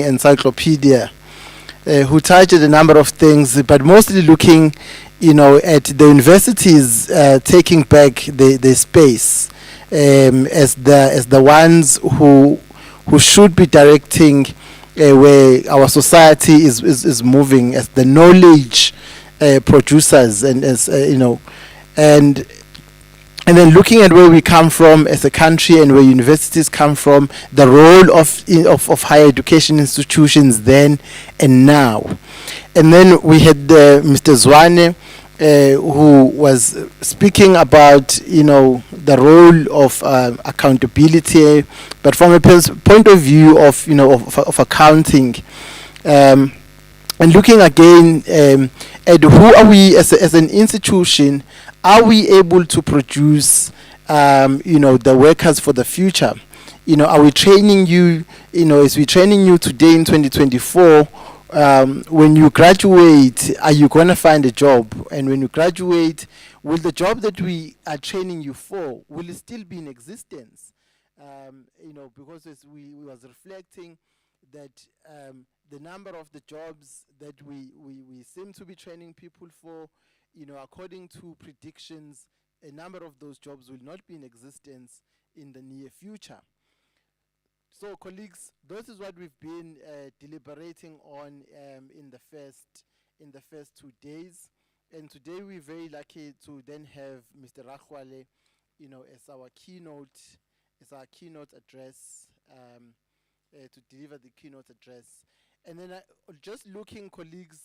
encyclopedia, who touched a number of things, but mostly looking, at the universities taking back the space as the ones who should be directing where our society is moving as the knowledge producers, and as and and then looking at where we come from as a country and where universities come from, the role of higher education institutions then and now. And then we had Mr. Zwane, who was speaking about the role of accountability, but from a point of view of of accounting. Um, and looking again at who are we as an institution, are we able to produce the workers for the future? Are we training you, is we training you today in 2024? When you graduate, are you going to find a job? And when you graduate, will the job that we are training you for, will it still be in existence? Because as we was reflecting that the number of the jobs that we seem to be training people for, according to predictions, a number of those jobs will not be in existence in the near future. So, colleagues, this is what we've been deliberating on in the first 2 days, and today we're very lucky to then have Mr. Rachwale, as our keynote address, to deliver the keynote address. And then just looking, colleagues,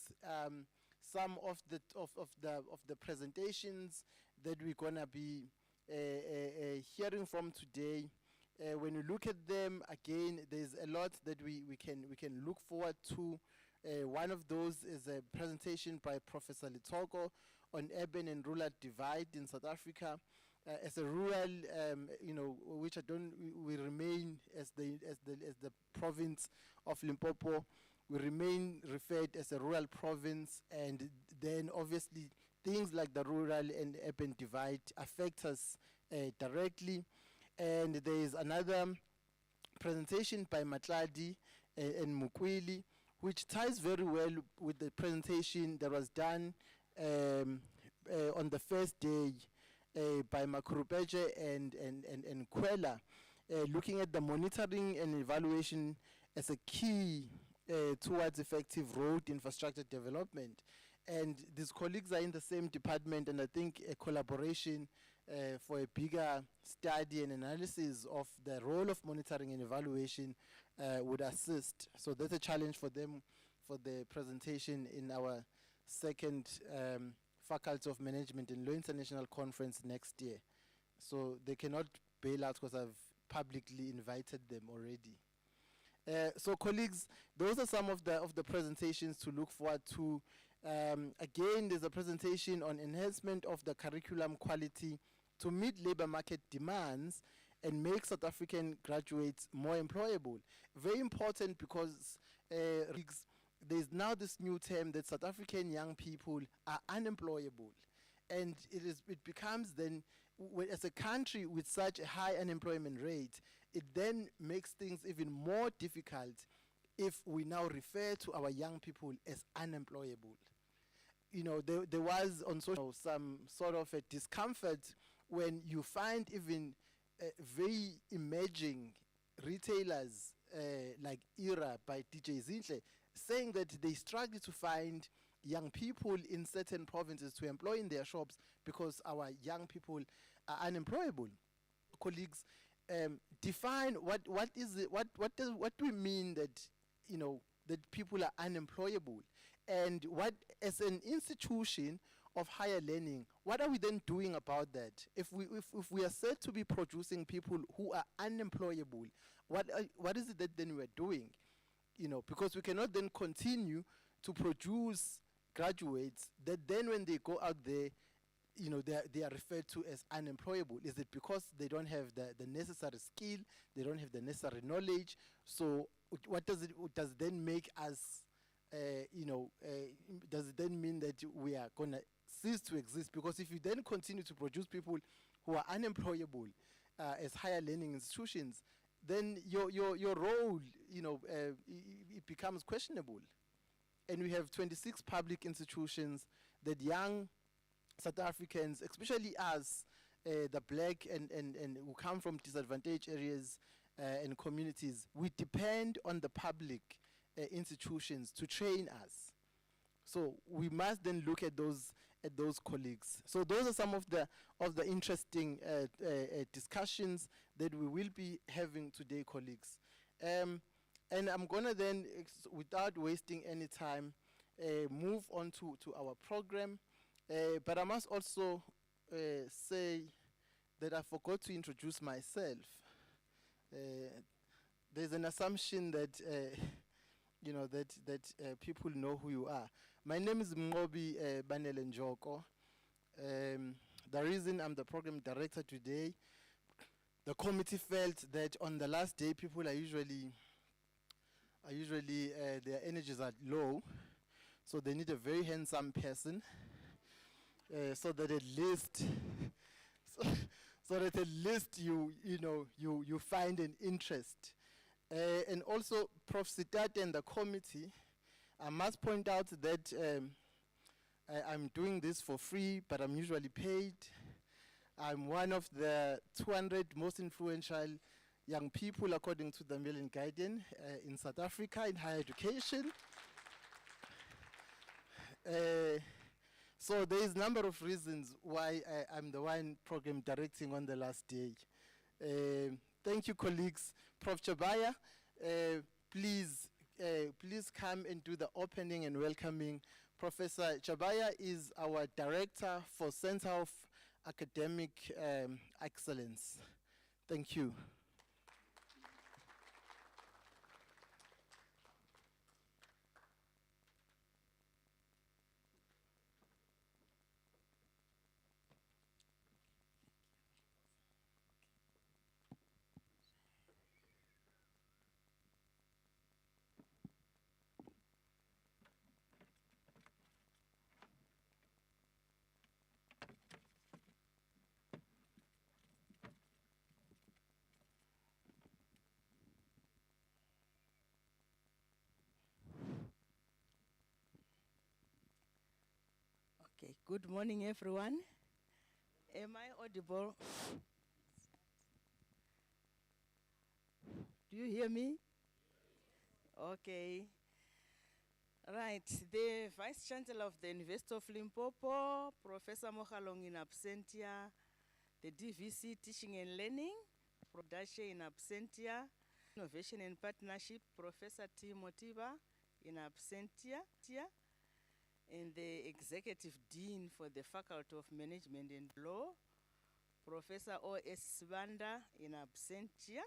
some of the presentations that we're gonna be hearing from today. When you look at them again, there's a lot that we can look forward to. One of those is a presentation by Professor Litoko on urban and rural divide in South Africa. As a rural, which I don't, we remain as the province of Limpopo. We remain referred as a rural province, and then obviously things like the rural and urban divide affect us directly. And there is another presentation by Matladi and Mukwili, which ties very well with the presentation that was done on the first day by Makurupeje and Kwela, looking at the monitoring and evaluation as a key towards effective road infrastructure development. And these colleagues are in the same department, and I think a collaboration for a bigger study and analysis of the role of monitoring and evaluation would assist. So that's a challenge for them for the presentation in our second Faculty of Management and Law International Conference next year. So they cannot bail out because I've publicly invited them already. So colleagues, those are some of the presentations to look forward to. Again, there's a presentation on enhancement of the curriculum quality to meet labor market demands and make South African graduates more employable. Very important because there's now this new term that South African young people are unemployable. And it becomes then, as a country with such a high unemployment rate, it then makes things even more difficult if we now refer to our young people as unemployable. There was on social some sort of a discomfort when you find even very emerging retailers like Era by DJ Zinhle saying that they struggle to find young people in certain provinces to employ in their shops because our young people are unemployable. Colleagues, define what is it, what do we mean that that people are unemployable, and what, as an institution of higher learning, what are we then doing about that? If we are said to be producing people who are unemployable, what is it that then we are doing? Because we cannot then continue to produce graduates that then when they go out there, they are referred to as unemployable. Is it because they don't have the necessary skill, they don't have the necessary knowledge? So what does it then make us, does it then mean that we are going to cease to exist? Because if you then continue to produce people who are unemployable as higher learning institutions, then your role, it becomes questionable. And we have 26 public institutions that young South Africans, especially us, the black and who come from disadvantaged areas and communities, we depend on the public institutions to train us. So we must then look at those colleagues. So those are some of the interesting discussions that we will be having today, colleagues. And I'm gonna then, without wasting any time, move on to our program. But I must also say that I forgot to introduce myself. There's an assumption that people know who you are. My name is Mngobi Banele Njoko. The reason I'm the program director today, the committee felt that on the last day people are usually their energies are low, so they need a very handsome person, so that at least you find an interest. And also, Prof. Sitate and the committee, I must point out that I'm doing this for free, but I'm usually paid. I'm one of the 200 most influential young people, according to the Mellon Guardian, in South Africa in higher education. So there is a number of reasons why I'm the one program directing on the last day. Thank you, colleagues. Prof. Chabaya, please come and do the opening and welcoming. Professor Chabaya is our director for Center of Academic Excellence. Thank you. Okay, good morning, everyone. Am I audible? Do you hear me? Okay. Right, the Vice Chancellor of the University of Limpopo, Professor Mohalong in absentia, the DVC Teaching and Learning, Prodashe in absentia, Innovation and Partnership, Professor T. Motiba in absentia, and the Executive Dean for the Faculty of Management and Law, Professor O.S. Sibanda in absentia,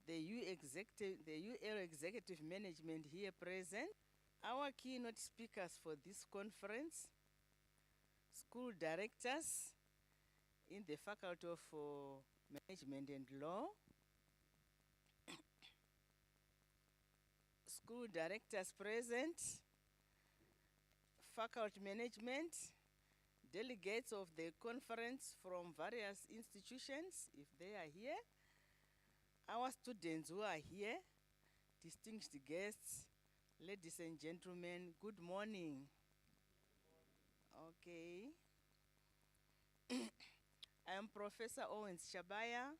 the UL Executive Management here present, our keynote speakers for this conference, school directors in the Faculty of Management and Law, school directors present, faculty management, delegates of the conference from various institutions, if they are here, our students who are here, distinguished guests, ladies and gentlemen, good morning. Okay. I am Professor Owens Chabaya.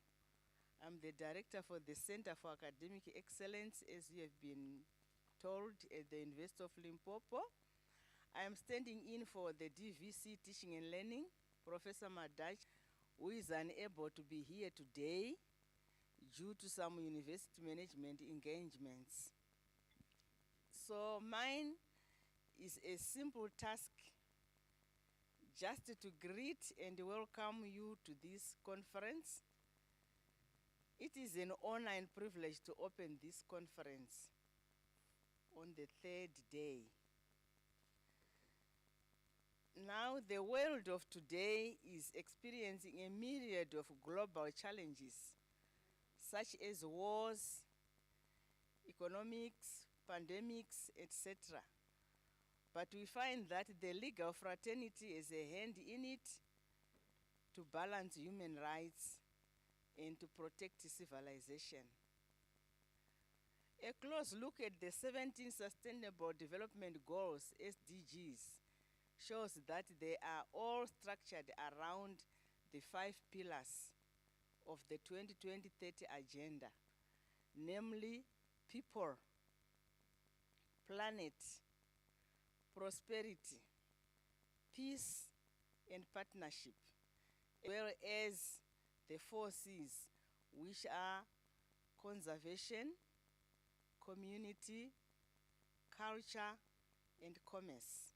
I'm the director for the Center for Academic Excellence, as you have been told, at the University of Limpopo. I am standing in for the DVC Teaching and Learning, Professor Madach, who is unable to be here today due to some university management engagements. So mine is a simple task, just to greet and welcome you to this conference. It is an honor and privilege to open this conference on the third day. Now, the world of today is experiencing a myriad of global challenges, such as wars, economics, pandemics, etc. But we find that the legal fraternity has a hand in it to balance human rights and to protect civilization. A close look at the 17 Sustainable Development Goals, SDGs, shows that they are all structured around the 5 pillars of the 2020-30 agenda, namely people, planet, prosperity, peace, and partnership, as well as the 4 Cs, which are conservation, community, culture, and commerce.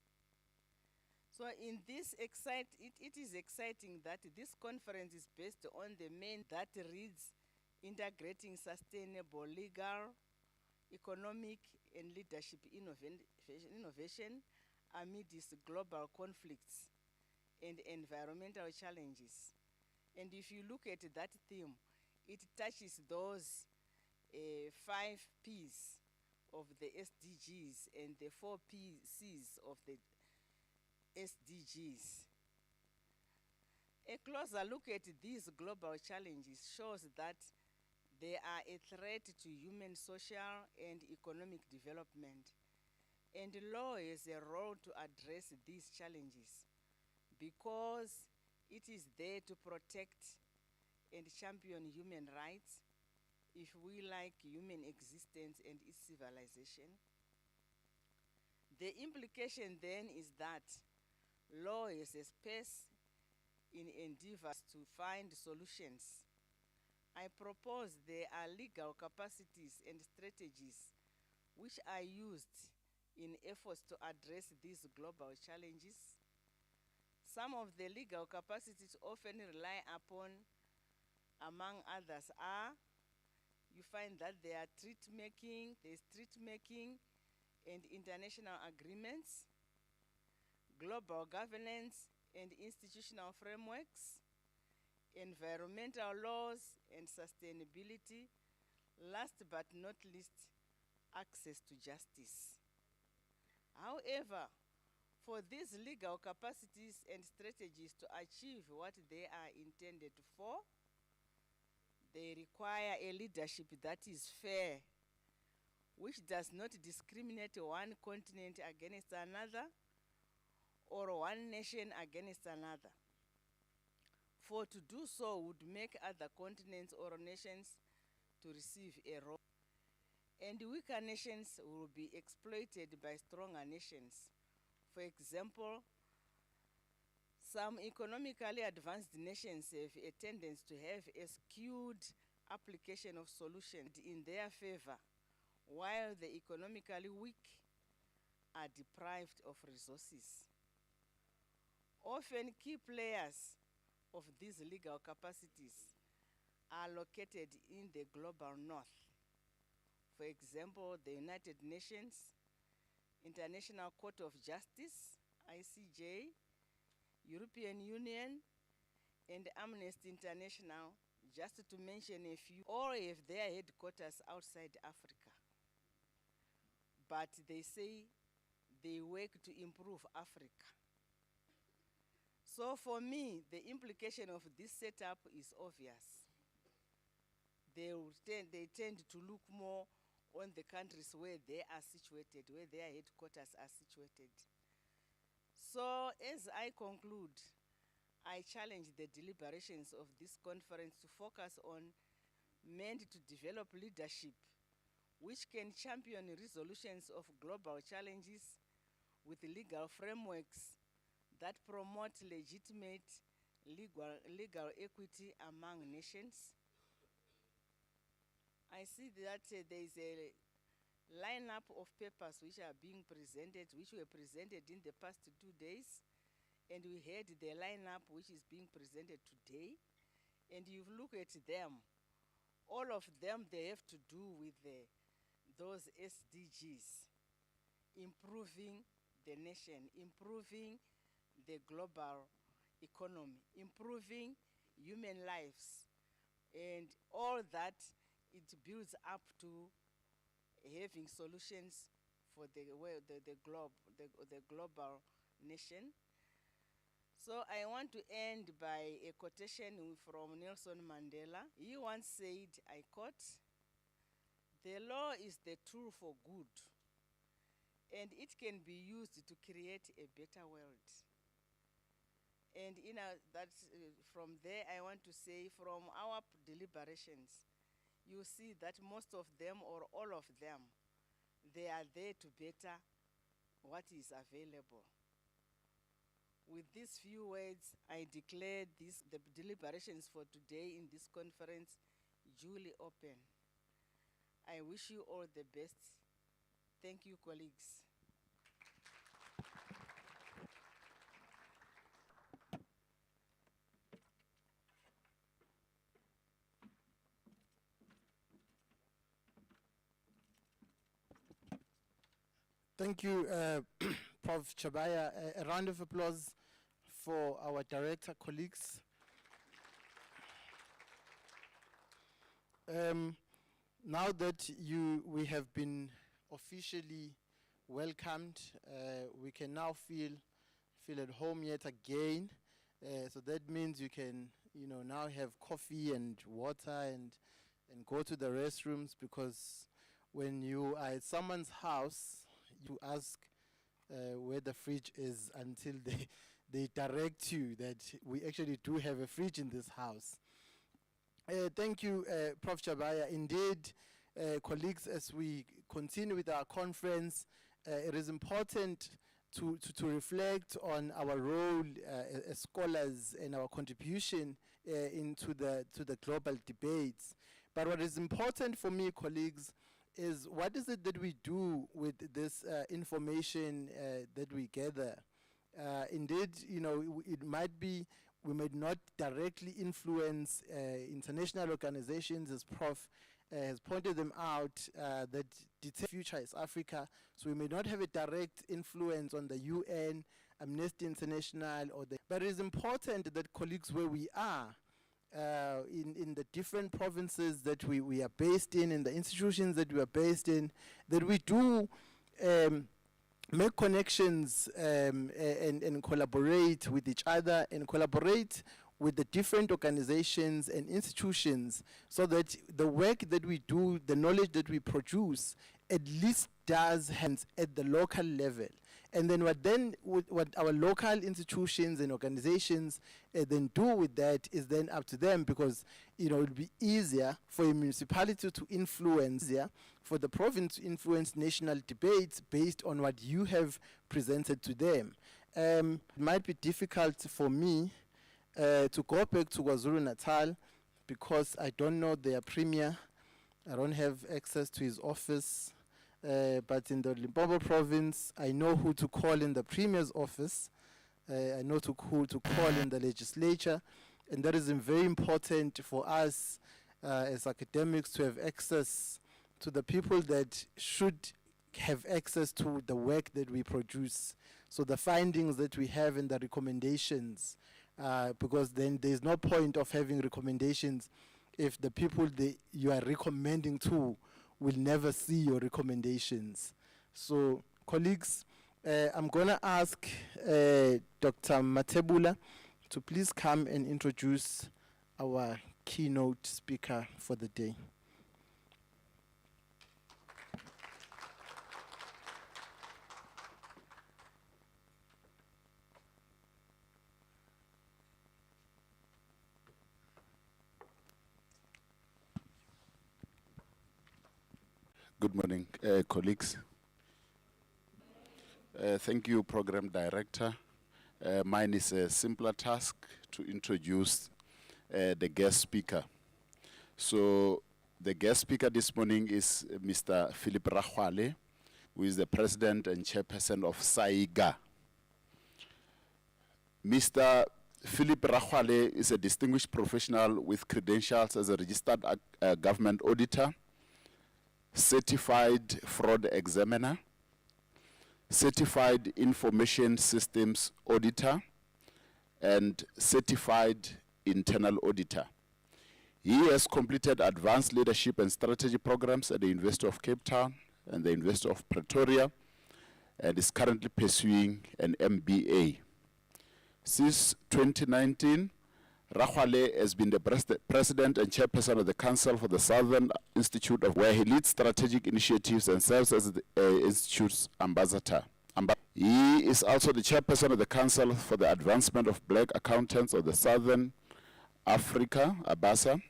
So in this it is exciting that this conference is based on the main that reads integrating sustainable legal, economic, and leadership innovation amidst global conflicts and environmental challenges. And if you look at that theme, it touches those 5 Ps of the SDGs and the 4 Cs of the SDGs. A closer look at these global challenges shows that they are a threat to human social and economic development. And law has a role to address these challenges because it is there to protect and champion human rights, if we like human existence and its civilization. The implication then is that law is a space in endeavors to find solutions. I propose there are legal capacities and strategies which are used in efforts to address these global challenges. Some of the legal capacities often rely upon, among others, are you find that there are there's treaty making and international agreements, global governance and institutional frameworks, environmental laws and sustainability, last but not least, access to justice. However, for these legal capacities and strategies to achieve what they are intended for, they require a leadership that is fair, which does not discriminate one continent against another or one nation against another. For to do so would make other continents or nations to receive a role, and weaker nations will be exploited by stronger nations. For example, some economically advanced nations have a tendency to have a skewed application of solutions in their favor, while the economically weak are deprived of resources. Often key players of these legal capacities are located in the global north. For example, the United Nations, International Court of Justice, ICJ, European Union, and Amnesty International, just to mention a few. All have their headquarters outside Africa. But they say they work to improve Africa. So for me, the implication of this setup is obvious. They tend to look more on the countries where they are situated, where their headquarters are situated. So as I conclude, I challenge the deliberations of this conference to focus on meant to develop leadership which can champion resolutions of global challenges with legal frameworks that promote legitimate legal equity among nations. I see that there is a lineup of papers which are being presented, which were presented in the past 2 days, and we heard the lineup which is being presented today, and you look at them, all of them, they have to do with those SDGs, improving the nation, improving the global economy, improving human lives, and all that it builds up to having solutions for the global nation. So I want to end by a quotation from Nelson Mandela. He once said, I quote, "The law is the tool for good, and it can be used to create a better world." And from there, I want to say, from our deliberations, you see that most of them, or all of them, they are there to better what is available. With these few words, I declare the deliberations for today in this conference duly open. I wish you all the best. Thank you, colleagues. Thank you, Prof. Chabaya. A round of applause for our director colleagues. Now that we have been officially welcomed, we can now feel at home yet again. So that means you can, now have coffee and water and go to the restrooms, because when you are at someone's house, you ask where the fridge is until they direct you that we actually do have a fridge in this house. Thank you, Prof. Chabaya. Indeed, colleagues, as we continue with our conference, it is important to reflect on our role as scholars and our contribution into the global debates. But what is important for me, colleagues, is what is it that we do with this information that we gather. Indeed, it might be we might not directly influence international organizations, as Prof has pointed them out, that determine future is Africa. So we may not have a direct influence on the UN, Amnesty International, but it is important that colleagues, where we are, in the different provinces that we are based in the institutions that we are based in, that we do make connections and collaborate with each other and collaborate with the different organizations and institutions, so that the work that we do, the knowledge that we produce, at least does hands at the local level. And then what our local institutions and organizations then do with that is then up to them, because it will be easier for a municipality to influence, easier for the province to influence national debates based on what you have presented to them. It might be difficult for me to go back to KwaZulu-Natal, because I don't know their premier. I don't have access to his office. But in the Limpopo province, I know who to call in the premier's office. I know who to call in the legislature. And that is very important for us as academics to have access to the people that should have access to the work that we produce. So the findings that we have and the recommendations, because then there's no point of having recommendations if the people that you are recommending to will never see your recommendations. So, colleagues, I'm going to ask Dr. Mathebula to please come and introduce our keynote speaker for the day. Good morning, colleagues. Thank you, Program Director. Mine is a simpler task to introduce the guest speaker. So the guest speaker this morning is Mr. Philip Rakgwale, who is the President and Chairperson of SAIGA. Mr. Philip Rakgwale is a distinguished professional with credentials as a registered government auditor, certified fraud examiner, certified information systems auditor, and certified internal auditor. He has completed advanced leadership and strategy programs at the University of Cape Town and the University of Pretoria, and is currently pursuing an MBA. Since 2019, Rakgwale has been the president and chairperson of the Council for the Southern Institute of where he leads strategic initiatives and serves as the institute's ambassador. He is also the chairperson of the Council for the Advancement of Black Accountants of the Southern Africa, ABASA,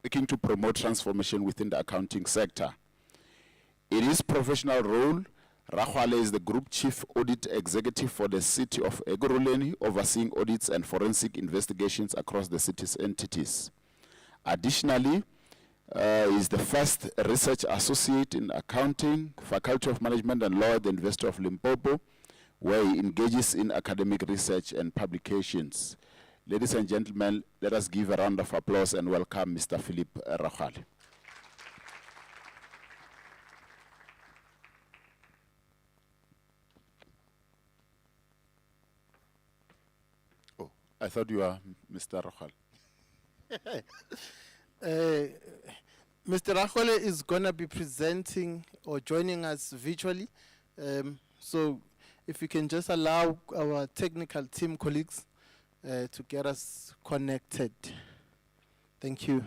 working to promote transformation within the accounting sector. In his professional role, Rakgwale is the Group Chief Audit Executive for the City of Ekurhuleni, overseeing audits and forensic investigations across the city's entities. Additionally, he is the first research associate in accounting, Faculty of Management and Law at the University of Limpopo, where he engages in academic research and publications. Ladies and gentlemen, let us give a round of applause and welcome Mr. Philip Rakgwale. Oh, I thought you were Mr. Rakgwale. Mr. Rakgwale is going to be presenting or joining us virtually. So if you can just allow our technical team colleagues to get us connected. Thank you.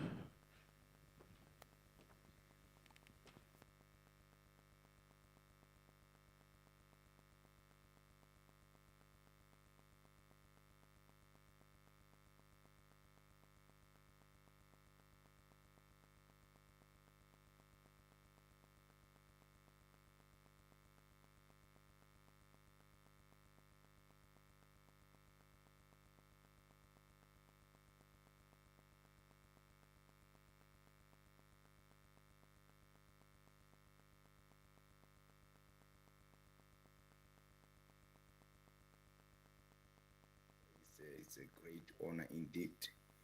It's a great honor indeed,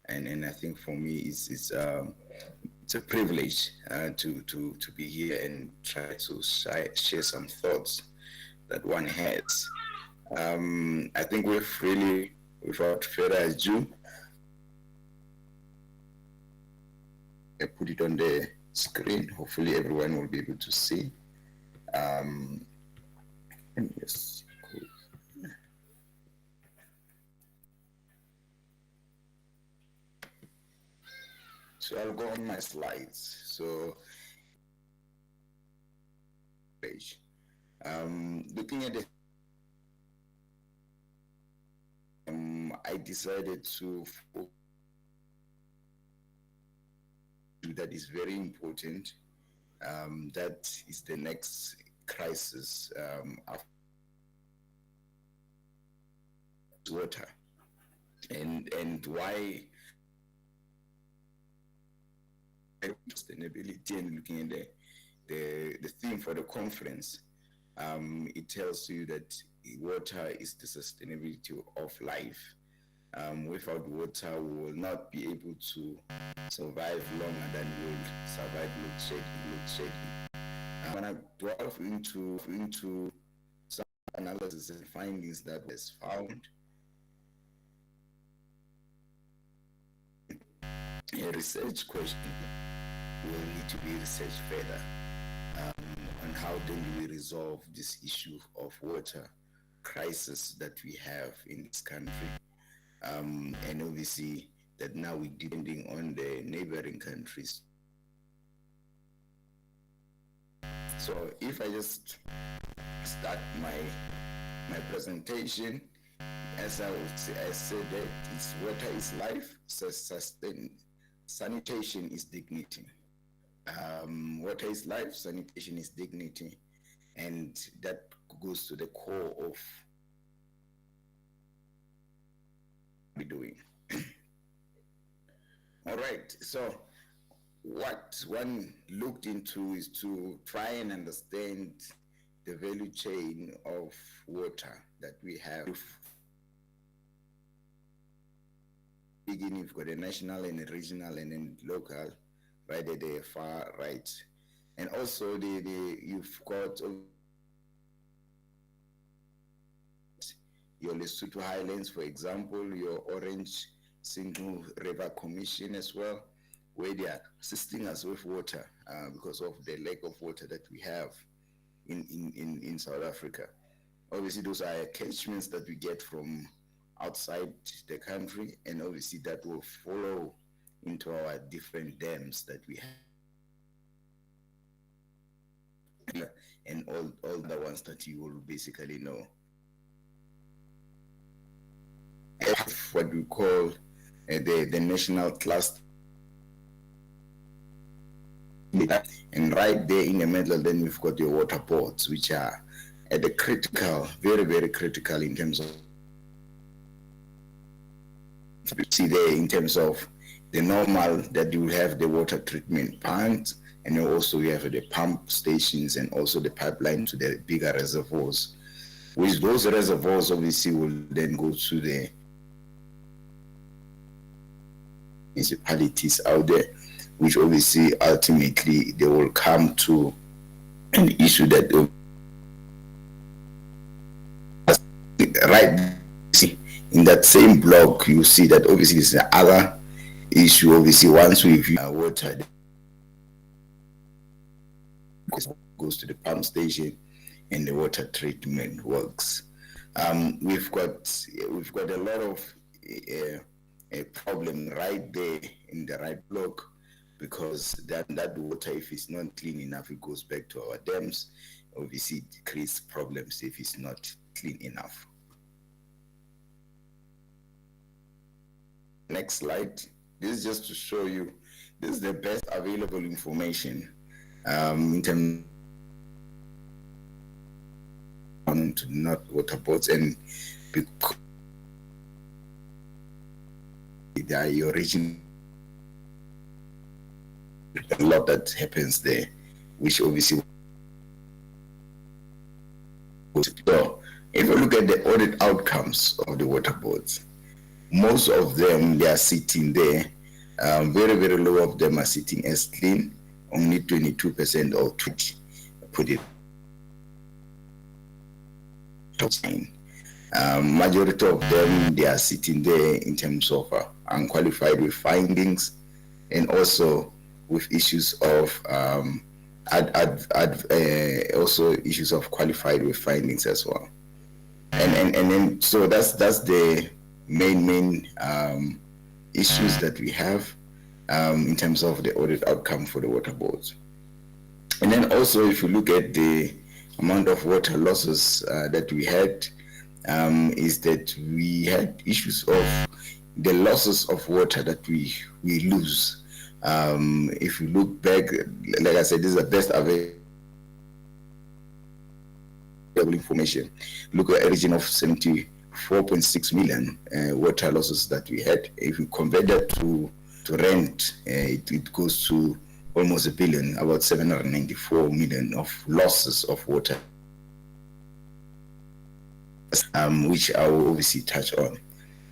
and I think for me it's a privilege to be here and try to share some thoughts that one has. I think we've really, without further ado, I put it on the screen. Hopefully everyone will be able to see. Yes. So I'll go on my slides. So, looking at it, I decided to that is very important. That is the next crisis after water, and why sustainability, and looking at the theme for the conference, it tells you that water is the sustainability of life. Without water, we will not be able to survive longer than we will survive load shedding. I'm going to delve into some analysis and findings that was found. A research question will need to be researched further on how then we resolve this issue of water crisis that we have in this country, and obviously that now we're depending on the neighboring countries. So if I just start my presentation, as I said that it's water is life, sanitation is dignity. Water is life, sanitation is dignity, and that goes to the core of what we're doing. All right, so what one looked into is to try and understand the value chain of water that we have. Beginning, you've got a national and a regional and then local, right at the far right. And also you've got your Lesotho Highlands, for example, your Orange Single River Commission as well, where they are assisting us with water because of the lack of water that we have in South Africa. Obviously, those are catchments that we get from outside the country, and obviously that will follow into our different dams that we have, and all the ones that you will basically know. What we call the national cluster, and right there in the middle, then we've got your water boards, which are at the critical, very, very critical in terms of, you see there in terms of the normal that you have the water treatment plants, and you also have the pump stations and also the pipeline to the bigger reservoirs, which those reservoirs obviously will then go to the municipalities out there, which obviously ultimately they will come to an issue that right in that same block, you see that obviously it's the other issue. Obviously, once we view water goes to the pump station and the water treatment works. We've got a lot of a problem right there in the right block, because that water, if it's not clean enough, it goes back to our dams. Obviously, it creates problems if it's not clean enough. Next slide. This is just to show you, this is the best available information in terms to not water boards, and because they are your region, a lot that happens there, which obviously. So if you look at the audit outcomes of the water boards, most of them, they are sitting there. Very, very low of them are sitting as clean. Only 22% or 20 put it. Majority of them, they are sitting there in terms of unqualified with findings, and also with issues of also issues of qualified with findings as well. And then so that's the main issues that we have in terms of the audit outcome for the water boards. And then also, if you look at the amount of water losses that we had, is that we had issues of the losses of water that we lose. If you look back, like I said, this is the best available information. Look at a region of 74.6 million water losses that we had. If you convert that to rent, it goes to almost 1 billion, about 794 million of losses of water, which I will obviously touch on.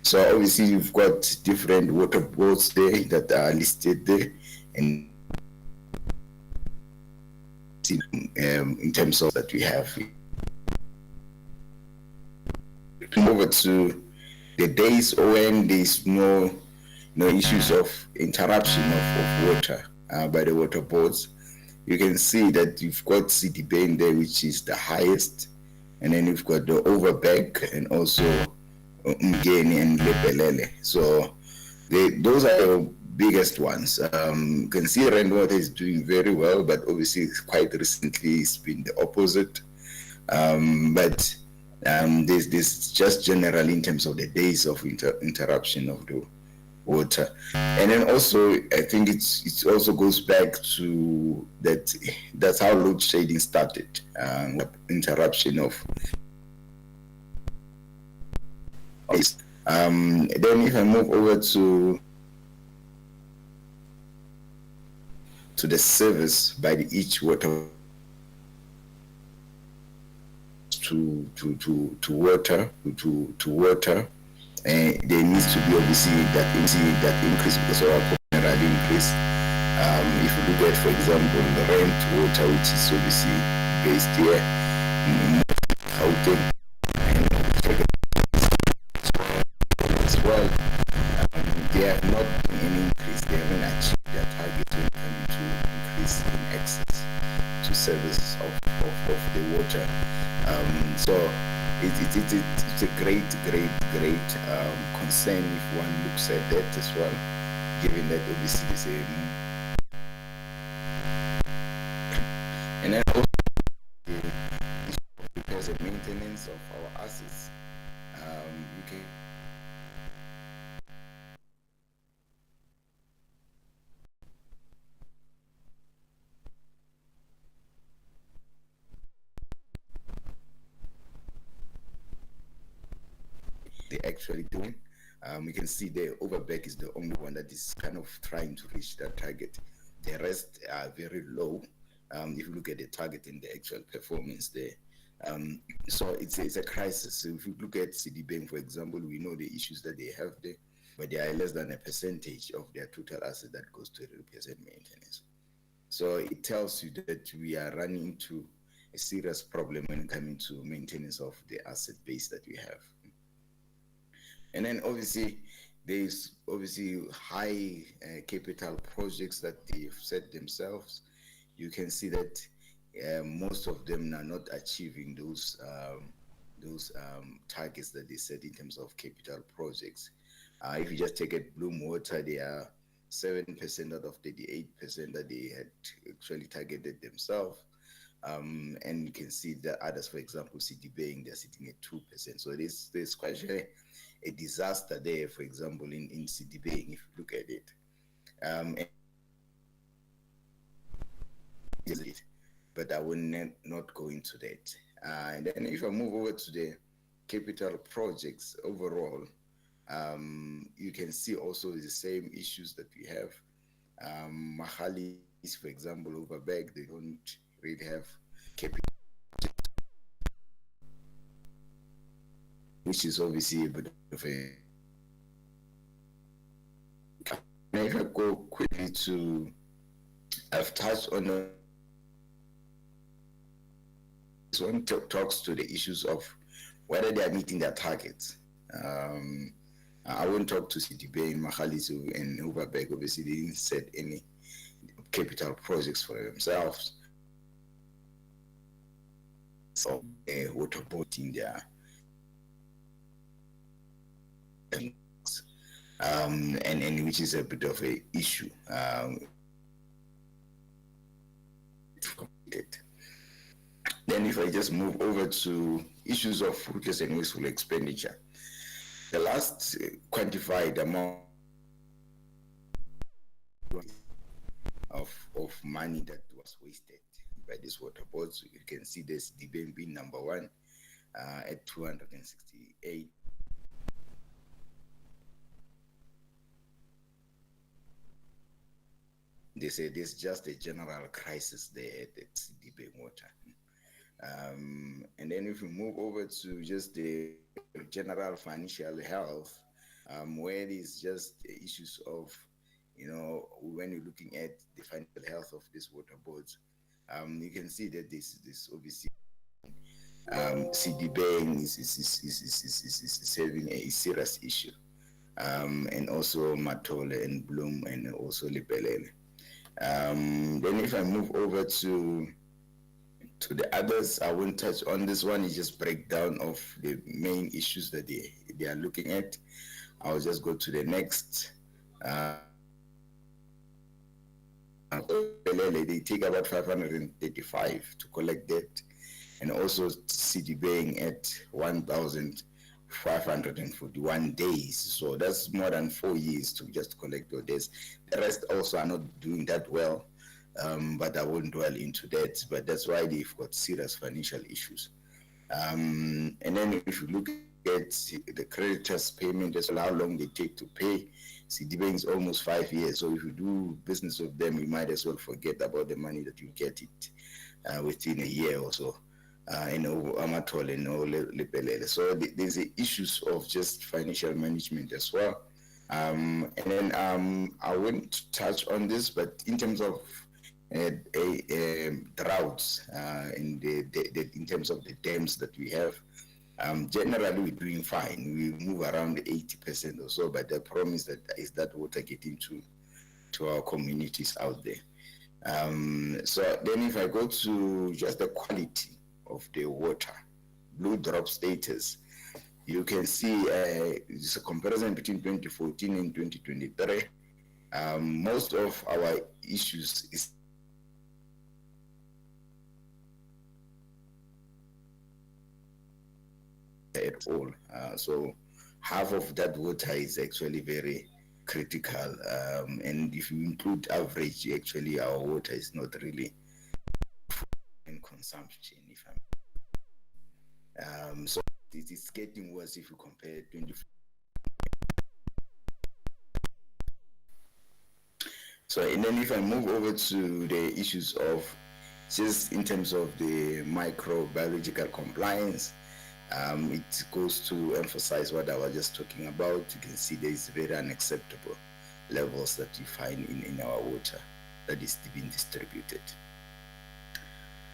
So obviously you've got different water boards there that are listed there, and in terms of that we have. Over to the days when there's no issues of interruption of water by the water boards. You can see that you've got Citibank there, which is the highest, and then you've got the Overberg and also Umgeni and Lepelele. So those are the biggest ones. You can see Randwater is doing very well, but obviously quite recently it's been the opposite. But this just generally in terms of the days of interruption of the water. And then also, I think it also goes back to that's how load shedding started, interruption of. Then if I move over to the service by each water to water, and there needs to be obviously that increase because of our popularity increase. If you look at, for example, the rent water, which is obviously based here in Gauteng, and as well, they have not done any increase. They haven't achieved their target when it comes to increase in access to services of the water. So it's a great concern if one looks at that as well, given that obviously the same. And then also the repairs and maintenance of our assets. You can they're actually doing. We can see the Overberg is the only one that is kind of trying to reach that target. The rest are very low. If you look at the target in the actual performance there. So it's a crisis. So if you look at Citibank, for example, we know the issues that they have there, but they are less than a percentage of their total asset that goes to repairs and maintenance. So it tells you that we are running into a serious problem when coming to maintenance of the asset base that we have. And then obviously there's high capital projects that they've set themselves. You can see that most of them are not achieving those targets that they set in terms of capital projects. If you just take it Bloom Water, they are 7% out of 38% that they had actually targeted themselves. And you can see the others, for example, Citibank, they're sitting at 2%. So there's quite a disaster there, for example, in Citibank, if you look at it. But I will not go into that. And then if I move over to the capital projects overall, you can see also the same issues that we have. Mahali is, for example, Overberg, they don't really have capital, which is obviously a bit of a. Now, if I go quickly to, I've touched on this one talks to the issues of whether they are meeting their targets. I won't talk to Citibank, Mahalizu, and Overberg. Obviously, they didn't set any capital projects for themselves. So, waterboarding their and which is a bit of a issue. Then if I just move over to issues of fruitless and wasteful expenditure, the last quantified amount of money that was wasted by these water boards, you can see this Citibank being number one at 268. They say there's just a general crisis there at Citibank Water. And then if we move over to just the general financial health, where it's just issues of, when you're looking at the financial health of these water boards, you can see that this obviously Citibank is having a serious issue, and also Matole and Bloom and also Lepelele. Then if I move over to the others, I won't touch on this one. It's just breakdown of the main issues that they are looking at. I'll just go to the next. They take about 535 to collect that, and also Citibank at 1,541 days. So that's more than 4 years to just collect those days. The rest also are not doing that well. But I won't dwell into that. But that's why they've got serious financial issues. And then if you look at the creditors' payment as well, how long they take to pay, Citibank is almost 5 years. So if you do business with them, you might as well forget about the money that you get it within a year or so. Amatol and Lepelele. So there's the issues of just financial management as well. And then I won't touch on this, but in terms of droughts in terms of the dams that we have, generally we're doing fine. We move around 80% or so, but the problem is that water getting to our communities out there. So then if I go to just the quality of the water, blue drop status, you can see it's a comparison between 2014 and 2023. Most of our issues is at all. So half of that water is actually very critical. And if you include average, actually our water is not really in consumption. If so it is getting worse if you compare 20. So and then if I move over to the issues of just in terms of the microbiological compliance, it goes to emphasize what I was just talking about. You can see there is very unacceptable levels that you find in our water that is being distributed.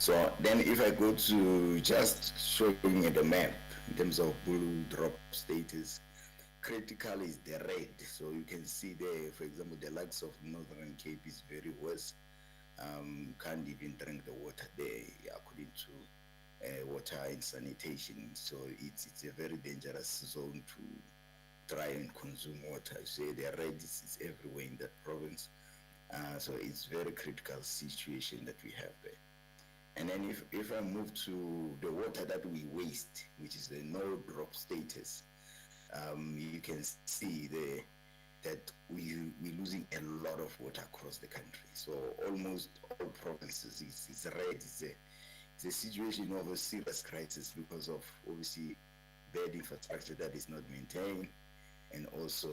So then if I go to just showing you the map in terms of blue drop status, critical is the red. So you can see there, for example, the likes of Northern Cape is very worse. Can't even drink the water there according to water and sanitation. So it's a very dangerous zone to try and consume water. So the red is everywhere in that province. So it's very critical situation that we have there. And then if I move to the water that we waste, which is the no drop status, you can see there that we're losing a lot of water across the country. So almost all provinces is red. It's a situation of a serious crisis because of obviously bad infrastructure that is not maintained, and also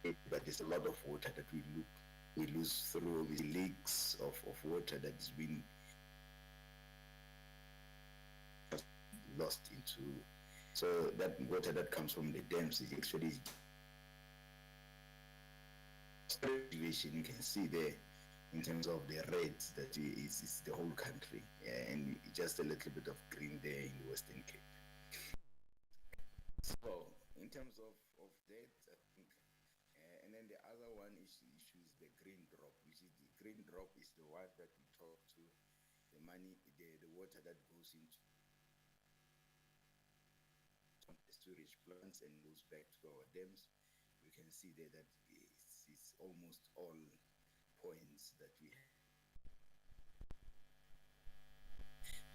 but there's a lot of water that we lose through the leaks of water that is being lost into. So that water that comes from the dams is actually situation. You can see there in terms of the red that is the whole country, and just a little bit of green there in the Western Cape. So in terms of that, I think, and then the other one issue is the green drop, which is the green drop is the one that we talk to, the money, the water that goes into the storage plants and goes back to our dams. You can see there that it's almost all points that we have.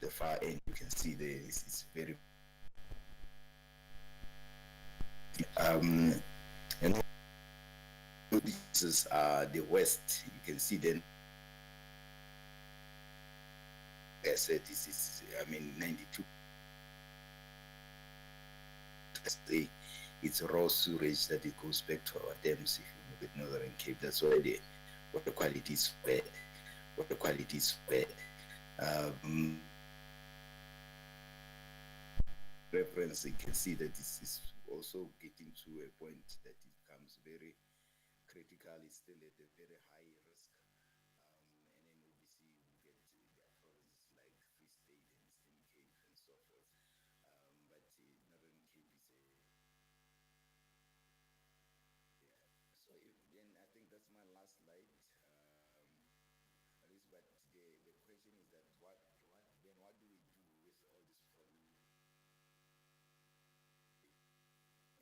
The far end, you can see there is very and this is the west. You can see then I said this is 92. It's raw sewage that it goes back to our dams. If you look at Northern Cape, that's why the water quality is bad. Water quality is bad. Reference, you can see that this is also getting to a point that it becomes very critical. It's still at a very high risk. And then obviously we get the provinces like Free State and Eastern Cape and so forth. But Northern Cape is a so then I think that's my last slide. But the question is that what do we do with all this problem?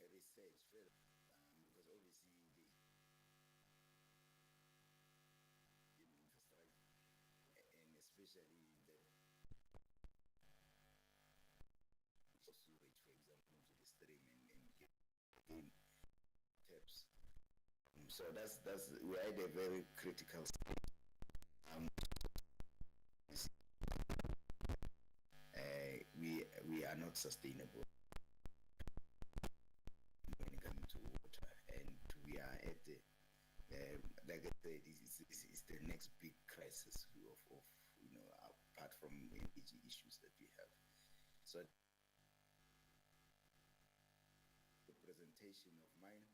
Research further, because obviously the infrastructure and especially the sewage, for example, into the stream and get in taps. So that's we're at a very critical stage. We are not sustainable when it comes to water, and we are at the like I said, it's the next big crisis of apart from energy issues that we have. So the presentation of mine,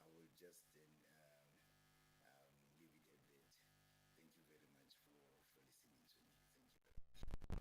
I will just then leave it at that. Thank you very much for listening to me. Thank you very much.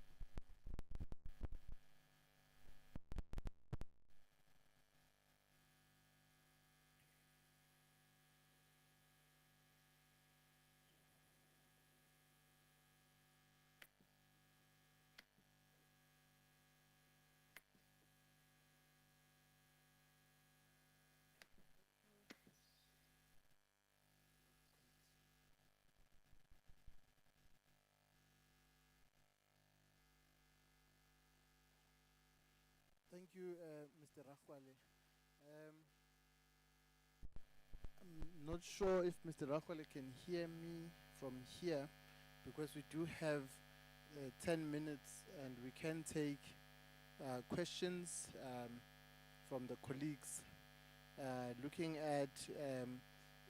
Thank you, Mr. Rakwale. I'm not sure if Mr. Rakwale can hear me from here because we do have 10 minutes and we can take questions from the colleagues looking at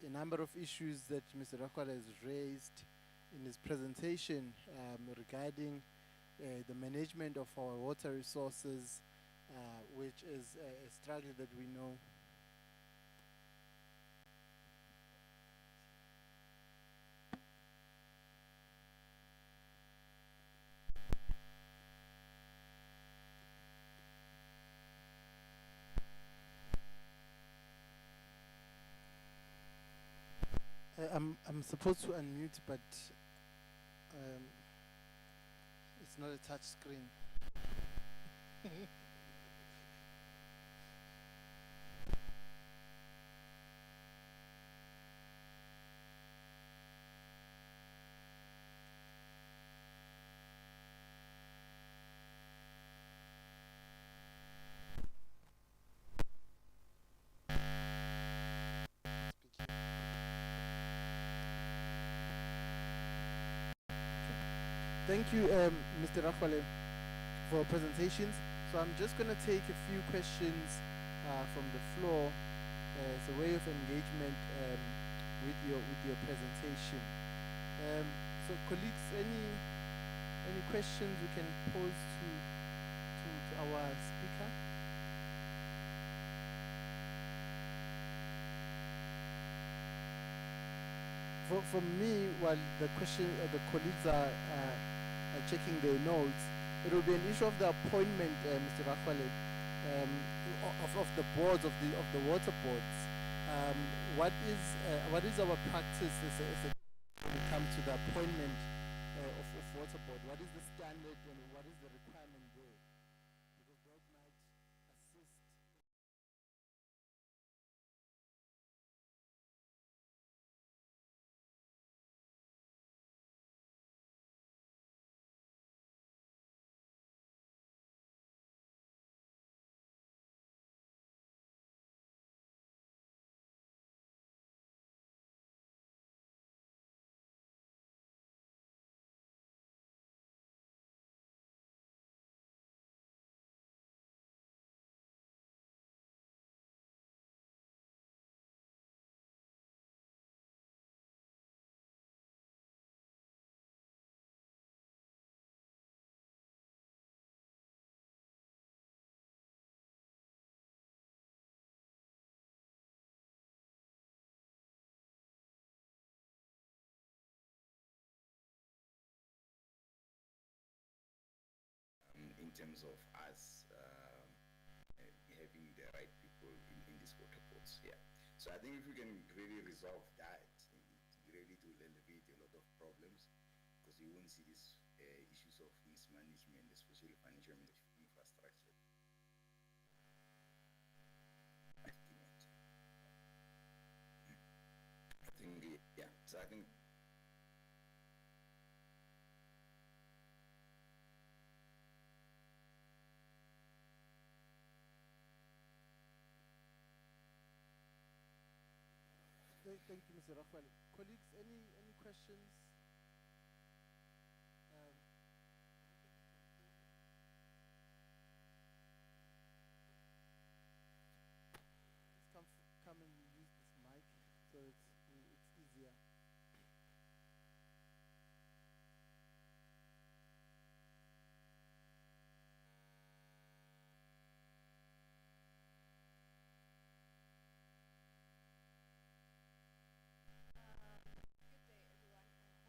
a number of issues that Mr. Rakwale has raised in his presentation regarding the management of our water resources, which is a struggle that we know. I'm supposed to unmute, but it's not a touch screen. Thank you, Mr. Rakwale, for presentations. So I'm just going to take a few questions from the floor as a way of engagement with your presentation. So colleagues, any questions we can pose to our speaker? From me, while the colleagues are checking their notes, it will be an issue of the appointment, Mr. Rakwale, of the boards of the water boards. What is our practice when it comes to the appointment of water board? What is the standard and what is the requirement there? Because that might assist. In terms of us having the right people in these water boards. Yeah. So I think if we can really resolve that, it really do alleviate a lot of problems because you won't see these issues of mismanagement, especially financial infrastructure. I think, yeah. So I think. Thank you, Mr. Rakwale. Colleagues, any questions? Let's come and use this mic so it's easier. Good day, everyone.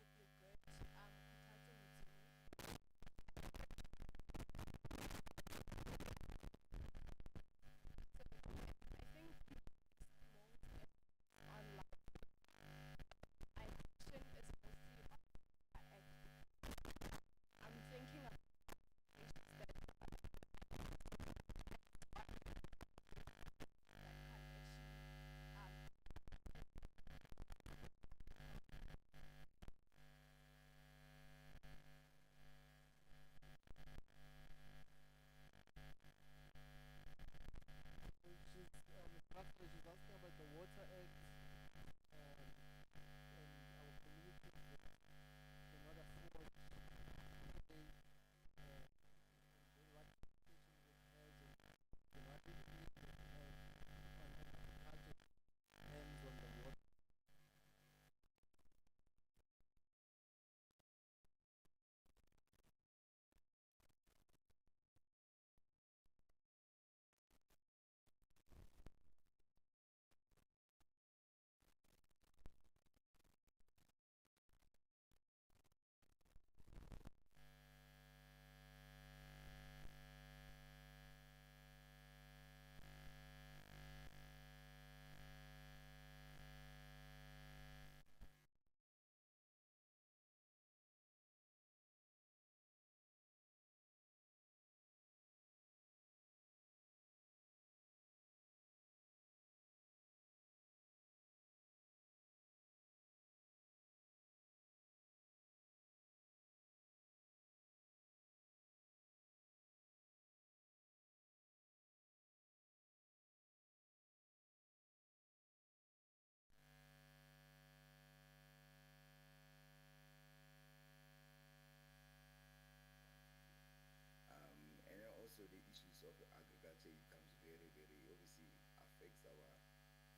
also the issues of agriculture becomes very, very obviously affects our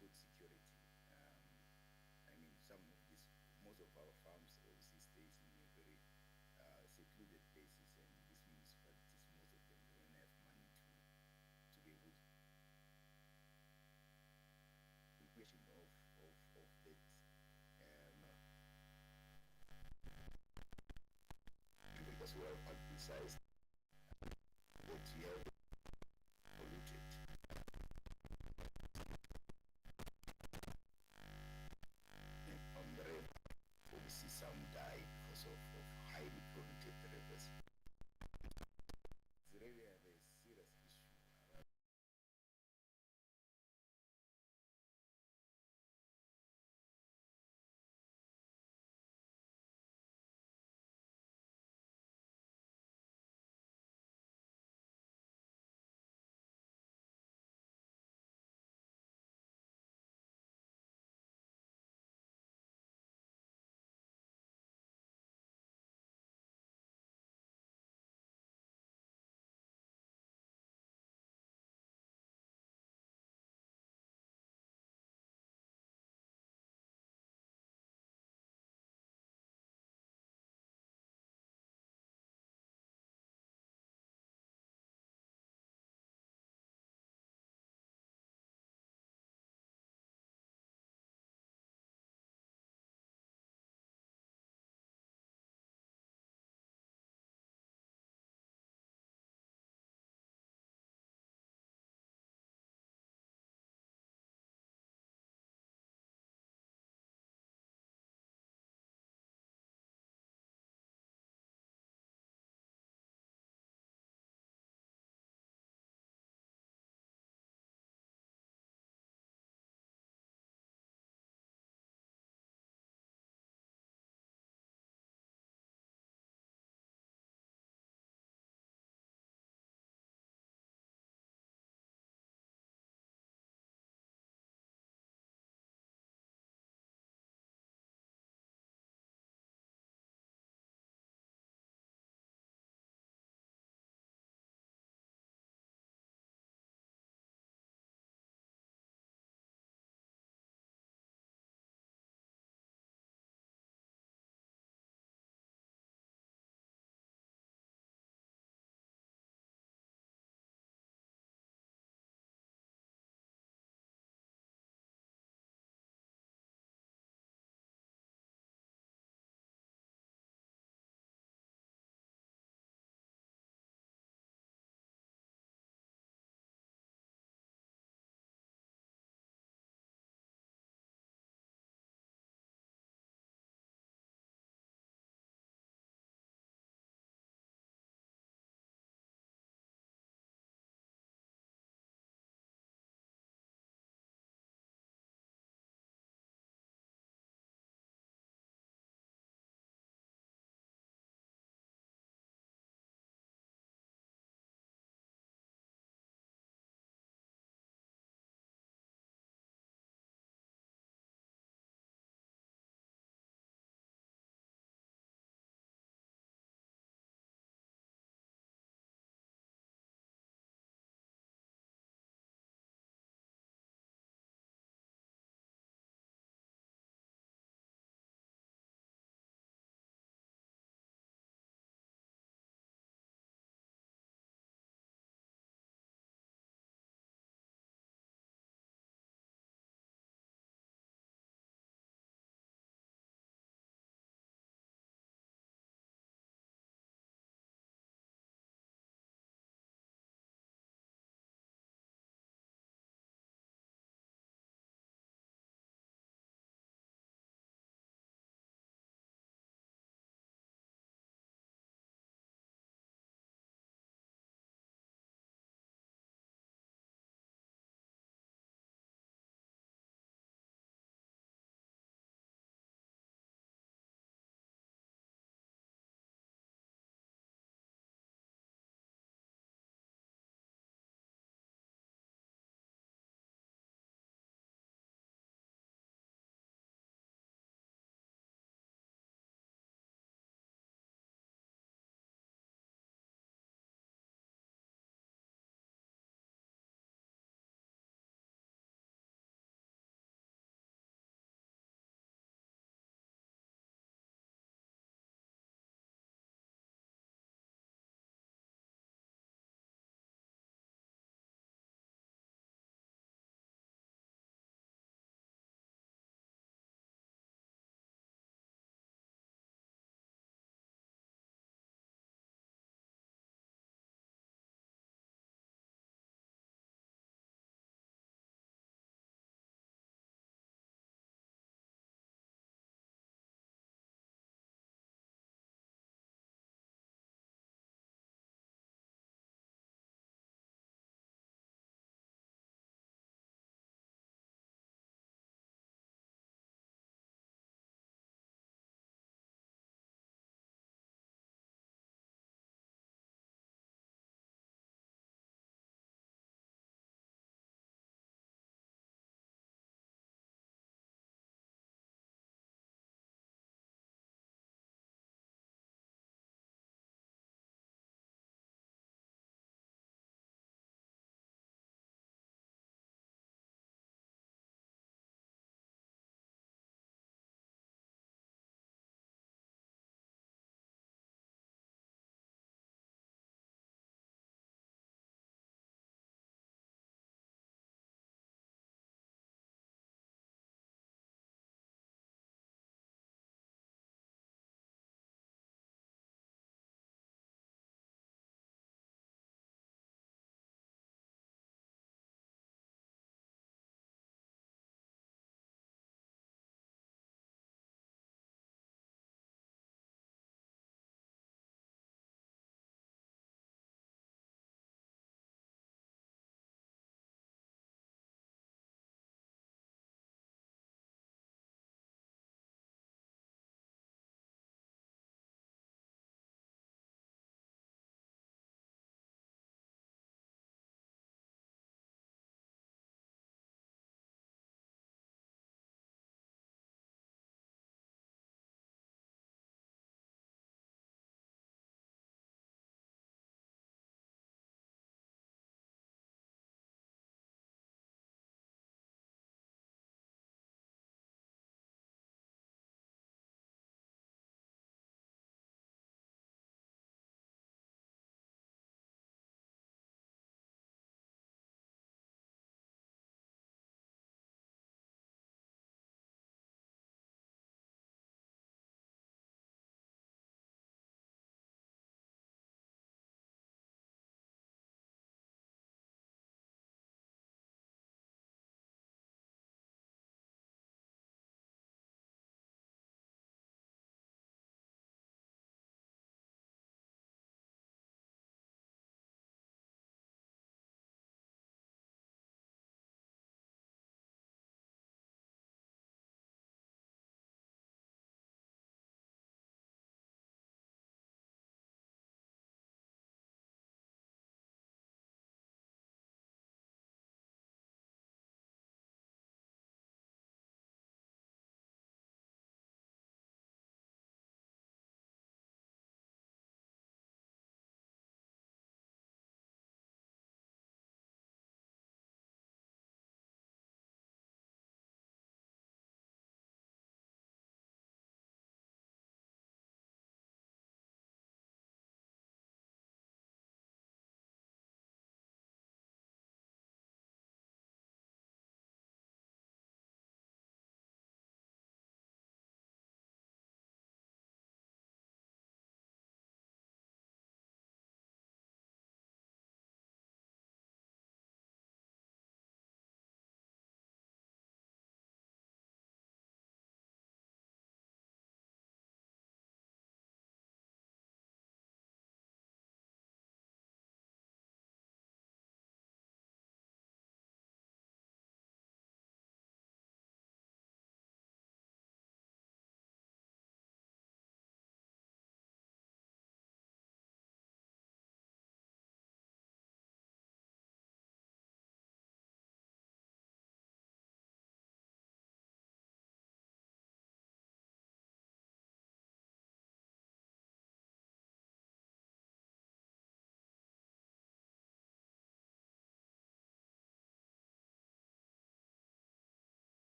food security. I mean, some of this, most of our farms obviously stays in a very secluded places, and these municipalities, most of them don't have money to be able to question of that as well publicized that we have polluted. On the river, obviously some die because of highly polluted rivers. It's really a very serious issue.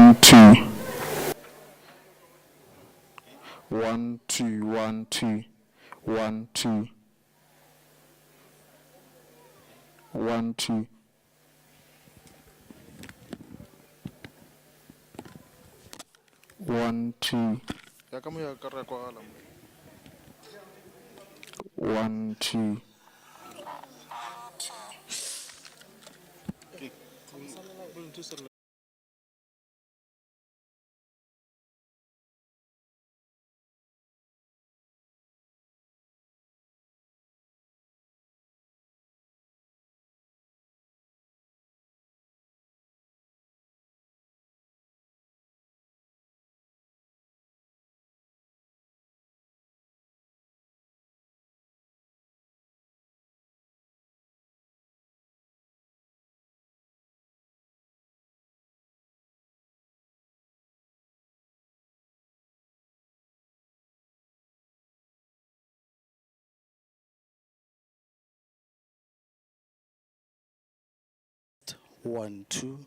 One, two. 1 2 1 2 1 2 1 2 1 2 1 2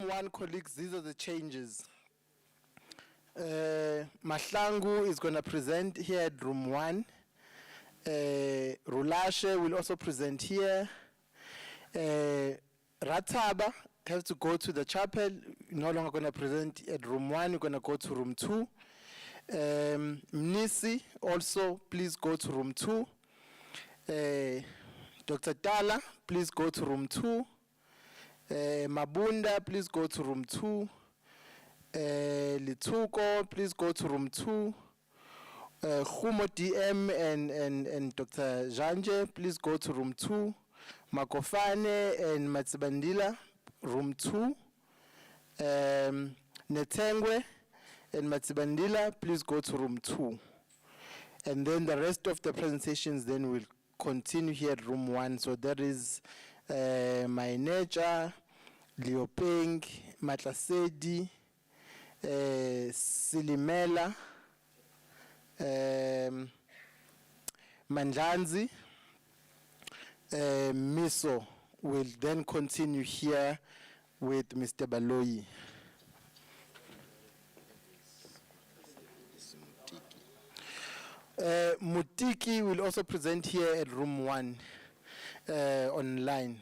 room 1, colleagues, these are the changes. Mahlangu is going to present here at room 1. Rulashe will also present here. Rataba have to go to the chapel. No longer going to present at room 1. You're going to go to room 2. Mnisi, also, please go to room 2. Dr. Tala, please go to room 2. Mabunda, please go to room 2. Lituko, please go to room 2. Humo DM and Dr. Janje, please go to room 2. Makofane and Matsibandila, room 2. Netengwe and Matsibandila, please go to room 2. And then the rest of the presentations then will continue here at room 1. So that is Maineja, Liopeng, Matlasedi, Silimela, Mandlanzi, Miso will then continue here with Mr. Baloyi. Mutiki will also present here at room 1 online.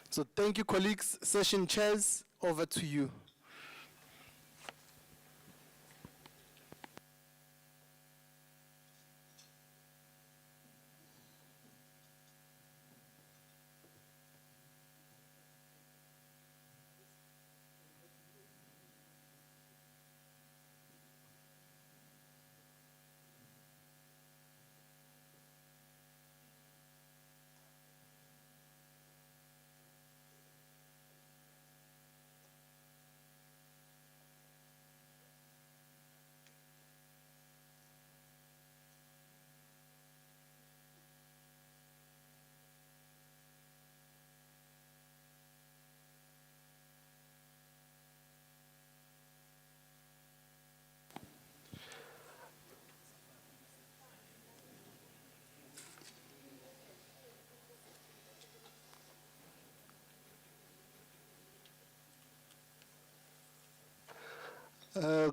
So thank you, colleagues. Session chairs, over to you.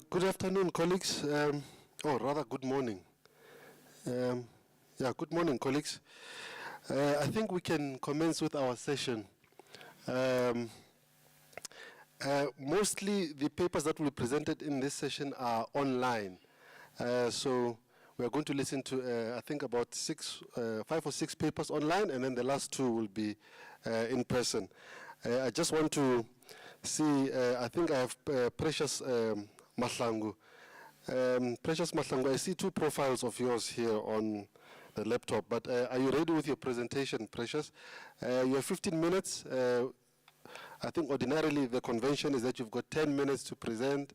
Good afternoon, colleagues. Or rather, good morning. Good morning, colleagues. I think we can commence with our session. Mostly the papers that will be presented in this session are online. So we are going to listen to, I think, about 5 or 6 papers online, and then the last 2 will be in person. I just want to see, I think I have Precious Mahlangu. Precious Mahlangu, I see 2 profiles of yours here on the laptop, but are you ready with your presentation, Precious? You have 15 minutes. I think ordinarily the convention is that you've got 10 minutes to present,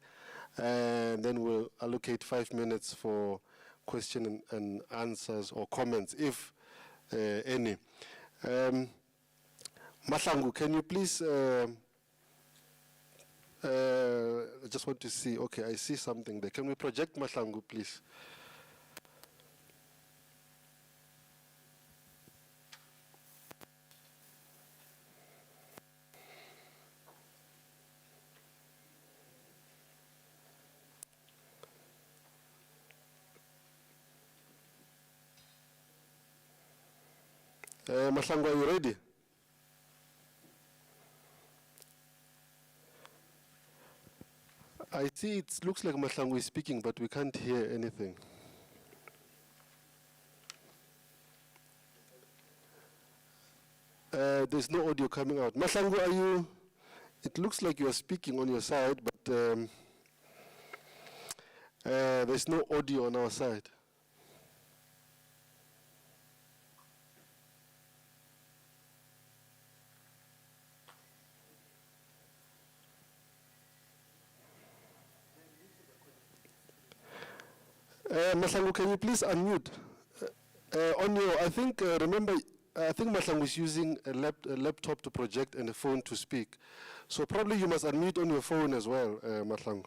and then we'll allocate 5 minutes for question and answers or comments, if any. Mahlangu, can you please, I just want to see, okay, I see something there. Can we project Mahlangu, please? Mahlangu, are you ready? I see it looks like Mahlangu is speaking, but we can't hear anything. There's no audio coming out. Mahlangu, are you? It looks like you are speaking on your side, but there's no audio on our side. Mahlangu, can you please unmute? On your, I think, remember, I think Mahlangu is using a laptop to project and a phone to speak. So probably you must unmute on your phone as well, Mahlangu.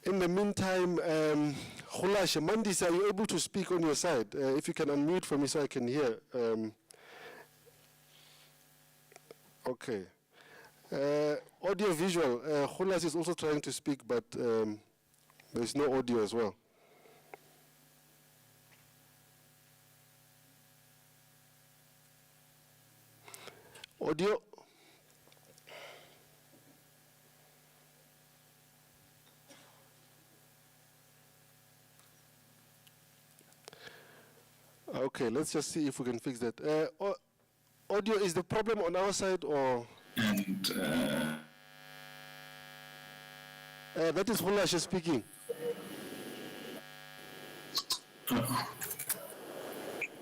In the the meantime, Khulashe, Mandisa, are you able to speak on your side? If you can unmute for me so I can hear. Okay. Audio visual, Khulashe is also trying to speak, but there's no audio as well. Audio. Okay, let's just see if we can fix that. Audio, is the problem on our side or? And That is Khulashe speaking.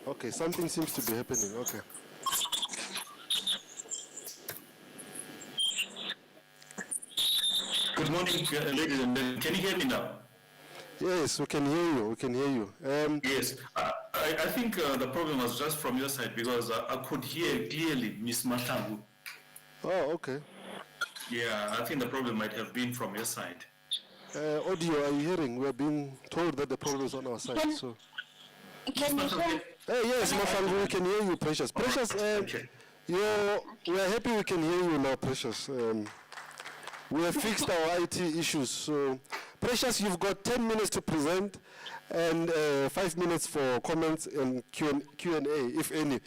Okay, something seems to be happening. Okay. Good morning, ladies and gentlemen. Can you hear me now? Yes, we can hear you. We can hear you. Yes. I think the problem was just from your side because I could hear clearly Miss Matangu. Oh, okay. Yeah, I think the problem might have been from your side. Audio, are you hearing? We are being told that the problem is on our side. So. Can you hear? Yes, Mafangu, we can hear you, Precious. Precious, Okay. we are happy we can hear you now, Precious. We have fixed our IT issues. So, Precious, you've got 10 minutes to present and 5 minutes for comments and Q&A, if any.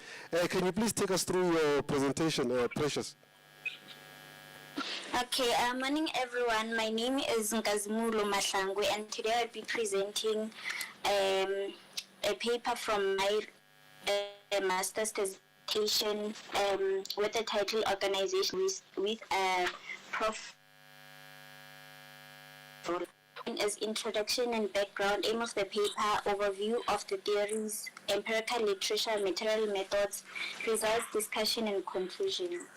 Can you please take us through your presentation, Precious? Okay, morning everyone. My name is Nkazimulo Mahlangu, and today I'll be presenting a paper from my master's dissertation with the title Organization with Prof. As introduction and background, aim of the paper, overview of the theories, empirical literature, material methods, results, discussion, and conclusion.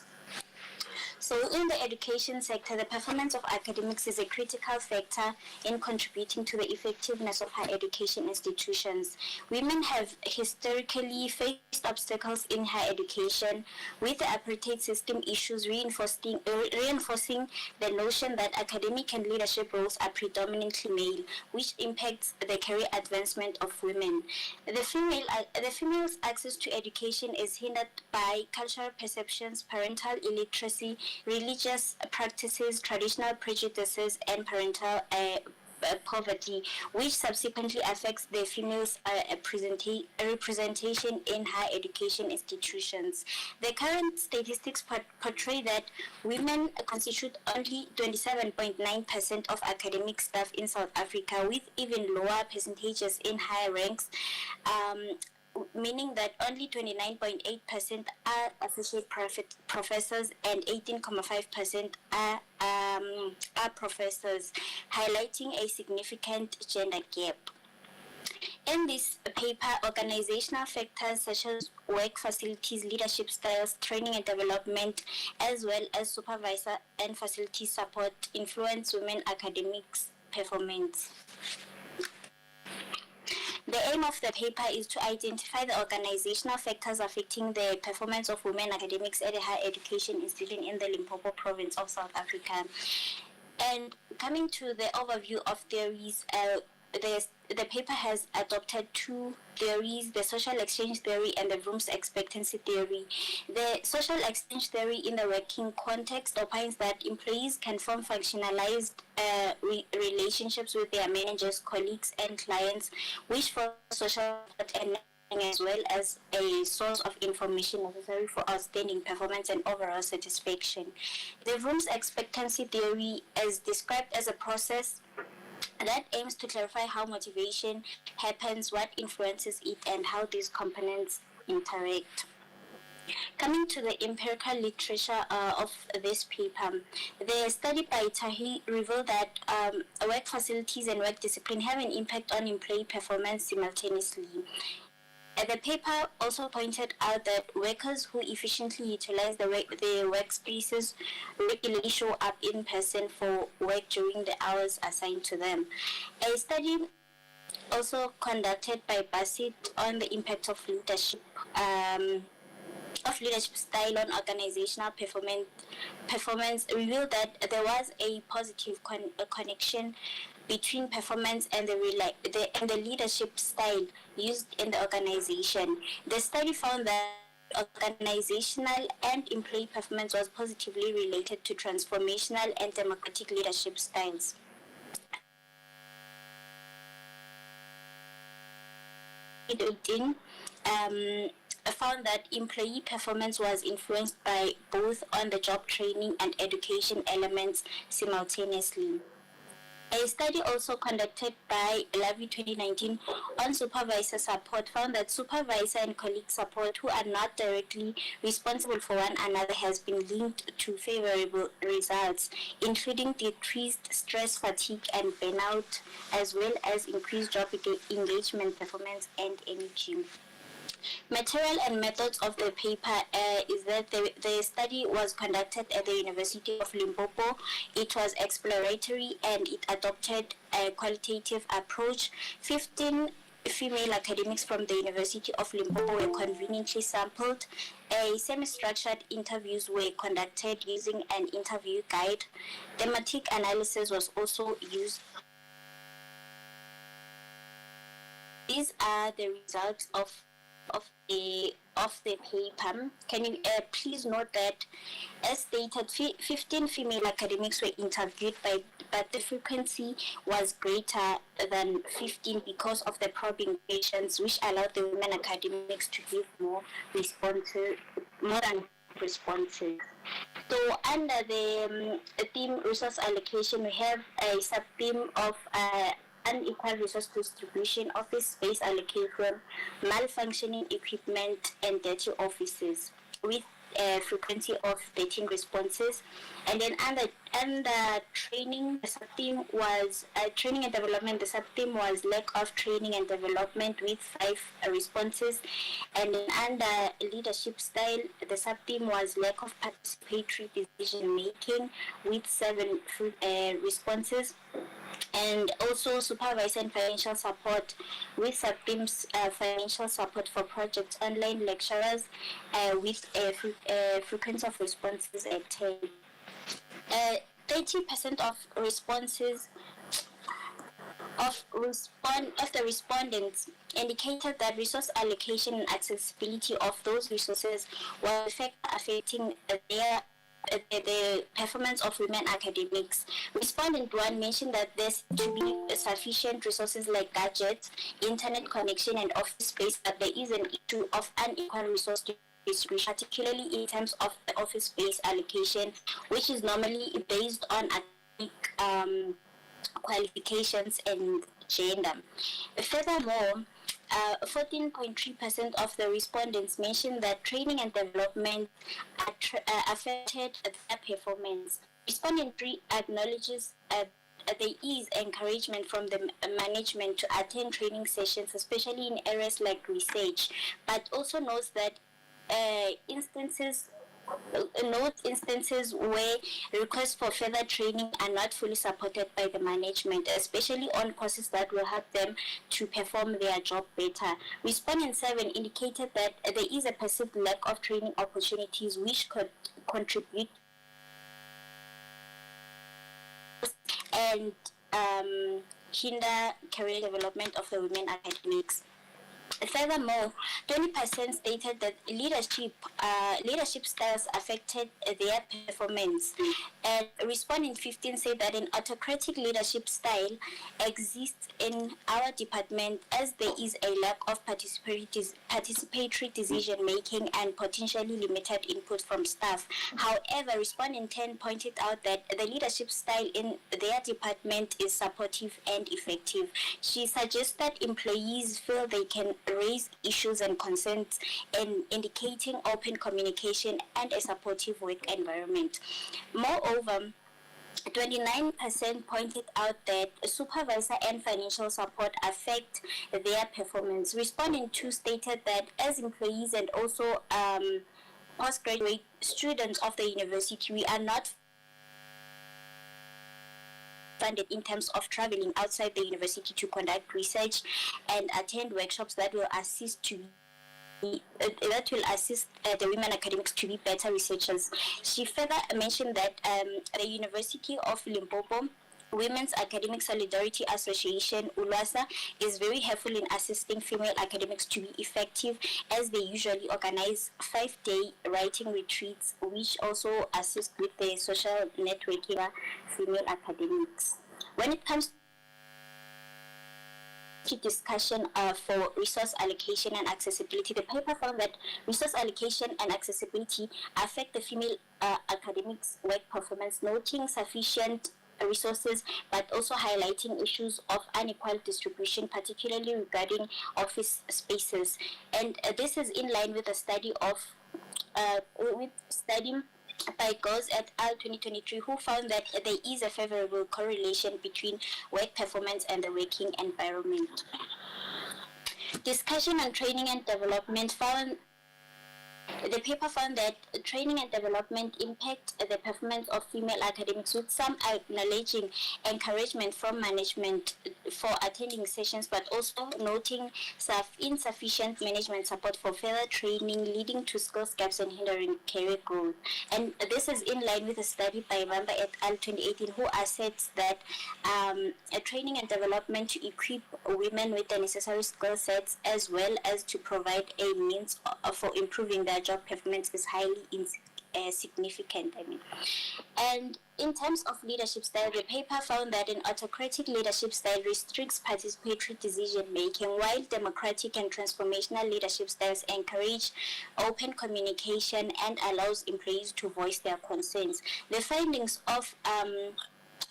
So in the education sector, the performance of academics is a critical factor in contributing to the effectiveness of higher education institutions. Women have historically faced obstacles in higher education, with the apartheid system issues reinforcing the notion that academic and leadership roles are predominantly male, which impacts the career advancement of women. The female's access to education is hindered by cultural perceptions, parental illiteracy, religious practices, traditional prejudices, and parental poverty, which subsequently affects the females' representation in higher education institutions. The current statistics portray that women constitute only 27.9% of academic staff in South Africa, with even lower percentages in higher ranks, meaning that only 29.8% are associate professors and 18.5% are professors, highlighting a significant gender gap. In this paper, organizational factors such as work facilities, leadership styles, training and development, as well as supervisor and facility support influence women academics performance. The aim of the paper is to identify the organizational factors affecting the performance of women academics at a higher education institution in the Limpopo province of South Africa. And coming to the overview of theories, the paper has adopted two theories, the social exchange theory and the Vroom's expectancy theory. The social exchange theory in the working context opines that employees can form functionalized relationships with their managers, colleagues, and clients, which for social and as well as a source of information necessary for outstanding performance and overall satisfaction. The Vroom's expectancy theory is described as a process that aims to clarify how motivation happens, what influences it, and how these components interact. Coming to the empirical literature of this paper, the study by Tahi revealed that work facilities and work discipline have an impact on employee performance simultaneously. The paper also pointed out that workers who efficiently utilize their workspaces regularly show up in person for work during the hours assigned to them. A study also conducted by Basit on the impact of leadership style on organizational performance revealed that there was a positive connection between performance and the leadership style used in the organization. The study found that organizational and employee performance was positively related to transformational and democratic leadership styles. Found that employee performance was influenced by both on-the-job training and education elements simultaneously. A study also conducted by Lavi 2019 on supervisor support found that supervisor and colleague support who are not directly responsible for one another has been linked to favorable results, including decreased stress, fatigue, and burnout, as well as increased job engagement, performance, and energy. Material and methods of the paper is that the study was conducted at the University of Limpopo. It was exploratory and it adopted a qualitative approach. 15 female academics from the University of Limpopo were conveniently sampled. Semi-structured interviews were conducted using an interview guide. Thematic analysis was also used. These are the results of the paper. Can you please note that, as stated, 15 female academics were interviewed, but the frequency was greater than 15 because of the probing questions, which allowed the women academics to give more than responses. So under the theme resource allocation, we have a sub-theme of unequal resource distribution, office space allocation, malfunctioning equipment, and dirty offices, with a frequency of 13 responses. And then under training, the sub-theme was training and development. The sub-theme was lack of training and development, with 5 responses. And then under leadership style, the sub-theme was lack of participatory decision making, with 7 responses. And also supervisor and financial support, with sub-themes financial support for projects, online lecturers, with a frequency of responses at 10. 30% of responses of the respondents indicated that resource allocation and accessibility of those resources were affecting the performance of women academics. Respondent 1 mentioned that there seem to be sufficient resources like gadgets, internet connection, and office space, but there is an issue of unequal resource distribution, particularly in terms of the office space allocation, which is normally based on academic qualifications and gender. Furthermore, 14.3% of the respondents mentioned that training and development affected their performance. Respondent 3 acknowledges there is encouragement from the management to attend training sessions, especially in areas like research, but also notes that instances where requests for further training are not fully supported by the management, especially on courses that will help them to perform their job better. Respondent 7 indicated that there is a perceived lack of training opportunities which could contribute and hinder career development of the women academics. Furthermore, 20% stated that leadership styles affected their performance. And respondent 15 said that an autocratic leadership style exists in our department, as there is a lack of participatory decision making and potentially limited input from staff. However, respondent 10 pointed out that the leadership style in their department is supportive and effective. She suggested employees feel they can raise issues and concerns, in indicating open communication and a supportive work environment. Moreover, 29% pointed out that supervisor and financial support affect their performance. Respondent 2 stated that as employees and also postgraduate students of the university, we are not funded in terms of traveling outside the university to conduct research and attend workshops that will assist the women academics to be better researchers. She further mentioned that the University of Limpopo Women's Academic Solidarity Association, ULWASA, is very helpful in assisting female academics to be effective, as they usually organize 5-day writing retreats, which also assist with the social networking of female academics. When it comes to discussion for resource allocation and accessibility, the paper found that resource allocation and accessibility affect the female academics' work performance, noting sufficient resources, but also highlighting issues of unequal distribution, particularly regarding office spaces. And this is in line with a study by Goes et al. 2023, who found that there is a favorable correlation between work performance and the working environment. Discussion on training and development found. The paper found that training and development impact the performance of female academics, with some acknowledging encouragement from management for attending sessions, but also noting insufficient management support for further training, leading to skills gaps and hindering career growth. And this is in line with a study by Mamba et al. 2018, who asserts that training and development to equip women with the necessary skill sets, as well as to provide a means for improving their job performance, is highly significant. And in terms of leadership style, the paper found that an autocratic leadership style restricts participatory decision making, while democratic and transformational leadership styles encourage open communication and allows employees to voice their concerns. The findings of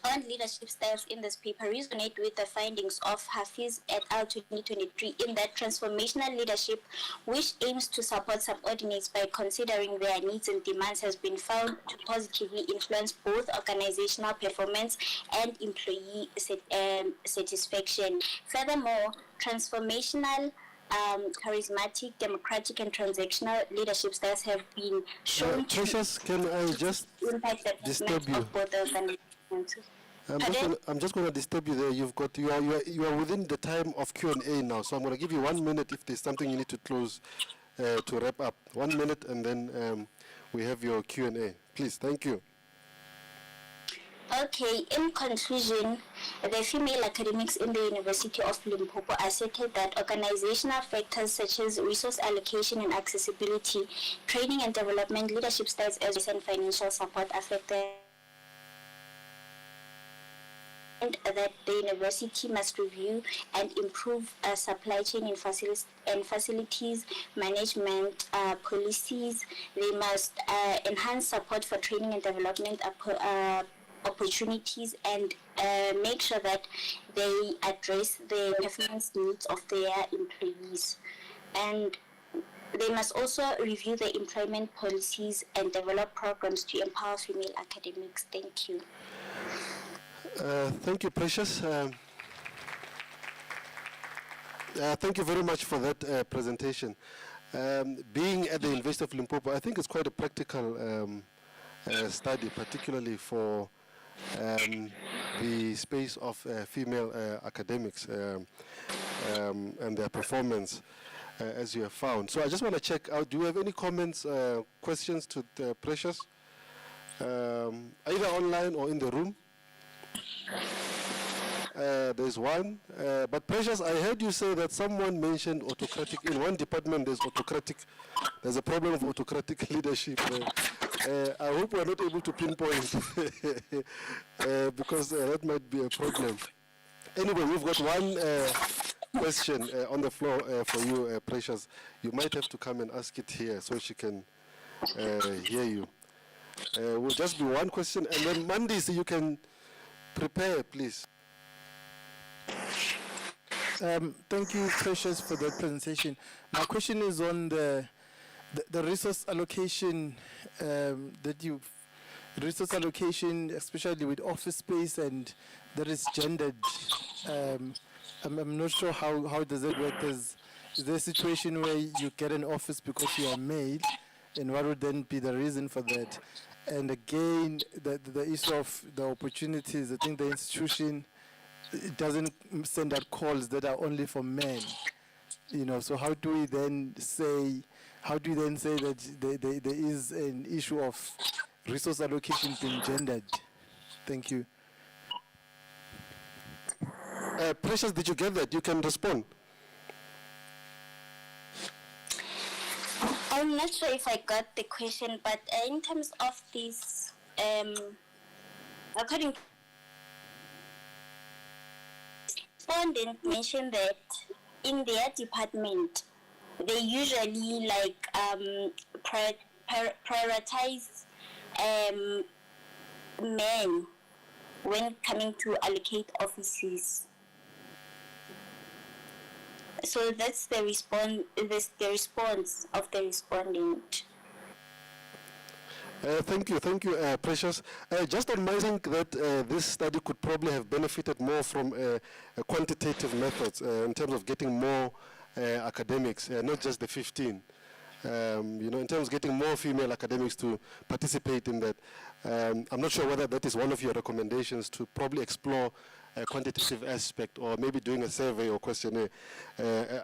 on leadership styles in this paper resonate with the findings of Hafiz et al. 2023, in that transformational leadership, which aims to support subordinates by considering their needs and demands, has been found to positively influence both organizational performance and employee satisfaction. Furthermore, transformational charismatic, democratic, and transactional leadership styles have been shown to Precious, can I just impact the disturb you? of both organizations. I'm just going to disturb you there. You are within the time of Q&A now, so I'm going to give you 1 minute if there's something you need to close to wrap up. 1 minute, and then we have your Q&A. Please, thank you. Okay, in conclusion, the female academics in the University of Limpopo asserted that organizational factors such as resource allocation and accessibility, training and development, leadership styles, and financial support affect the, and that the university must review and improve supply chain and facilities management policies. They must enhance support for training and development opportunities, and make sure that they address the performance needs of their employees. And they must also review the employment policies and develop programs to empower female academics. Thank you. Thank you, Precious. Thank you very much for that presentation. Being at the University of Limpopo, I think it's quite a practical study, particularly for the space of female academics and their performance, as you have found. So I just want to check out, do you have any comments, questions to Precious, either online or in the room? There's one, but Precious, I heard you say that someone mentioned autocratic. In one department, there's a problem of autocratic leadership. I hope we're not able to pinpoint because that might be a problem. Anyway, we've got one question on the floor for you, Precious. You might have to come and ask it here so she can hear you. Will just be one question, and then Monday, so you can prepare, please. Thank you, Precious, for that presentation. My question is on the resource allocation resource allocation, especially with office space, and that is gendered. I'm not sure how does it work. Is there a situation where you get an office because you are male, and what would then be the reason for that? And again, the issue of the opportunities, I think the institution, it doesn't send out calls that are only for men. So how do you then say that there is an issue of resource allocation being gendered? Thank you. Precious, did you get that? You can respond. I'm not sure if I got the question, but in terms of this, according to respondent mentioned that in their department, they usually prioritize men when coming to allocate offices. So that's the response. The response of the respondent. Thank you, Precious. Just on my think that this study could probably have benefited more from quantitative methods in terms of getting more academics, not just the 15. In terms of getting more female academics to participate in that. I'm not sure whether that is one of your recommendations to probably explore a quantitative aspect or maybe doing a survey or questionnaire,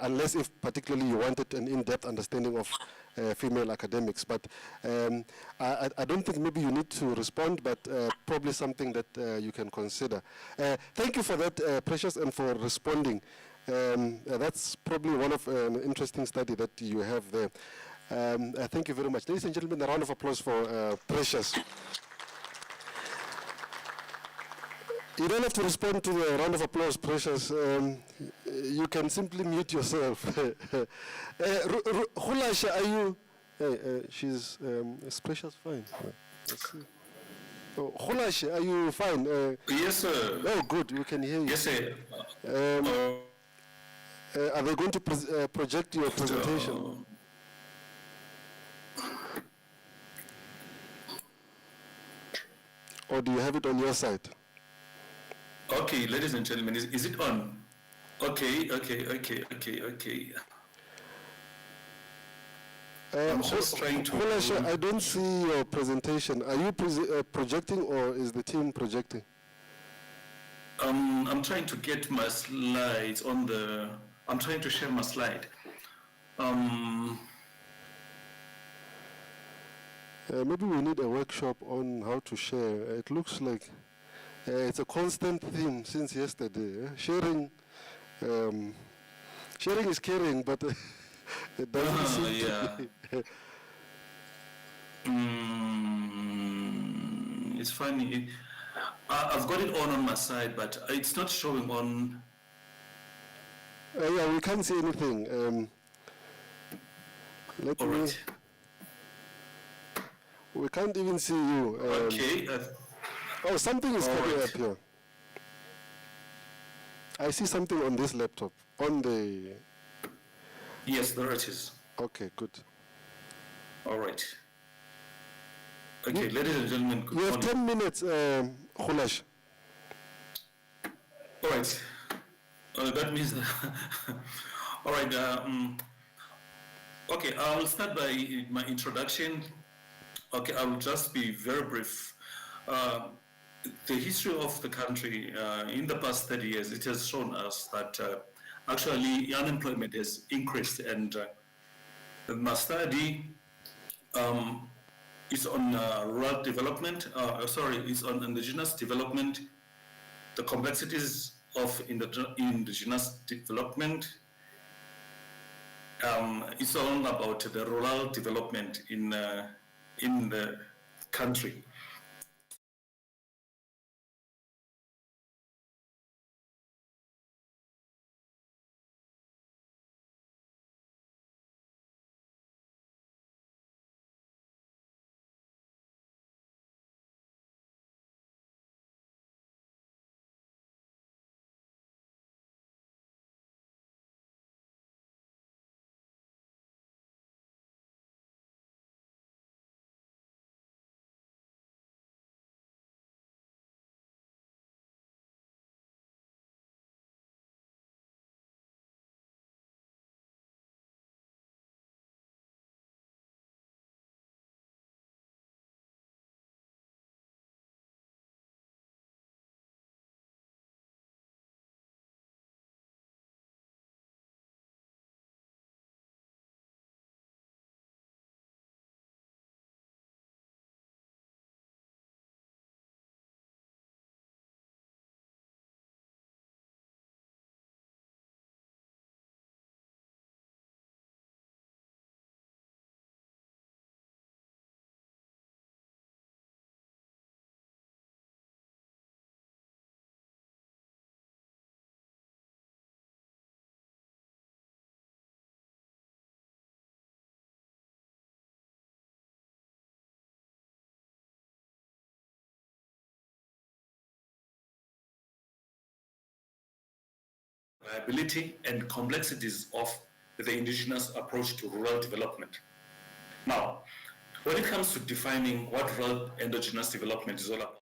unless if particularly you wanted an in-depth understanding of female academics. But I don't think maybe you need to respond, but probably something that you can consider. Thank you for that, Precious, and for responding. That's probably one of an interesting study that you have there. Thank you very much. Ladies and gentlemen, a round of applause for Precious. You don't have to respond to the round of applause, Precious. You can simply mute yourself. Hulasha, are you? She's is Precious fine? Let's see. Oh, Hulasha, are you fine? Yes, sir. Oh, good. We can hear you. Yes, sir. Are they going to project your presentation? Or do you have it on your side? Okay, ladies and gentlemen, is it on? Okay. I'm just trying to... Hulasha, I don't see your presentation. Are you projecting or is the team projecting? I'm trying to get my slides on the... I'm trying to share my slide. Maybe we need a workshop on how to share. It looks like it's a constant theme since yesterday. Sharing is caring, but it doesn't seem to be. It's funny. I've got it on my side, but it's not showing on. Yeah, we can't see anything. All right. We can't even see you. Okay. Oh, something is coming right. up here. I see something on this laptop. On the... Yes, there it is. Okay, good. All right. Okay, ladies and gentlemen, good You have morning. 10 minutes, Khulash. All right. That means that all right. Okay, I'll start by my introduction. Okay, I will just be very brief. The history of the country in the past 30 years, it has shown us that actually unemployment has increased, and my study is on rural development, it's on indigenous development, the complexities of indigenous development. It's all about the rural development in the country. viability and complexities of the indigenous approach to rural development. Now, when it comes to defining what rural endogenous development is all about,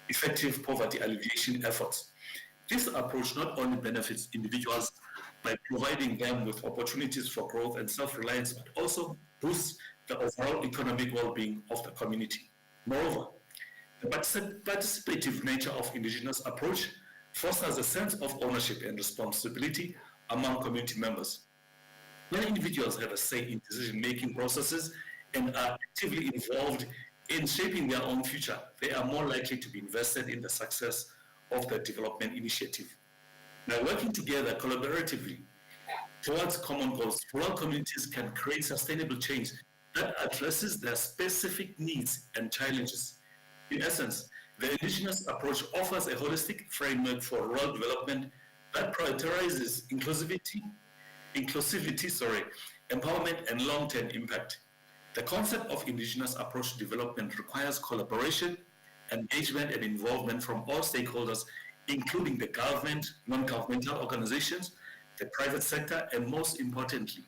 effective poverty alleviation efforts. This approach not only benefits individuals by providing them with opportunities for growth and self-reliance, but also boosts the overall economic well-being of the community. Moreover, the participative nature of indigenous approach fosters a sense of ownership and responsibility among community members. When individuals have a say in decision-making processes and are actively involved in shaping their own future, they are more likely to be invested in the success of the development initiative. By working together collaboratively towards common goals, rural communities can create sustainable change that addresses their specific needs and challenges. In essence, the indigenous approach offers a holistic framework for rural development that prioritizes inclusivity, empowerment, and long-term impact. The concept of indigenous approach to development requires collaboration, engagement, and involvement from all stakeholders, including the government, non-governmental organizations, the private sector, and most importantly,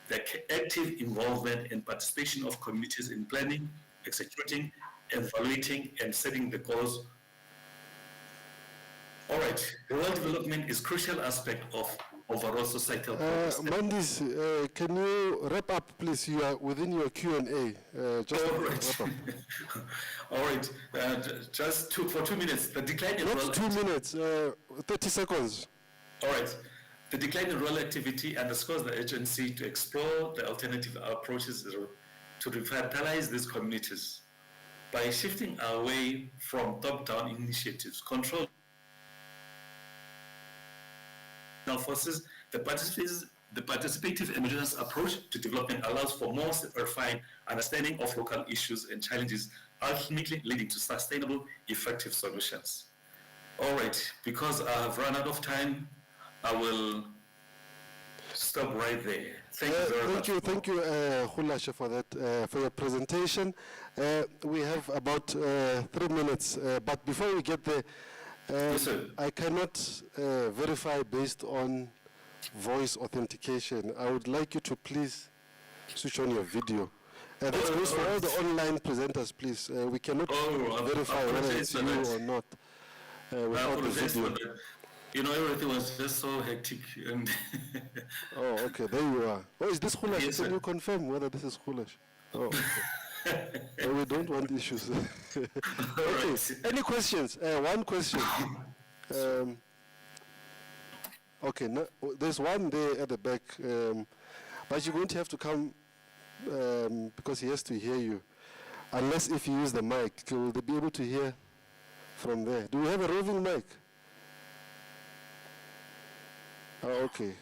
the active involvement and participation of communities in planning, executing, evaluating, and setting the goals. All right, rural development is a crucial aspect of overall societal progress. Mandis, can you wrap up, please? You are within your Q&A. Just All wrap right. up. All right, just for 2 minutes. The decline in Not rural 2 minutes, 30 seconds. All right. The decline in rural activity underscores the urgency to explore the alternative approaches to revitalize these communities. By shifting away from top-down initiatives, controlled forces, the participative indigenous approach to development allows for more refined understanding of local issues and challenges, ultimately leading to sustainable, effective solutions. All right, because I have run out of time, I will stop right there. Thank you very much. Thank you, Hulashe, for that, for your presentation. We have about 3 minutes, but before we get there, Yes, sir. I cannot verify based on voice authentication. I would like you to please switch on your video. This goes for all the online presenters, please. We cannot verify whether it's you or not without the video. You know, everything was just so hectic. And Oh, okay, there you are. Oh, is this Hulash? Yes, Can sir. you confirm whether this is Hulash? Oh, okay. We don't want issues. Okay, any questions? One question. Okay, no, there's one there at the back, but you're going to have to come because he has to hear you. Unless if you use the mic, will they be able to hear from there? Do we have a roving mic? Oh, okay.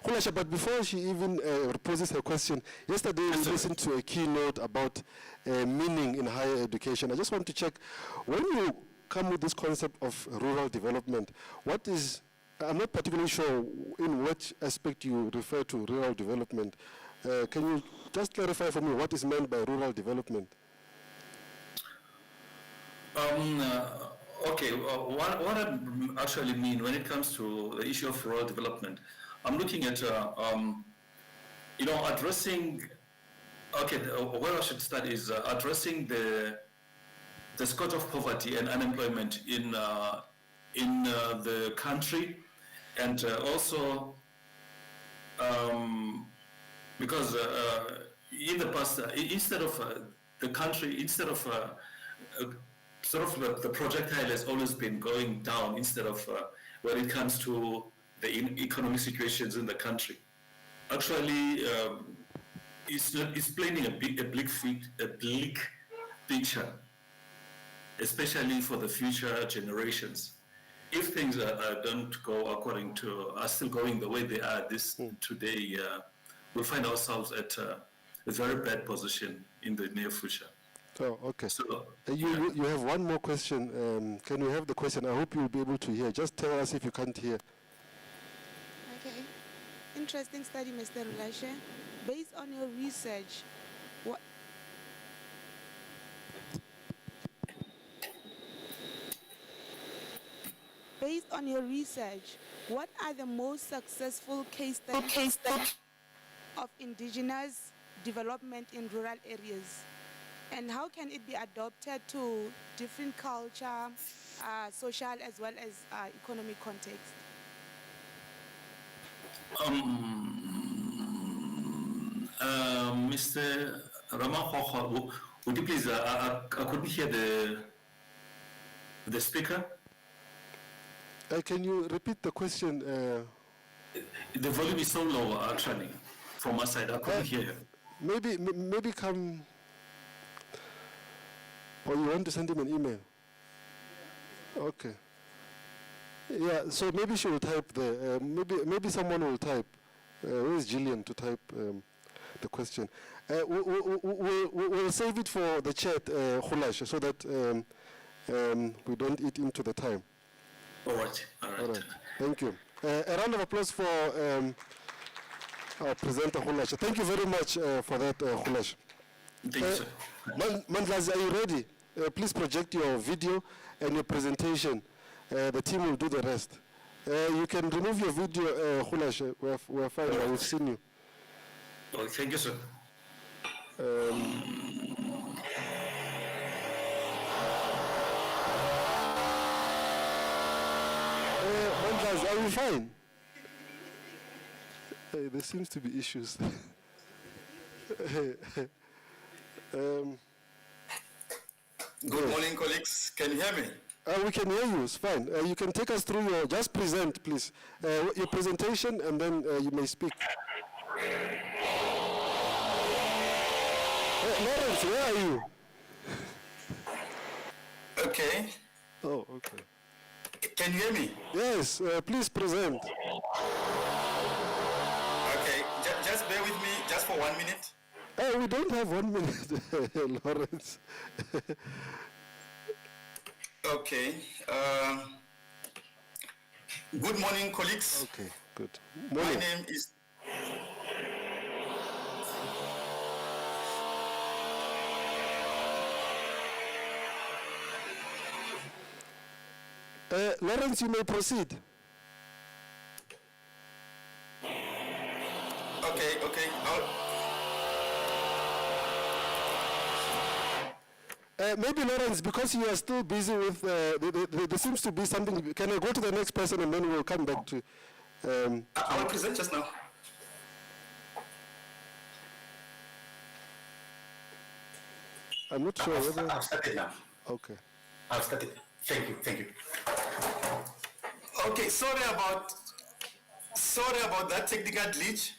Hulasha, but before she even poses her question, yesterday we listened to a keynote about meaning in higher education. I just want to check, when you come with this concept of rural development, what is, I'm not particularly sure in which aspect you refer to rural development. Can you just clarify for me what is meant by rural development? Okay, what I actually mean when it comes to the issue of rural development, I'm looking at, addressing, where I should start is addressing the scourge of poverty and unemployment in the country, and also because in the past, instead of the country, sort of the projectile has always been going down instead of when it comes to the economic situations in the country. Actually, it's painting a bleak picture, especially for the future generations. If things don't go are still going the way they are today, we'll find ourselves at a very bad position in the near future. Oh, okay. So, you have one more question. Can we have the question? I hope you'll be able to hear. Just tell us if you can't hear. Okay. Interesting study, Mr. Hulashe. Based on your research, what are the most successful case studies of indigenous development in rural areas? And how can it be adopted to different culture, social as well as economic context? Mr. Ramaphosa, would you please, I couldn't hear the speaker. Can you repeat the question? The volume is so low, actually, from my side. I couldn't hear you. Maybe come, or you want to send him an email? Okay. Yeah, so maybe she will type there. Maybe someone will type. Where is Gillian to type the question? We'll save it for the chat, Khulash, so that we don't eat into the time. All right. Thank you. A round of applause for our presenter, Khulash. Thank you very much for that, Khulash. Thank you, sir. Mandlazi, are you ready? Please project your video and your presentation. The team will do the rest. You can remove your video, Khulash. We're fine. We've seen you. Oh, thank you, sir. Mandlazi, are you fine? There seems to be issues. Good morning, colleagues. Can you hear me? We can hear you. It's fine. You can take us through your, just present, please. Your presentation, and then you may speak. Lawrence, where are you? Okay. Oh, okay. Can you hear me? Yes, please present. Okay, just bear with me just for 1 minute. We don't have 1 minute, Lawrence. Okay. Good morning, colleagues. Okay, good. My name is... Lawrence, you may proceed. Okay. Maybe Lawrence, because you are still busy with, there seems to be something. Can I go to the next person and then we'll come back to... I will present just now. I'm not sure whether... I've started now. Okay. I've started. Thank you. Okay, sorry about that technical glitch.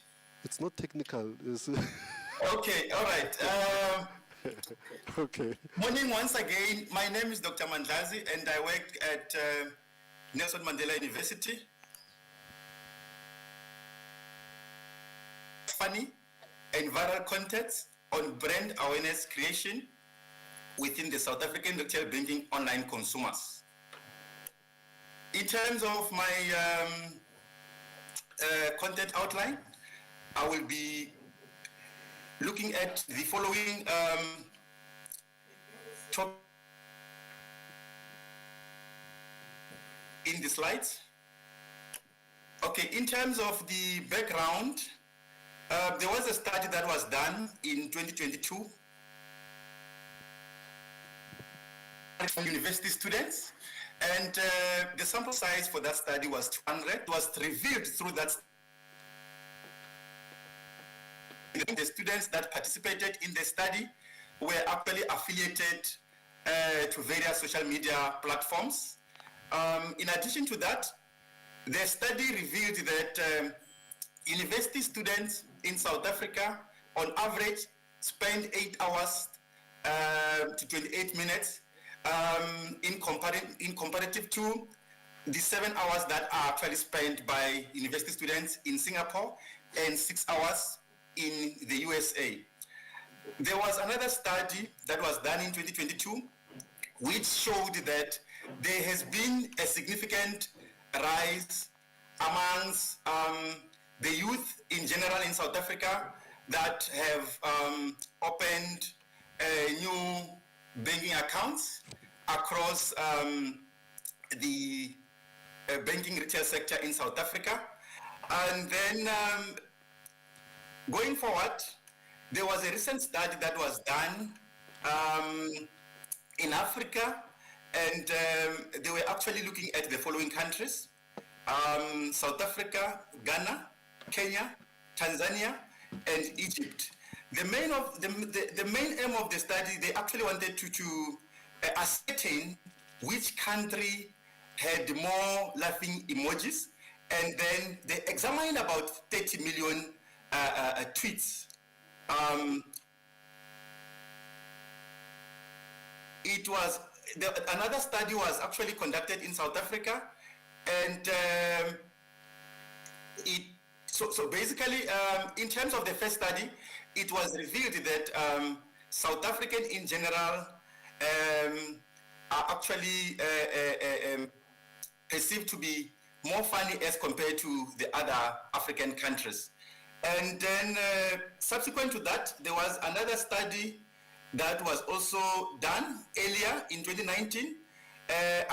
It's not technical. It's Okay, all right. Okay. Morning once again. My name is Dr. Mandlazi, and I work at Nelson Mandela University. Funny and viral contents on brand awareness creation within the South African retail banking online consumers. In terms of my content outline, I will be looking at the following topics in the slides. Okay, in terms of the background, there was a study that was done in 2022 from university students, and the sample size for that study was 200. It was revealed through that the students that participated in the study were actually affiliated to various social media platforms. In addition to that, the study revealed that university students in South Africa, on average, spend 8 hours to 28 minutes in comparative to the 7 hours that are actually spent by university students in Singapore and 6 hours in the USA. There was another study that was done in 2022 which showed that there has been a significant rise amongst the youth in general in South Africa that have opened new banking accounts across the banking retail sector in South Africa. And then going forward, there was a recent study that was done in Africa, and they were actually looking at the following countries: South Africa, Ghana, Kenya, Tanzania, and Egypt. The main aim of the study, they actually wanted to ascertain which country had more laughing emojis, and then they examined about 30 million tweets. Another study was actually conducted in South Africa, and so basically, in terms of the first study, it was revealed that South African in general are actually perceived to be more funny as compared to the other African countries. And then subsequent to that, there was another study that was also done earlier in 2019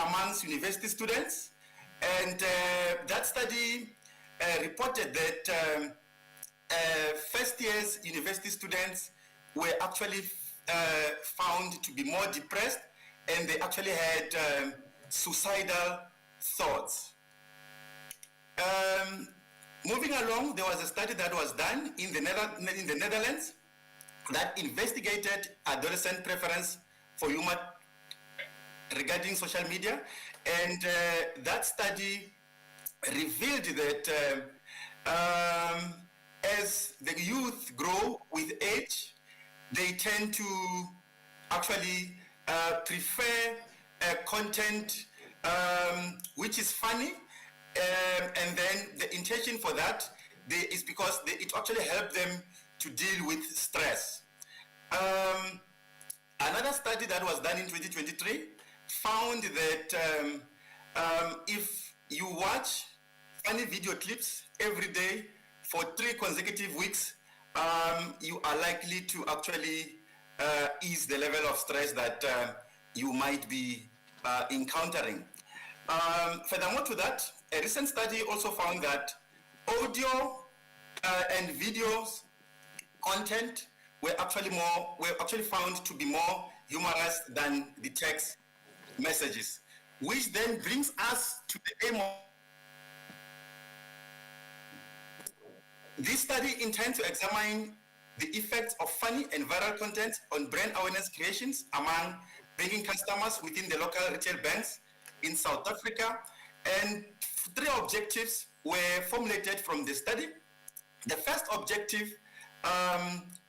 amongst university students. And that study reported that first year's university students were actually found to be more depressed, and they actually had suicidal thoughts. Moving along, there was a study that was done in the Netherlands that investigated adolescent preference for humor regarding social media, and that study revealed that as the youth grow with age, they tend to actually prefer content which is funny, and then the intention for that is because it actually helps them to deal with stress. Another study that was done in 2023 found that if you watch funny video clips every day for 3 consecutive weeks, you are likely to actually ease the level of stress that you might be encountering. Furthermore to that, a recent study also found that audio and videos content were actually found to be more humorous than the text messages, which then brings us to the aim of this study intends to examine the effects of funny and viral content on brand awareness creations among banking customers within the local retail banks in South Africa. And 3 objectives were formulated from the study. The first objective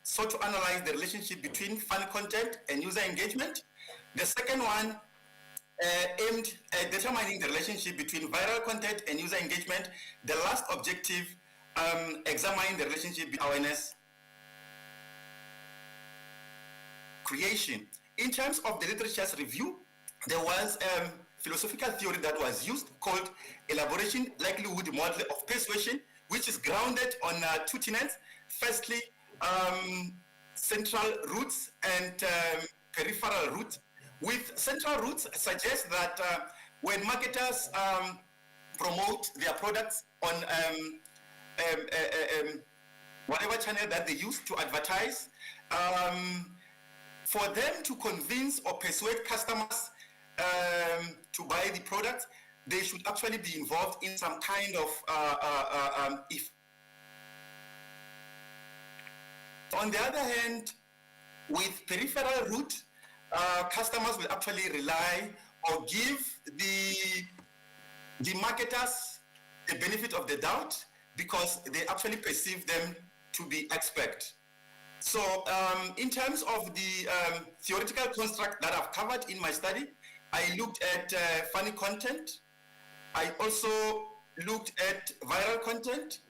sought to analyze the relationship between fun content and user engagement. The second one aimed at determining the relationship between viral content and user engagement. The last objective examining the relationship between awareness creation. In terms of the literature's review, there was a philosophical theory that was used called elaboration likelihood model of persuasion, which is grounded on 2 tenets. Firstly, central roots and peripheral roots. With central roots suggests that when marketers promote their products on whatever channel that they use to advertise, for them to convince or persuade customers to buy the product, they should actually be involved in some kind of On the other hand, with peripheral route, customers will actually rely or give the marketers the benefit of the doubt because they actually perceive them to be expert. So in terms of the theoretical construct that I've covered in my study, I looked at funny content. I also looked at viral content.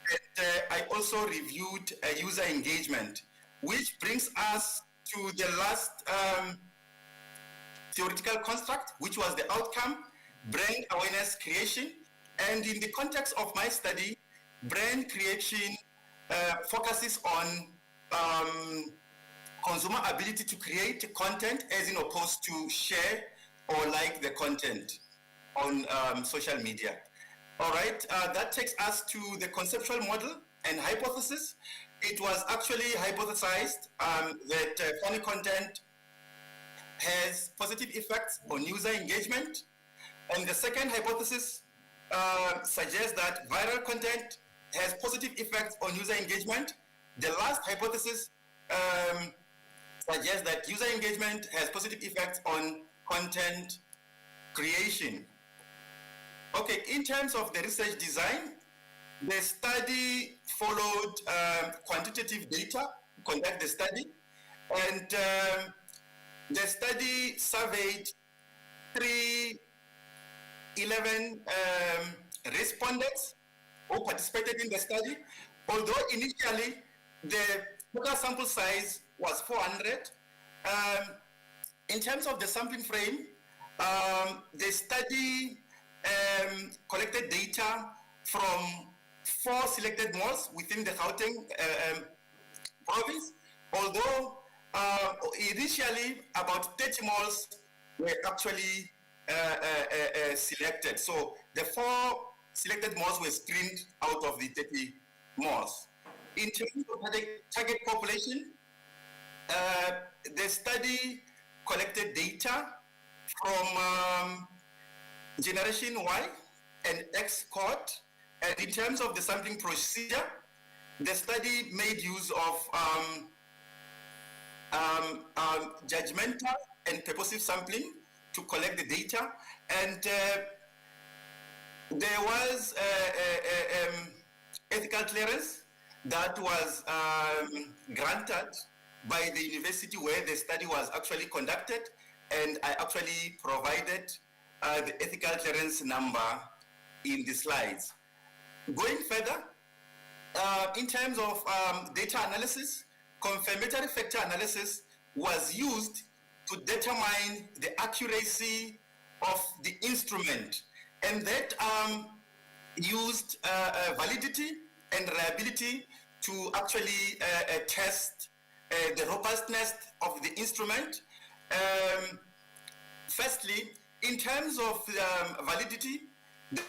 And I also reviewed user engagement, which brings us to the last theoretical construct, which was the outcome, brand awareness creation. And in the context of my study, brand creation focuses on consumer ability to create content as in opposed to share or like the content on social media. All right, that takes us to the conceptual model and hypothesis. It was actually hypothesized that funny content has positive effects on user engagement. And the second hypothesis suggests that viral content has positive effects on user engagement. The last hypothesis suggests that user engagement has positive effects on content creation. Okay, in terms of the research design, the study followed quantitative data to conduct the study, and the study surveyed 311 respondents who participated in the study. Although initially the total sample size was 400, in terms of the sampling frame, the study collected data from 4 selected malls within the Gauteng province, although initially about 30 malls were actually selected. So the 4 selected malls were screened out of the 30 malls. In terms of target population, the study collected data from Generation Y and X cohort. And in terms of the sampling procedure, the study made use of judgmental and purposive sampling to collect the data. And there was ethical clearance that was granted by the university where the study was actually conducted, and I actually provided the ethical clearance number in the slides. Going further, in terms of data analysis, confirmatory factor analysis was used to determine the accuracy of the instrument, and that used validity and reliability to actually test the robustness of the instrument. Firstly, in terms of validity, the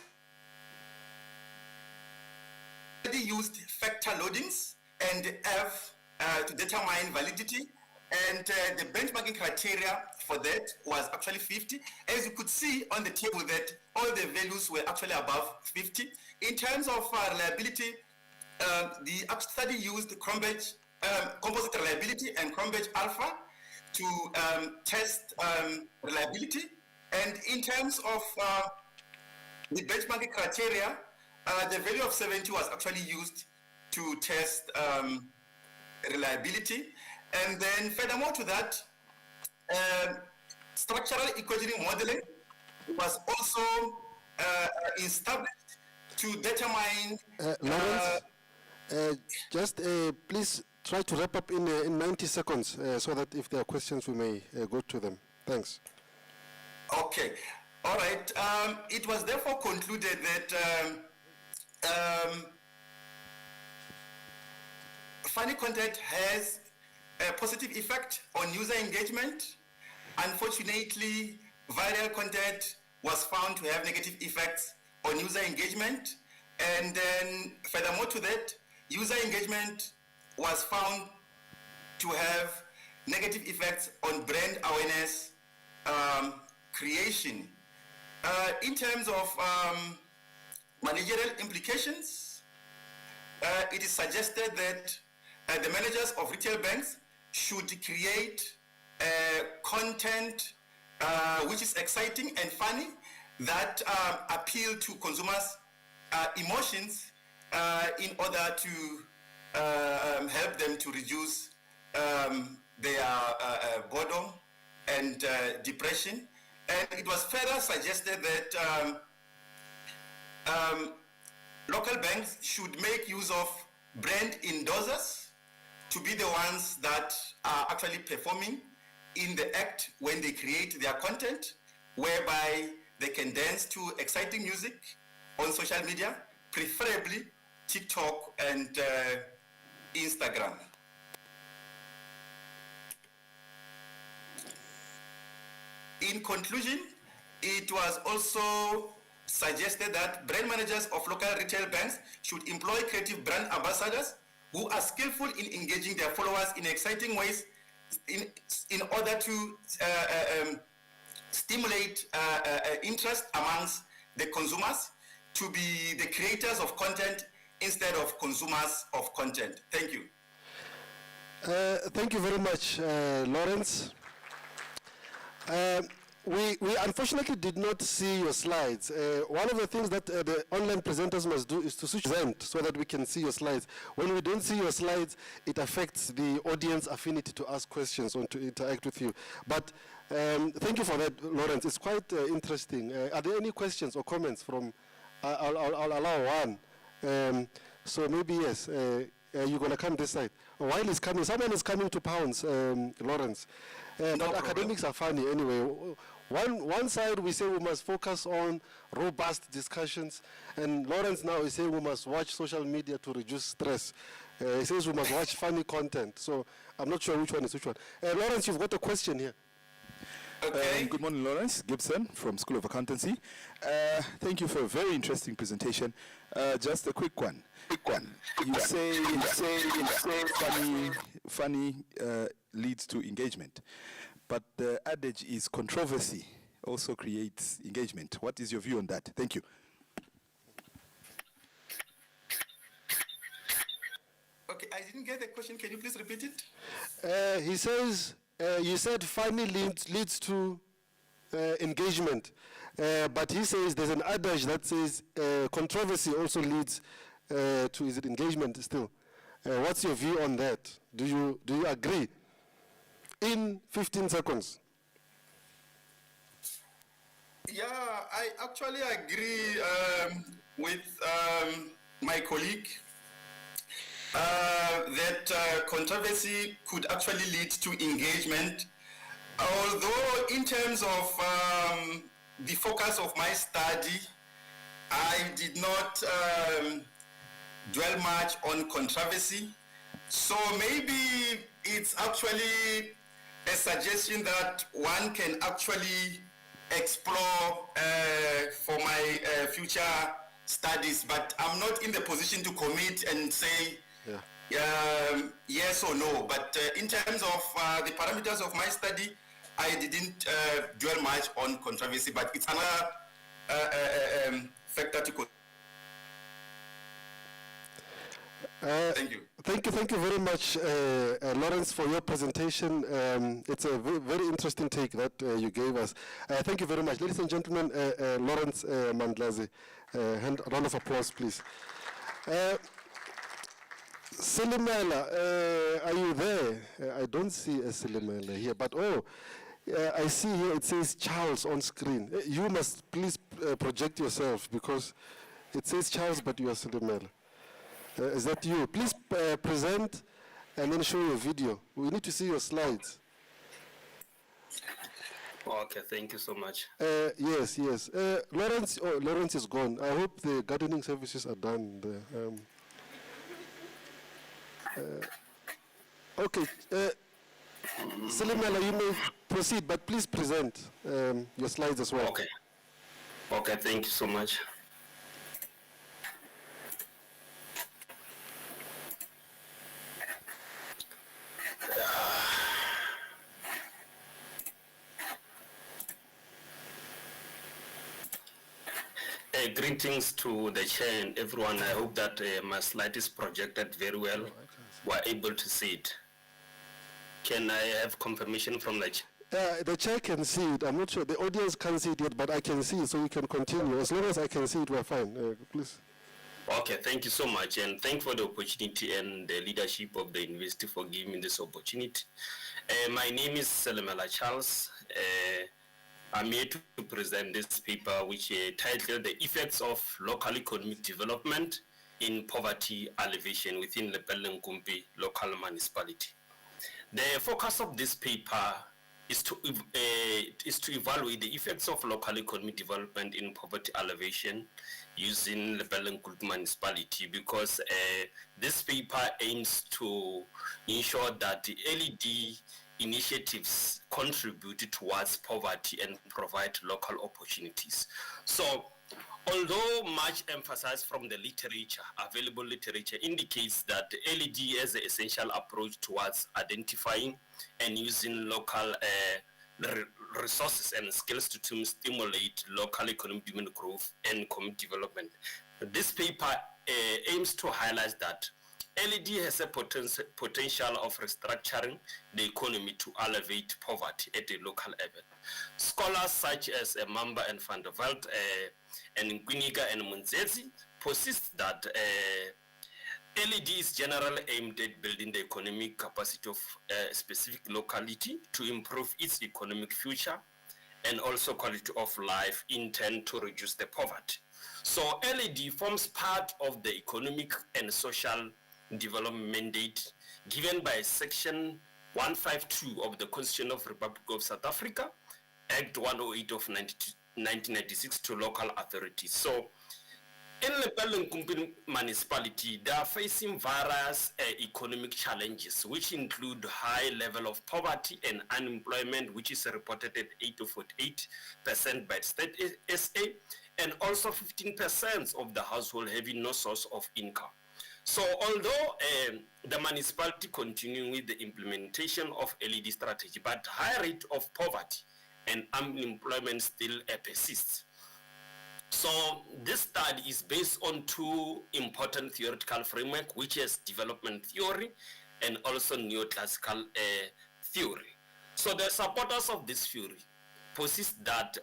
study used factor loadings and F to determine validity, and the benchmarking criteria for that was actually 50. As you could see on the table that all the values were actually above 50. In terms of reliability, the study used Cronbach composite reliability and Cronbach alpha to test reliability. And in terms of the benchmarking criteria, the value of 70 was actually used to test reliability. And then furthermore to that, structural equation modeling was also established to determine... Lawrence, just please try to wrap up in 90 seconds so that if there are questions, we may go to them. Thanks. Okay. All right. It was therefore concluded that funny content has a positive effect on user engagement. Unfortunately, viral content was found to have negative effects on user engagement. And then furthermore to that, user engagement was found to have negative effects on brand awareness creation. In terms of managerial implications, it is suggested that the managers of retail banks should create content which is exciting and funny that appeal to consumers' emotions in order to help them to reduce their boredom and depression. And it was further suggested that local banks should make use of brand endorsers to be the ones that are actually performing in the act when they create their content, whereby they can dance to exciting music on social media, preferably TikTok and Instagram. In conclusion, it was also suggested that brand managers of local retail banks should employ creative brand ambassadors who are skillful in engaging their followers in exciting ways in order to stimulate interest amongst the consumers to be the creators of content instead of consumers of content. Thank you. Thank you very much, Lawrence. We unfortunately did not see your slides. One of the things that the online presenters must do is to switch present so that we can see your slides. When we don't see your slides, it affects the audience affinity to ask questions or to interact with you. But thank you for that, Lawrence. It's quite interesting. Are there any questions or comments from, I'll allow one. So maybe yes, you're going to come this side. While he's coming, someone is coming to Pounds, Lawrence. But academics are funny anyway. One side we say we must focus on robust discussions, and Lawrence now is saying we must watch social media to reduce stress. He says we must watch funny content. So I'm not sure which one is which one. Lawrence, you've got a question here. Okay. Good morning, Lawrence Gibson from School of Accountancy. Thank you for a very interesting presentation. Just a quick one. You say funny leads to engagement, but the adage is controversy also creates engagement. What is your view on that? Thank you. Okay, I didn't get the question. Can you please repeat it? He says, you said funny leads to engagement, but he says there's an adage that says controversy also leads to, is it engagement still? What's your view on that? Do you agree? In 15 seconds. Yeah, I actually agree with my colleague that controversy could actually lead to engagement. Although in terms of the focus of my study, I did not dwell much on controversy. So maybe it's actually a suggestion that one can actually explore for my future studies, but I'm not in the position to commit and say yes or no. But in terms of the parameters of my study, I didn't dwell much on controversy, but it's another factor to consider. Thank you. Thank you very much, Lawrence, for your presentation. It's a very interesting take that you gave us. Thank you very much. Ladies and gentlemen, Lawrence Mandlazi, round of applause, please. Silimela, are you there? I don't see a Silimela here, but I see here it says Charles on screen. You must please project yourself because it says Charles, but you are Silimela. Is that you? Please present and then show your video. We need to see your slides. Okay, thank you so much. Yes. Lawrence is gone. I hope the gardening services are done there. Okay. Silimela, you may proceed, but please present your slides as well. Okay, thank you so much. Greetings to the chair and everyone. I hope that my slide is projected very well. We're able to see it. Can I have confirmation from the chair? The chair can see it. I'm not sure. The audience can't see it yet, but I can see it, so we can continue. As long as I can see it, we're fine. Please. Okay, thank you so much, and thank you for the opportunity and the leadership of the university for giving me this opportunity. My name is Silimela Charles. I'm here to present this paper, which is titled The Effects of Local Economic Development in Poverty Alleviation within the Lepelle-Nkumpi Local Municipality. The focus of this paper is to evaluate the effects of local economic development in poverty alleviation using the Lepelle-Nkumpi Municipality, because this paper aims to ensure that the LED initiatives contribute towards poverty and provide local opportunities. So Although much emphasis from the literature, available literature, indicates that LED is an essential approach towards identifying and using local resources and skills to stimulate local economic development growth and community development. This paper aims to highlight that LED has a potential of restructuring the economy to elevate poverty at a local level. Scholars such as Mamba and Van der Walt and Nkuniga and Munzezi persist that LED is generally aimed at building the economic capacity of a specific locality to improve its economic future and also quality of life in turn to reduce the poverty. So LED forms part of the economic and social development mandate given by Section 152 of the Constitution of the Republic of South Africa, Act 108 of 1996 to local authorities. So in Lepelle municipality, they are facing various economic challenges, which include high level of poverty and unemployment, which is reported at 8 to 48% by state SA, and also 15% of the household having no source of income. So although the municipality continuing with the implementation of LED strategy, but high rate of poverty and unemployment still persists. So this study is based on two important theoretical framework, which is development theory and also neoclassical theory. So the supporters of this theory persist that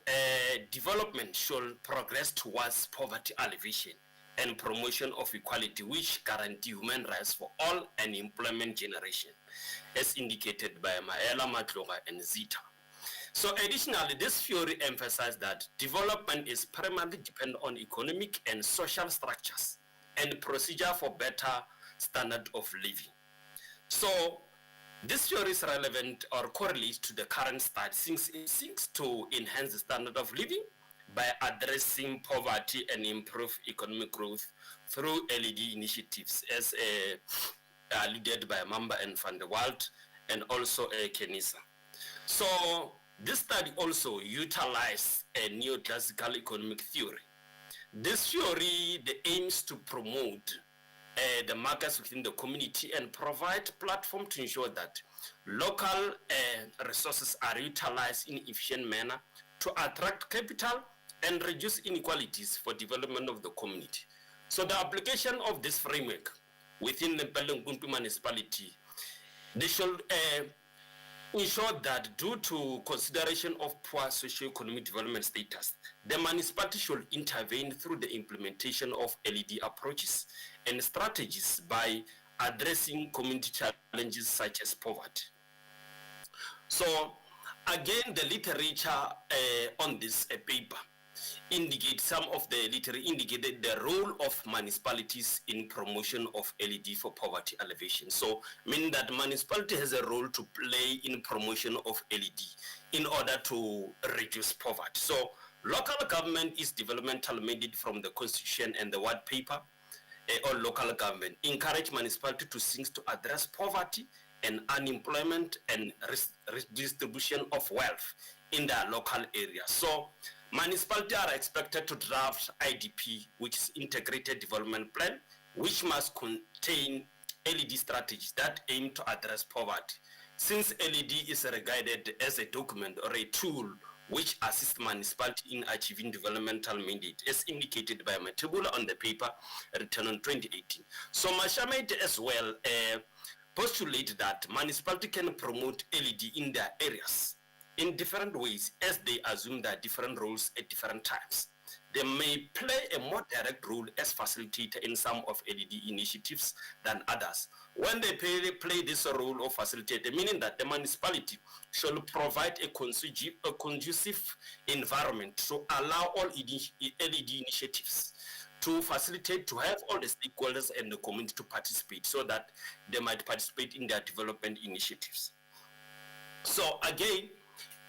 development should progress towards poverty alleviation and promotion of equality, which guarantee human rights for all and employment generation, as indicated by Maela Matloga and Zita. So additionally, this theory emphasizes that development is primarily dependent on economic and social structures and procedure for better standard of living. So this theory is relevant or correlates to the current study since it seeks to enhance the standard of living by addressing poverty and improve economic growth through LED initiatives, as alluded by Mamba and Van der Walt, and also Kenisa. So this study also utilized a neoclassical economic theory. This theory aims to promote the markets within the community and provide platform to ensure that local resources are utilized in efficient manner to attract capital and reduce inequalities for development of the community. So the application of this framework within the Lepelle municipality, they should ensure that due to consideration of poor socio-economic development status, the municipality should intervene through the implementation of LED approaches and strategies by addressing community challenges such as poverty. So again, the literature on this paper indicate some of the literature indicated the role of municipalities in promotion of LED for poverty alleviation. So meaning that municipality has a role to play in promotion of LED in order to reduce poverty. So local government is developmental mandate from the constitution and the white paper or local government encourage municipality to seek to address poverty and unemployment and redistribution of wealth in their local area. So municipalities are expected to draft IDP, which is Integrated Development Plan, which must contain LED strategies that aim to address poverty. Since LED is regarded as a document or a tool which assists municipality in achieving developmental mandate, as indicated by Matebula on the paper written on 2018. So Mashamate as well postulate that municipality can promote LED in their areas in different ways, as they assume that different roles at different times. They may play a more direct role as facilitator in some of LED initiatives than others. When they play this role of facilitator, meaning that the municipality should provide a conducive environment to allow all LED initiatives to facilitate, to have all the stakeholders and the community to participate so that they might participate in their development initiatives. So again,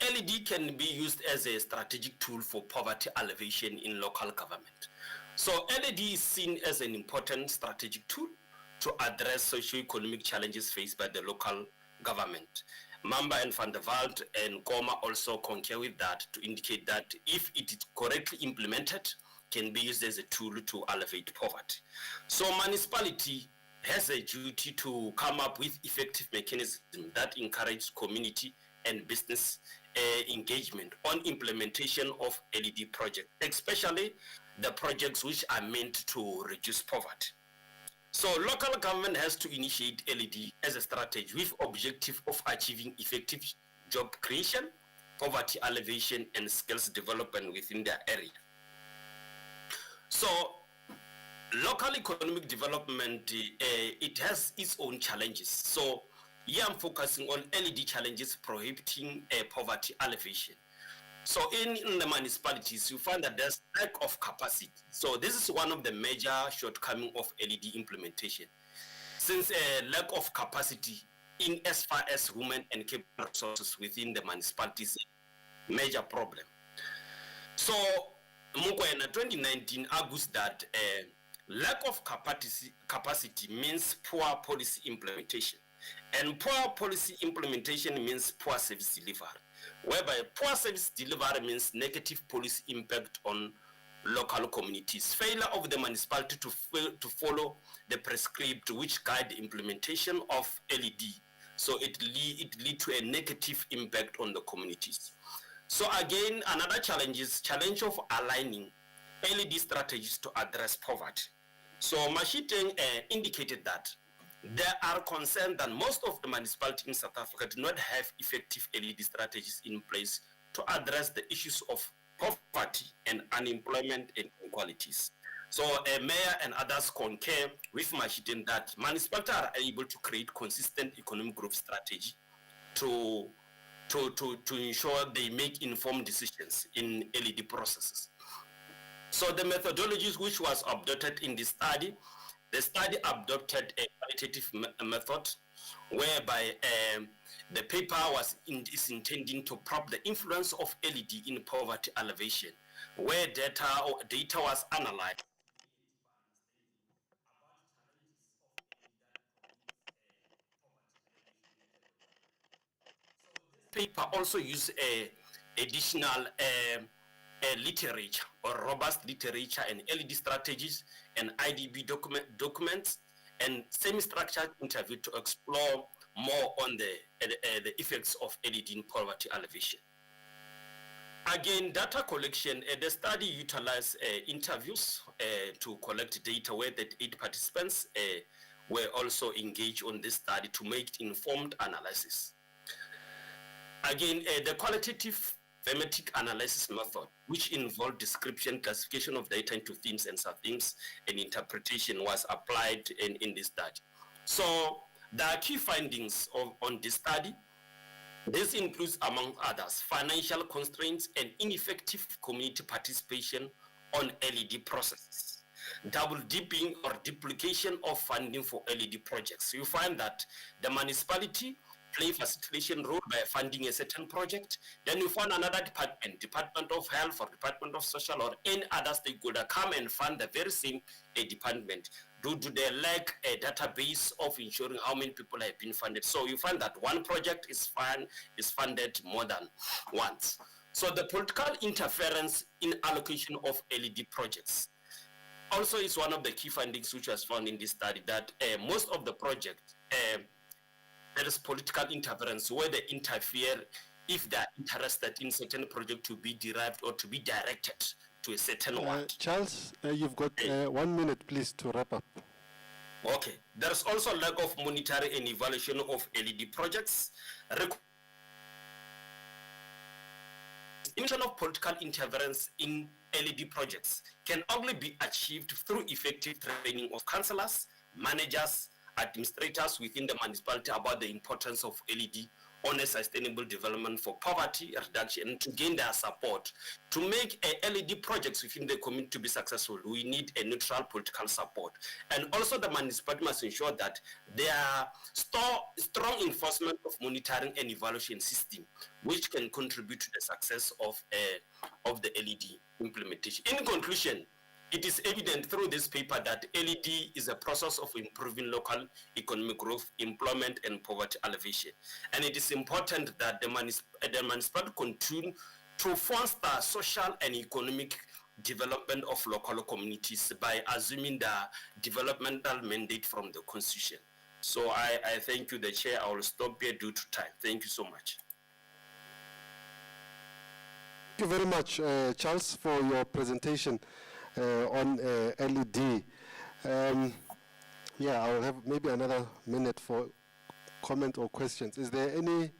LED can be used as a strategic tool for poverty alleviation in local government. So LED is seen as an important strategic tool to address socio-economic challenges faced by the local government. Mamba and Van der Walt and Koma also concur with that to indicate that if it is correctly implemented, can be used as a tool to alleviate poverty. So municipality has a duty to come up with effective mechanisms that encourage community and business engagement on implementation of LED projects, especially the projects which are meant to reduce poverty. So local government has to initiate LED as a strategy with objective of achieving effective job creation, poverty alleviation, and skills development within their area. So local economic development, it has its own challenges. So here I'm focusing on LED challenges prohibiting poverty alleviation. So in the municipalities, you find that there's lack of capacity. So this is one of the major shortcomings of LED implementation. Since a lack of capacity in as far as women and capital resources within the municipalities, major problem. So Mukwena 2019 argues that lack of capacity means poor policy implementation. And poor policy implementation means poor service delivery, whereby poor service delivery means negative policy impact on local communities, failure of the municipality to follow the prescribed which guide the implementation of LED. So it lead to a negative impact on the communities. So again, another challenge is challenge of aligning LED strategies to address poverty. So Mashiteng indicated that there are concerns that most of the municipalities in South Africa do not have effective LED strategies in place to address the issues of poverty and unemployment inequalities. So Mayor and others concur with Mashiteng that municipalities are able to create consistent economic growth strategy to ensure they make informed decisions in LED processes. So the methodologies which was adopted in this study, the study adopted a qualitative method whereby the paper is intending to probe the influence of LED in poverty alleviation, where data was analyzed. Paper also used additional literature or robust literature and LED strategies and IDB documents and semi-structured interview to explore more on the effects of LED in poverty alleviation. Again, data collection, the study utilized interviews to collect data where the 8 participants were also engaged on this study to make informed analysis. Again, the qualitative thematic analysis method, which involved description, classification of data into themes and sub-themes, and interpretation was applied in this study. So there are key findings on this study. This includes, among others, financial constraints and ineffective community participation on LED processes, double dipping or duplication of funding for LED projects. You find that the municipality play facilitation role by funding a certain project, then you find another Department of Health or Department of Social or any other stakeholder come and fund the very same department due to their lack a database of ensuring how many people have been funded. So you find that one project is funded more than once. So the political interference in allocation of LED projects also is one of the key findings which was found in this study, that most of the projects there is political interference where they interfere if they are interested in certain project to be derived or to be directed to a certain one. Charles, you've got 1 minute, please, to wrap up. Okay. There is also lack of monitoring and evaluation of LED projects. Elimination of political interference in LED projects can only be achieved through effective training of councillors, managers, administrators within the municipality about the importance of LED on a sustainable development for poverty reduction, to gain their support. To make LED projects within the community to be successful, we need a neutral political support. And also the municipality must ensure that there are strong enforcement of monitoring and evaluation system, which can contribute to the success of the LED implementation. In conclusion, it is evident through this paper that LED is a process of improving local economic growth, employment, and poverty alleviation. And it is important that the municipality continue to foster social and economic development of local communities by assuming the developmental mandate from the Constitution. So I thank you, the Chair. I will stop here due to time. Thank you so much. Thank you very much, Charles, for your presentation on LED. Yeah, I'll have maybe another minute for comment or questions. Is there any,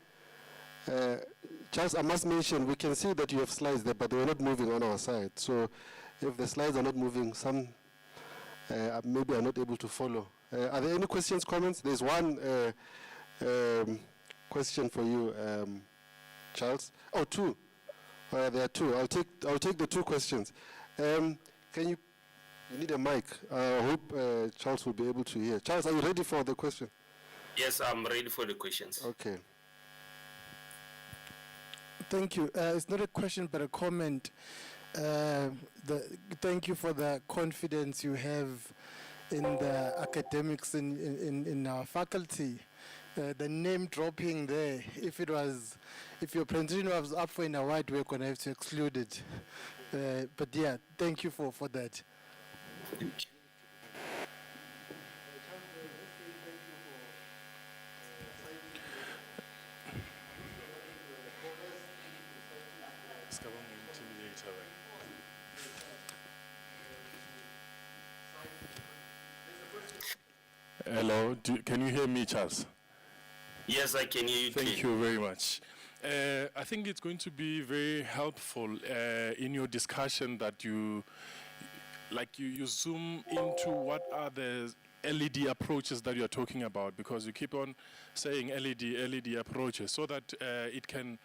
Charles, I must mention, we can see that you have slides there, but they are not moving on our side. So if the slides are not moving, some maybe are not able to follow. Are there any questions, comments? There's one question for you, Charles. Oh, two. There are two. I'll take the two questions. Can you need a mic? I hope Charles will be able to hear. Charles, are you ready for the question? Yes, I'm ready for the questions. Okay. Thank you. It's not a question, but a comment. Thank you for the confidence you have in the academics in our faculty. The name dropping there, if your presentation was up for an award, we're going to have to exclude it. But yeah, thank you for that. Thank you. Hello, can you hear me, Charles? Yes, I can hear you. Thank you very much. I think it's going to be very helpful in your discussion that you zoom into what are the LED approaches that you're talking about, because you keep on saying LED approaches, so that it can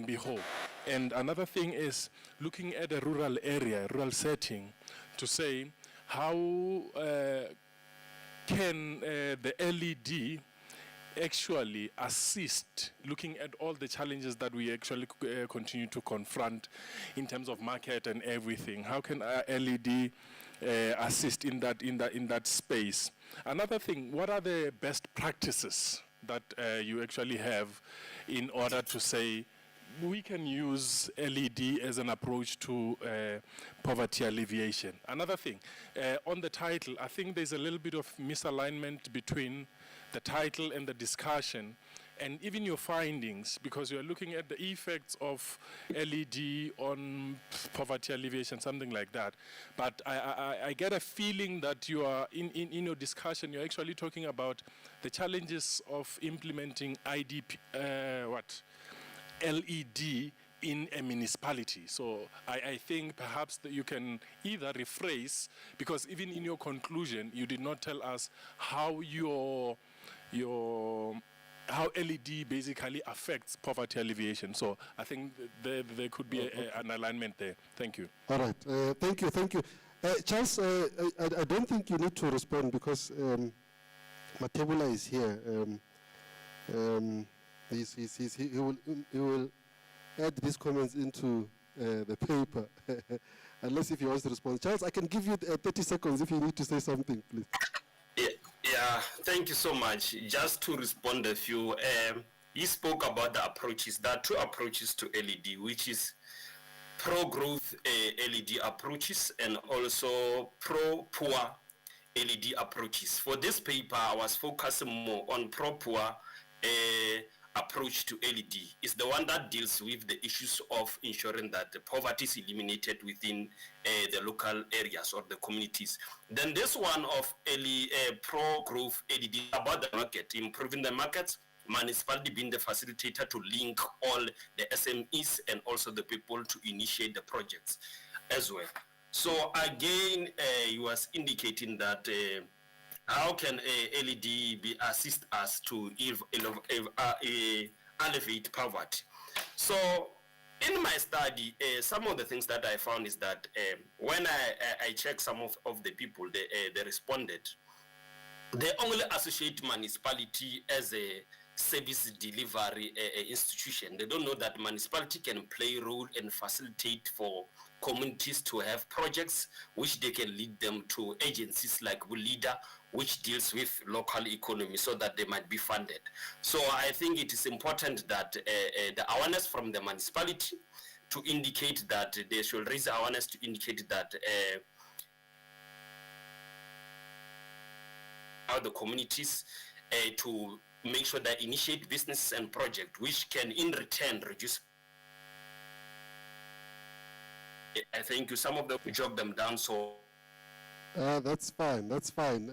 be whole. And another thing is looking at a rural area, rural setting, to say how can the LED actually assist, looking at all the challenges that we actually continue to confront in terms of market and everything. How can LED assist in that space? Another thing, what are the best practices that you actually have in order to say we can use LED as an approach to poverty alleviation? Another thing, on the title, I think there's a little bit of misalignment between the title and the discussion, and even your findings, because you're looking at the effects of LED on poverty alleviation, something like that. But I get a feeling that you are, in your discussion, you're actually talking about the challenges of implementing LED in a municipality. So I think perhaps that you can either rephrase, because even in your conclusion, you did not tell us how how LED basically affects poverty alleviation. So I think there could be an alignment there. Thank you. All right. Thank you. Charles, I don't think you need to respond, because Matebula is here. He will add these comments into the paper, unless if he wants to respond. Charles, I can give you 30 seconds if you need to say something, please. Yeah, thank you so much. Just to respond a few, you spoke about the approaches. There are two approaches to LED, which is pro-growth LED approaches and also pro-poor LED approaches. For this paper, I was focusing more on pro-poor approach to LED. It's the one that deals with the issues of ensuring that the poverty is eliminated within the local areas or the communities. Then this one of pro-growth LED about the market, improving the markets, municipality being the facilitator to link all the SMEs and also the people to initiate the projects as well. So again, you was indicating that how can LED assist us to elevate poverty? So in my study, some of the things that I found is that when I checked some of the people, they responded, they only associate municipality as a service delivery institution. They don't know that municipality can play a role and facilitate for communities to have projects which they can lead them to agencies like WLEADER, which deals with local economy, so that they might be funded. So I think it is important that the awareness from the municipality, to indicate that they should raise awareness to indicate that how the communities to make sure that initiate businesses and projects which can in return reduce. I think some of them jog them down, so. That's fine, that's fine.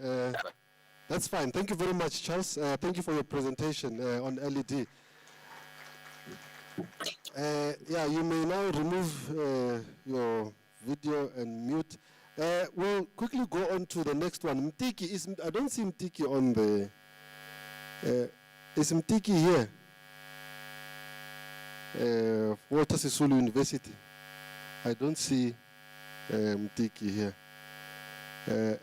That's fine. Thank you very much, Charles. Thank you for your presentation on LED. Yeah, you may now remove your video and mute. We'll quickly go on to the next one. Mtiki, I don't see Mtiki on the... is Mtiki here? Walter Sisulu University. I don't see Mtiki here.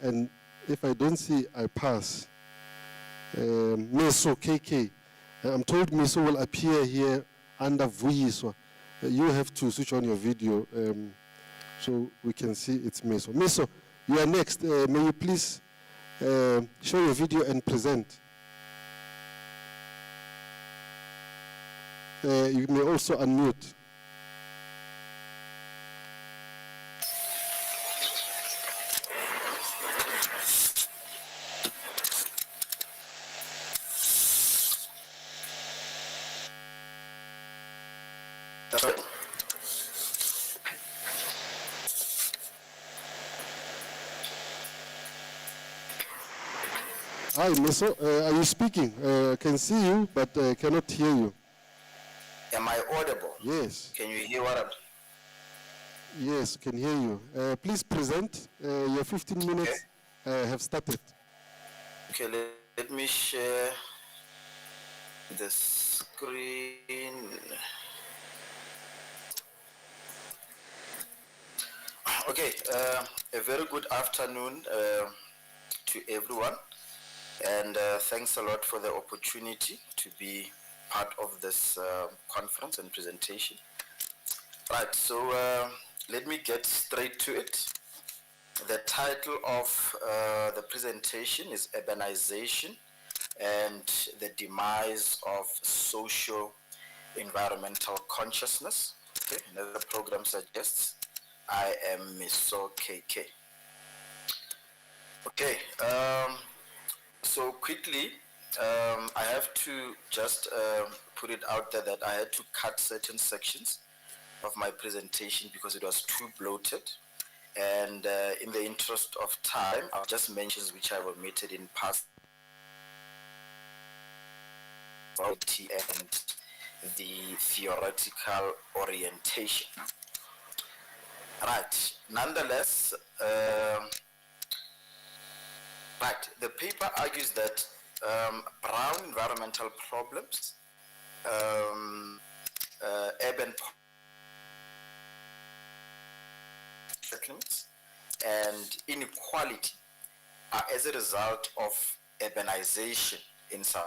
And if I don't see, I pass. Meso KK. I'm told Meso will appear here under Vuyiswa. You have to switch on your video so we can see it's Meso. Meso, you are next. May you please show your video and present. You may also unmute. Hi, Meso. Are you speaking? I can see you, but I cannot hear you. Am I audible? Yes. Can you hear what I'm... Yes, can hear you. Please present. Your 15 minutes have started. Okay, let me share the screen. Okay, a very good afternoon to everyone. And thanks a lot for the opportunity to be part of this conference and presentation. Right, so let me get straight to it. The title of the presentation is Urbanization and the Demise of Socio-Environmental Consciousness. Okay, and as the program suggests, I am Meso KK. Okay, so quickly, I have to just put it out there that I had to cut certain sections of my presentation because it was too bloated. And in the interest of time, I'll just mention which I omitted in past and the theoretical orientation. Right, nonetheless, right, the paper argues that brown environmental problems, urban settlements, and inequality are as a result of urbanization in South.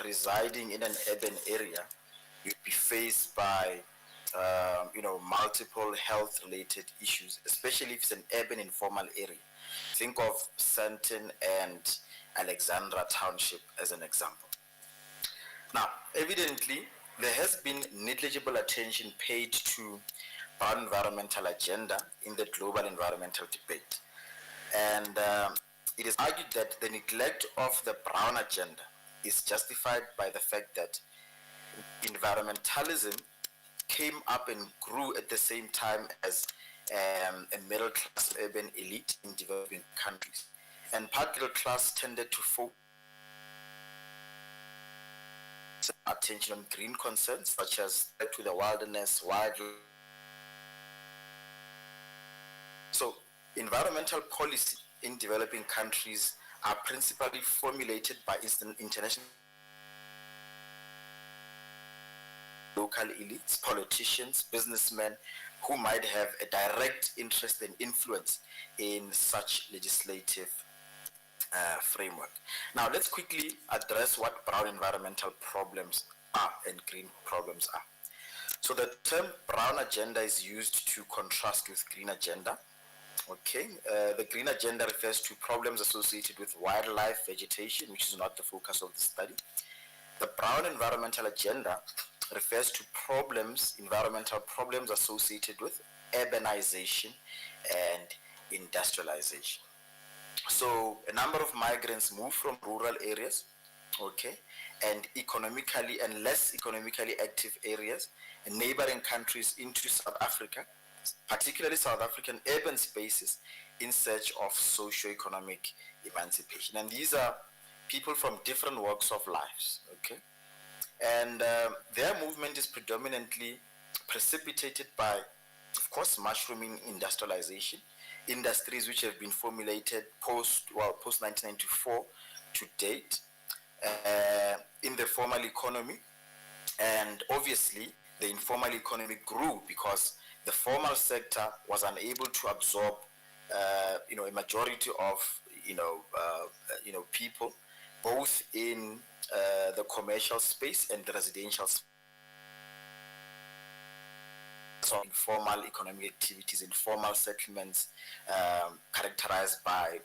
Residing in an urban area, you'd be faced by multiple health-related issues, especially if it's an urban informal area. Think of Sandton and Alexandra Township as an example. Now, evidently, there has been negligible attention paid to brown environmental agenda in the global environmental debate. And it is argued that the neglect of the Brown agenda is justified by the fact that environmentalism came up and grew at the same time as a middle-class urban elite in developing countries. And part middle class tended to focus attention on green concerns such as threat to the wilderness, wildlife. So environmental policy in developing countries are principally formulated by international local elites, politicians, businessmen who might have a direct interest and influence in such legislative framework. Now let's quickly address what brown environmental problems are and green problems are. So the term brown agenda is used to contrast with green agenda. Okay, the green agenda refers to problems associated with wildlife, vegetation, which is not the focus of the study. The brown environmental agenda refers to environmental problems associated with urbanization and industrialization. So a number of migrants move from rural areas, okay, and economically and less economically active areas and neighboring countries into South Africa, particularly South African urban spaces, in search of socio-economic emancipation. And these are people from different walks of life, okay? And their movement is predominantly precipitated by, of course, mushrooming industrialization, industries which have been formulated post 1994 to date in the formal economy. And obviously, the informal economy grew because the formal sector was unable to absorb, a majority of, people, both in the commercial space and the residential space. So informal economic activities, informal settlements, characterized by,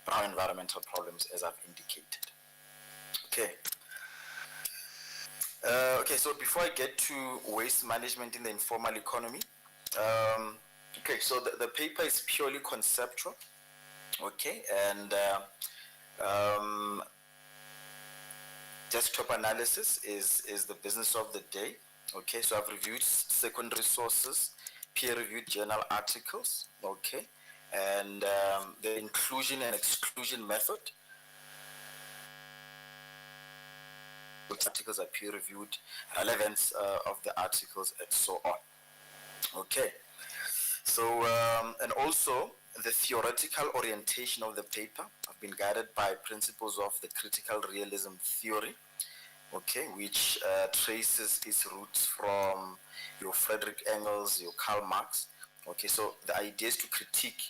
brown environmental problems, as I've indicated. Okay. So before I get to waste management in the informal economy, so the paper is purely conceptual, okay, and desktop analysis is the business of the day, okay. So I've reviewed secondary sources, peer-reviewed journal articles, okay, and the inclusion and exclusion method. Which articles are peer-reviewed, relevance of the articles, and so on. Okay, so and also the theoretical orientation of the paper have been guided by principles of the critical realism theory, okay, which traces its roots from your Frederick Engels, your Karl Marx. Okay, so the idea is to critique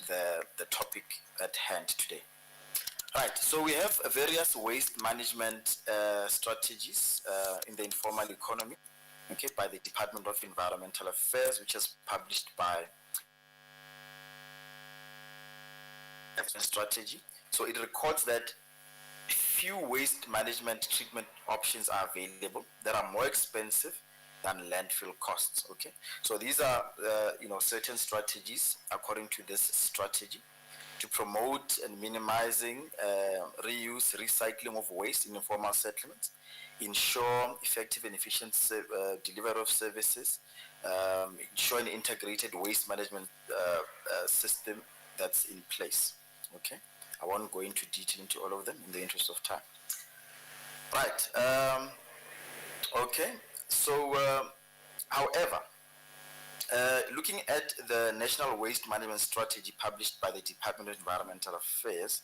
the topic at hand today. Right, so we have various waste management strategies in the informal economy, okay, by the Department of Environmental Affairs, which is published by strategy. So it records that few waste management treatment options are available that are more expensive than landfill costs, okay. So these are, certain strategies according to this strategy to promote and minimizing reuse, recycling of waste in informal settlements, ensure effective and efficient delivery of services, ensure an integrated waste management system that's in place, okay? I won't go into detail into all of them in the interest of time. Right, okay, so however, looking at the National Waste Management Strategy published by the Department of Environmental Affairs,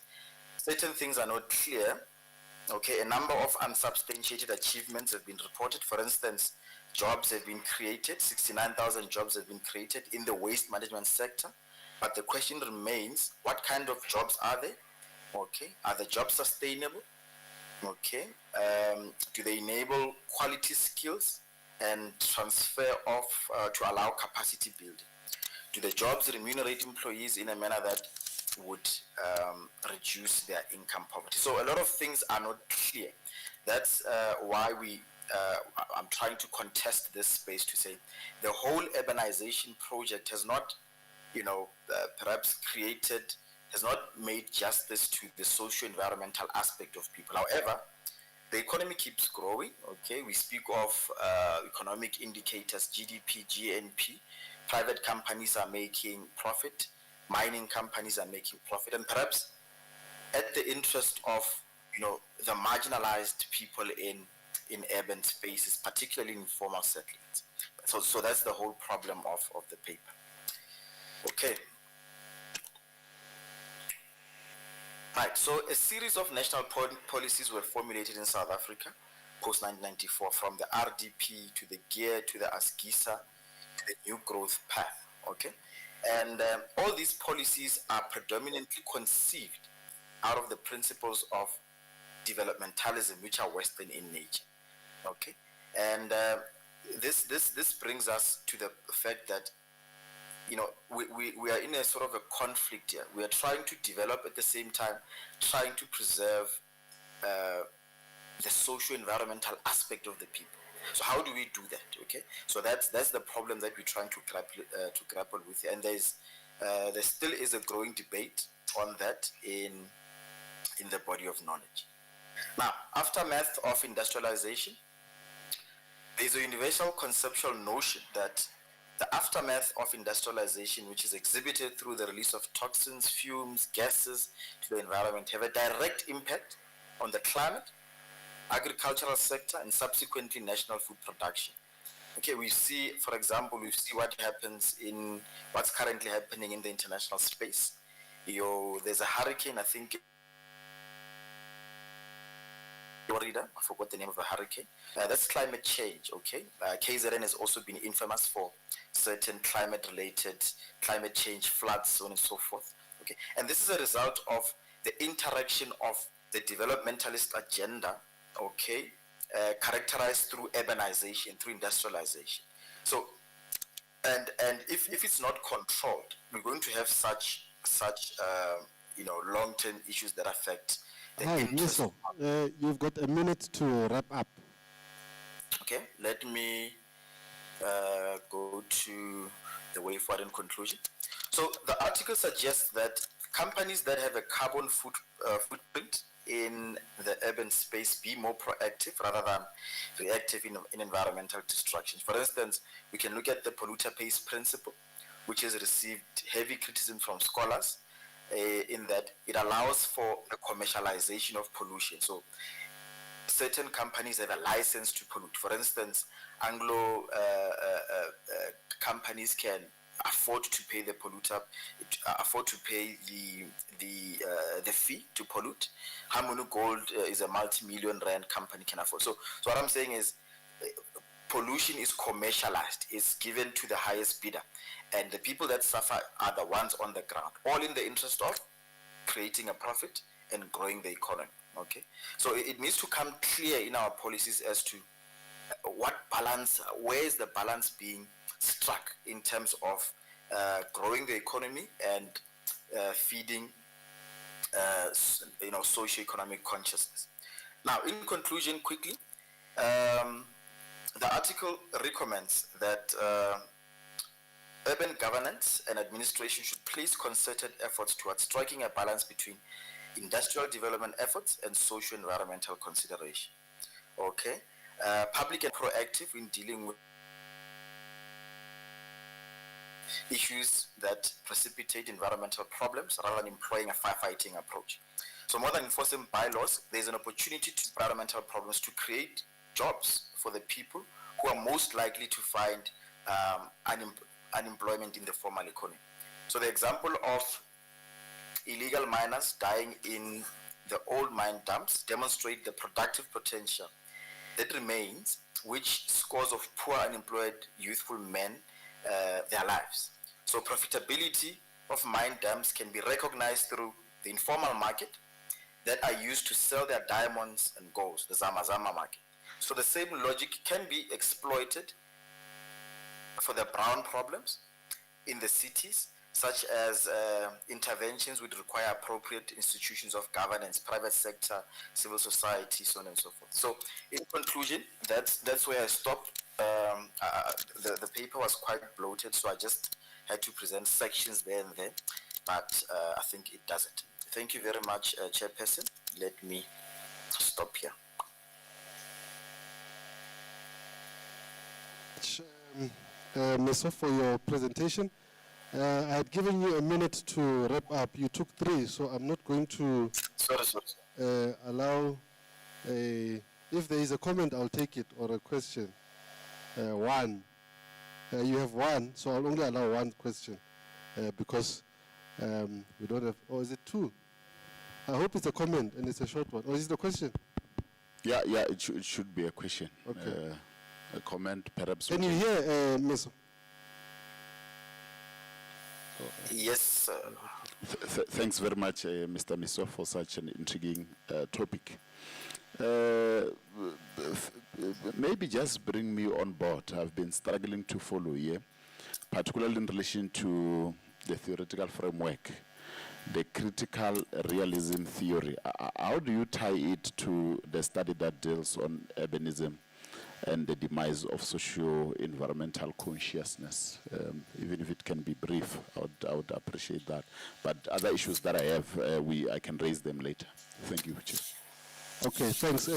certain things are not clear. Okay, a number of unsubstantiated achievements have been reported. For instance, jobs have been created, 69,000 jobs have been created in the waste management sector. But the question remains, what kind of jobs are they? Okay, are the jobs sustainable? Okay, do they enable quality skills and transfer of to allow capacity building? Do the jobs remunerate employees in a manner that would reduce their income poverty? So a lot of things are not clear. That's why we I'm trying to contest this space to say the whole urbanization project has not, perhaps has not made justice to the socio-environmental aspect of people. However, the economy keeps growing, okay? We speak of economic indicators, GDP, GNP. Private companies are making profit. Mining companies are making profit. And perhaps at the interest of, the marginalized people in urban spaces, particularly in informal settlements. So that's the whole problem of the paper. Okay. Right, so a series of national policies were formulated in South Africa post-1994, from the RDP to the GEAR to the ASGISA to the New Growth Path, okay? And all these policies are predominantly conceived out of the principles of developmentalism, which are Western in nature, okay? And this brings us to the fact that, we are in a sort of a conflict here. We are trying to develop at the same time, trying to preserve the socio-environmental aspect of the people. So how do we do that? Okay, so that's the problem that we're trying to grapple with, and there still is a growing debate on that in the body of knowledge. Now, aftermath of industrialization, there's a universal conceptual notion that the aftermath of industrialization, which is exhibited through the release of toxins, fumes, gases to the environment, have a direct impact on the climate, agricultural sector, and subsequently national food production. Okay, we see, for example, what's currently happening in the international space. There's a hurricane, I think, Florida, I forgot the name of the hurricane. That's climate change, okay? KZN has also been infamous for certain climate change, floods, so on and so forth, okay? And this is a result of the interaction of the developmentalist agenda, okay, characterized through urbanization, through industrialization. So, and if it's not controlled, we're going to have such long-term issues that affect the interest. Niso, you've got a minute to wrap up. Okay, let me go to the way forward in conclusion. So the article suggests that companies that have a carbon footprint in the urban space be more proactive rather than reactive in environmental destruction. For instance, we can look at the polluter pays principle, which has received heavy criticism from scholars in that it allows for the commercialization of pollution. So certain companies have a license to pollute. For instance, Anglo companies can afford to pay the polluter, afford to pay the fee to pollute. Harmony Gold is a multi-million rand company, can afford. So what I'm saying is, pollution is commercialized, it's given to the highest bidder, and the people that suffer are the ones on the ground, all in the interest of creating a profit and growing the economy. Okay, so it needs to come clear in our policies as to what balance, where is the balance being struck in terms of growing the economy and feeding socio-economic consciousness. Now, in conclusion, quickly, the article recommends that urban governance and administration should place concerted efforts towards striking a balance between industrial development efforts and socio-environmental consideration. Okay, public and proactive in dealing with issues that precipitate environmental problems rather than employing a firefighting approach. So more than enforcing bylaws, there's an opportunity to environmental problems to create jobs for the people who are most likely to find unemployment in the formal economy. So the example of illegal miners dying in the old mine dumps demonstrate the productive potential that remains, which scores of poor unemployed youthful men their lives. So profitability of mine dumps can be recognized through the informal market that are used to sell their diamonds and golds, the Zama Zama market. So the same logic can be exploited for the brown problems in the cities such as interventions would require appropriate institutions of governance, private sector, civil society, so on and so forth. So, in conclusion, that's where I stopped. The paper was quite bloated, so I just had to present sections there and there, but I think it does it. Thank you very much, Chairperson. Let me stop here. Meso, for your presentation. I had given you a minute to wrap up. You took 3, so I'm not going to allow if there is a comment, I'll take it, or a question. 1. You have 1, so I'll only allow 1 question because we don't have, or is it 2? I hope it's a comment and it's a short one. Or is it a question? Yeah, it should be a question. Okay. A comment, perhaps. Can you hear, Meso? Yes, sir. Thanks very much, Mr. Miso, for such an intriguing topic. Maybe just bring me on board. I've been struggling to follow here, particularly in relation to the theoretical framework, the critical realism theory. How do you tie it to the study that deals on urbanism and the demise of socio-environmental consciousness? Even if it can be brief, I would appreciate that. But other issues that I have, I can raise them later. Thank you, Chair. Okay, thanks.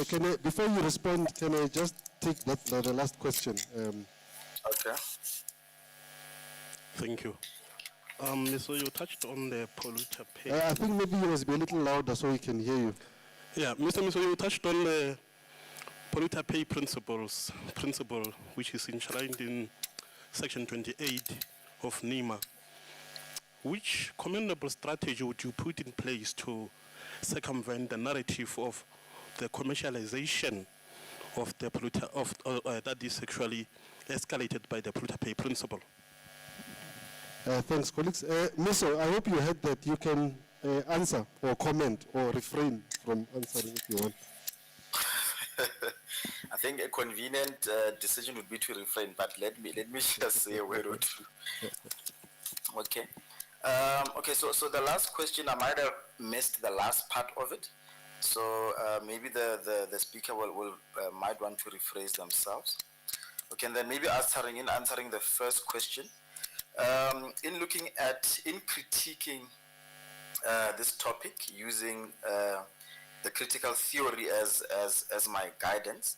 Before you respond, can I just take the last question? Okay. Thank you. So you touched on the polluter pay. I think maybe you must be a little louder so we can hear you. Yeah, Mr. Miso, you touched on the polluter pay principle, which is enshrined in Section 28 of NEMA. Which commendable strategy would you put in place to circumvent the narrative of the commercialization of the polluter, that is actually escalated by the polluter pay principle? Thanks, colleagues. Miso, I hope you heard that you can answer or comment or refrain from answering if you want. I think a convenient decision would be to refrain, but let me just say a word or two. Okay. Okay. So the last question, I might have missed the last part of it. So maybe the speaker might want to rephrase themselves. Okay, and then maybe answering the first question. In critiquing this topic using the critical theory as my guidance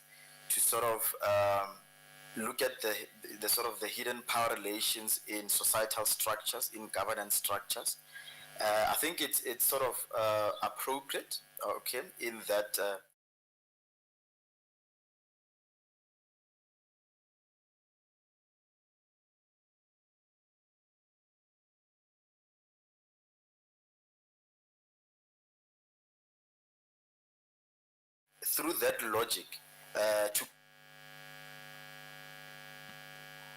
to sort of look at the sort of the hidden power relations in societal structures, in governance structures, I think it's sort of appropriate, okay, in that. Through that logic, to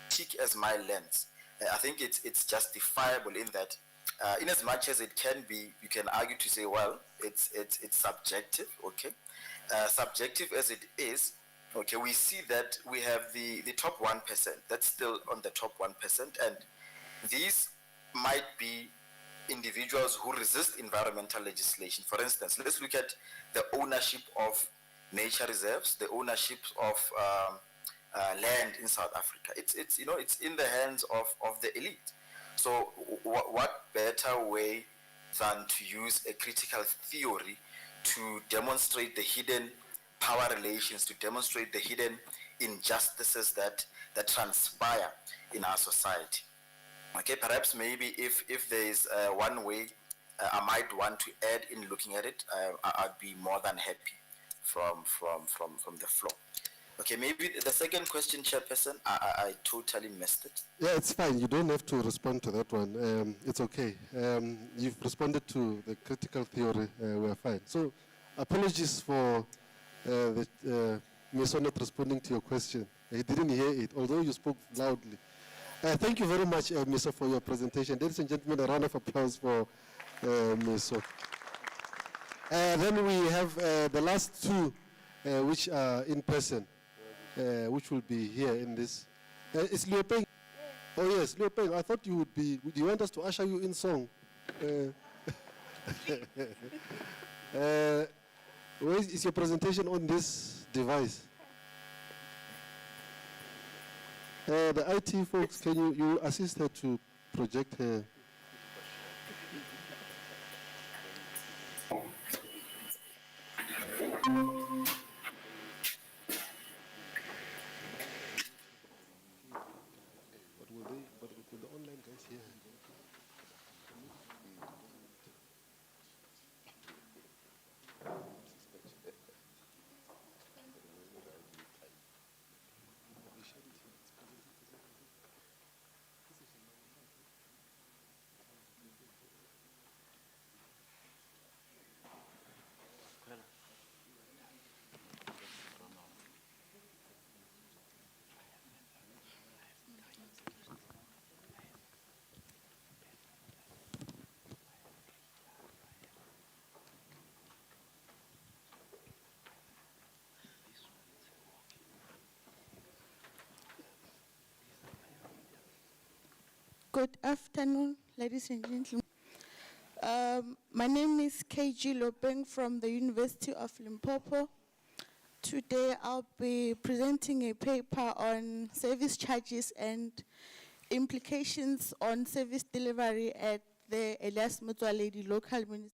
critique as my lens, I think it's justifiable in that, in as much as it can be, you can argue to say, well, it's subjective, okay? Subjective as it is, okay, we see that we have the top 1%, that's still on the top 1%, and these might be individuals who resist environmental legislation. For instance, let's look at the ownership of nature reserves, the ownership of land in South Africa. It's in the hands of the elite. So what better way than to use a critical theory to demonstrate the hidden power relations, to demonstrate the hidden injustices that transpire in our society. Okay, perhaps maybe if there is one way I might want to add in looking at it, I'd be more than happy from the floor. Okay, maybe the second question, Chairperson, I totally missed it. Yeah, it's fine. You don't have to respond to that one. It's okay. You've responded to the critical theory. We're fine. So, apologies for Miso not responding to your question. He didn't hear it, although you spoke loudly. Thank you very much, Miso, for your presentation. Ladies and gentlemen, a round of applause for Miso. Then we have the last two, which are in person, which will be here in this. Is Liopeng? Oh yes, Leopeng, I thought you would be, do you want us to usher you in song? Where is your presentation on this device? The IT folks, can you assist her to project her? But will the online guys hear her? Good afternoon, ladies and gentlemen. My name is KG Lopeng from the University of Limpopo. Today I'll be presenting a paper on service charges and implications on service delivery at the Elias Motsoaledi local municipality.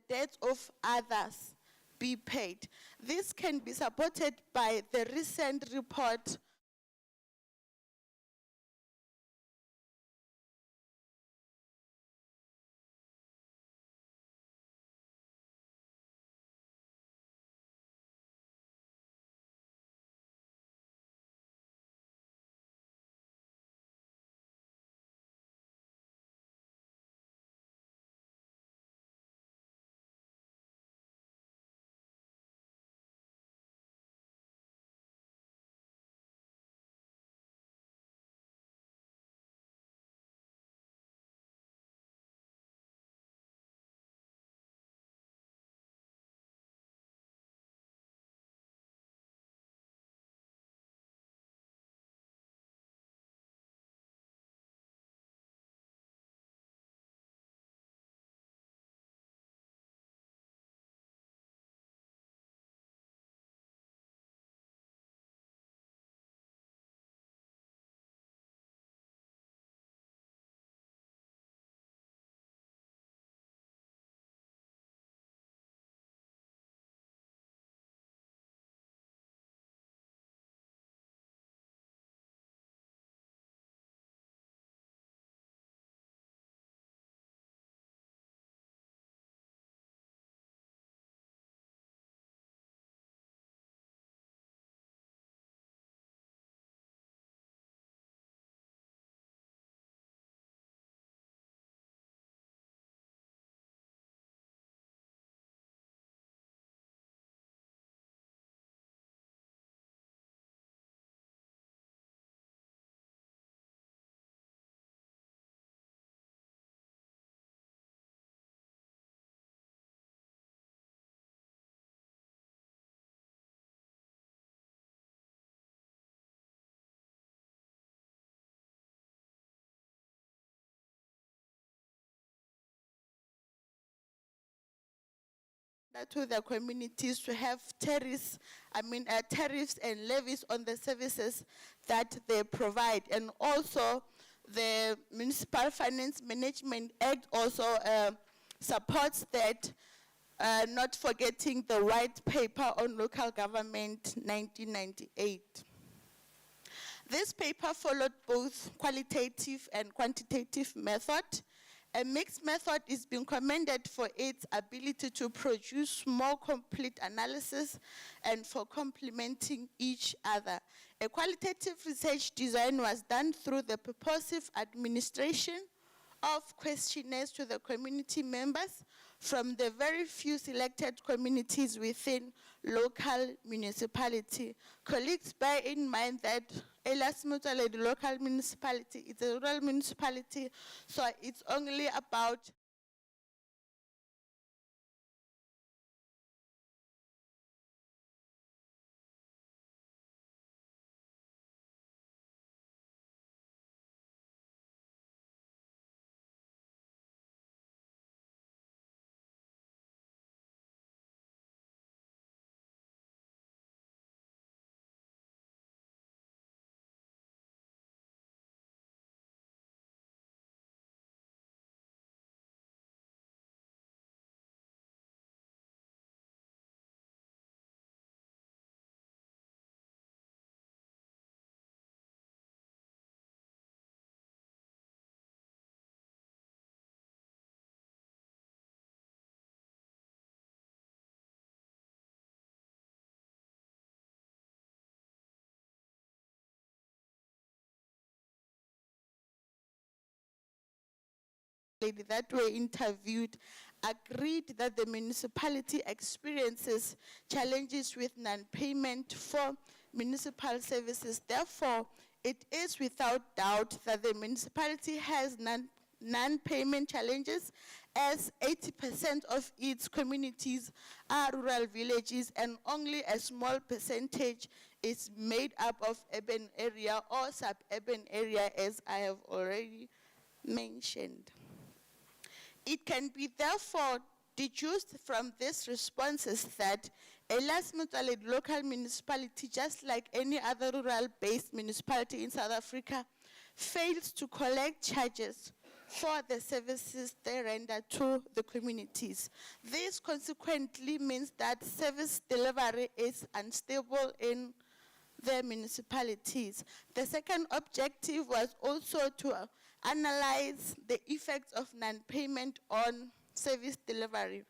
debts of others be paid. This can be supported by the recent report to the communities to have tariffs and levies on the services that they provide. And also the Municipal Finance Management Act also supports that, not forgetting the white paper on local government 1998. This paper followed both qualitative and quantitative method. A mixed method is being commended for its ability to produce more complete analysis and for complementing each other. A qualitative research design was done through the purposive administration of questionnaires to the community members from the very few selected communities within local municipality. Colleagues, bear in mind that Elias Motsoaledi local municipality is a rural municipality, so it's only about that were interviewed agreed that the municipality experiences challenges with non-payment for municipal services. Therefore, it is without doubt that the municipality has non-payment challenges, as 80% of its communities are rural villages and only a small percentage is made up of urban area or suburban area, as I have already mentioned. It can be therefore deduced from these responses that Elias Motsoaledi local municipality, just like any other rural-based municipality in South Africa, fails to collect charges for the services they render to the communities. This consequently means that service delivery is unstable in the municipalities. The second objective was also to analyze the effects of non-payment on service delivery.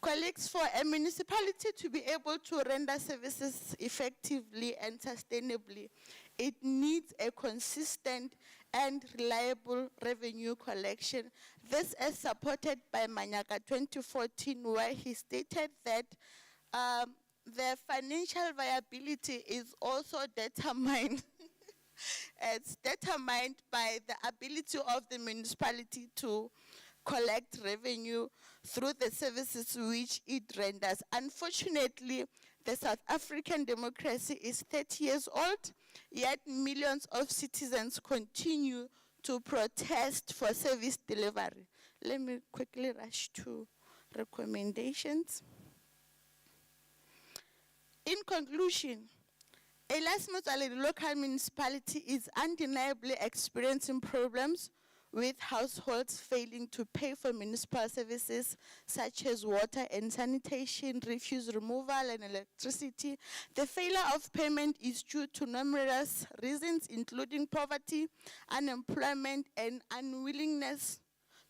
Colleagues, for a municipality to be able to render services effectively and sustainably, it needs a consistent and reliable revenue collection. This is supported by Manyaka 2014, where he stated that the financial viability is also determined. It's determined by the ability of the municipality to collect revenue through the services which it renders. Unfortunately, the South African democracy is 30 years old, yet millions of citizens continue to protest for service delivery. Let me quickly rush to recommendations. In conclusion, Erasmus local municipality is undeniably experiencing problems with households failing to pay for municipal services such as water and sanitation, refuse removal, and electricity. The failure of payment is due to numerous reasons, including poverty, unemployment, and unwillingness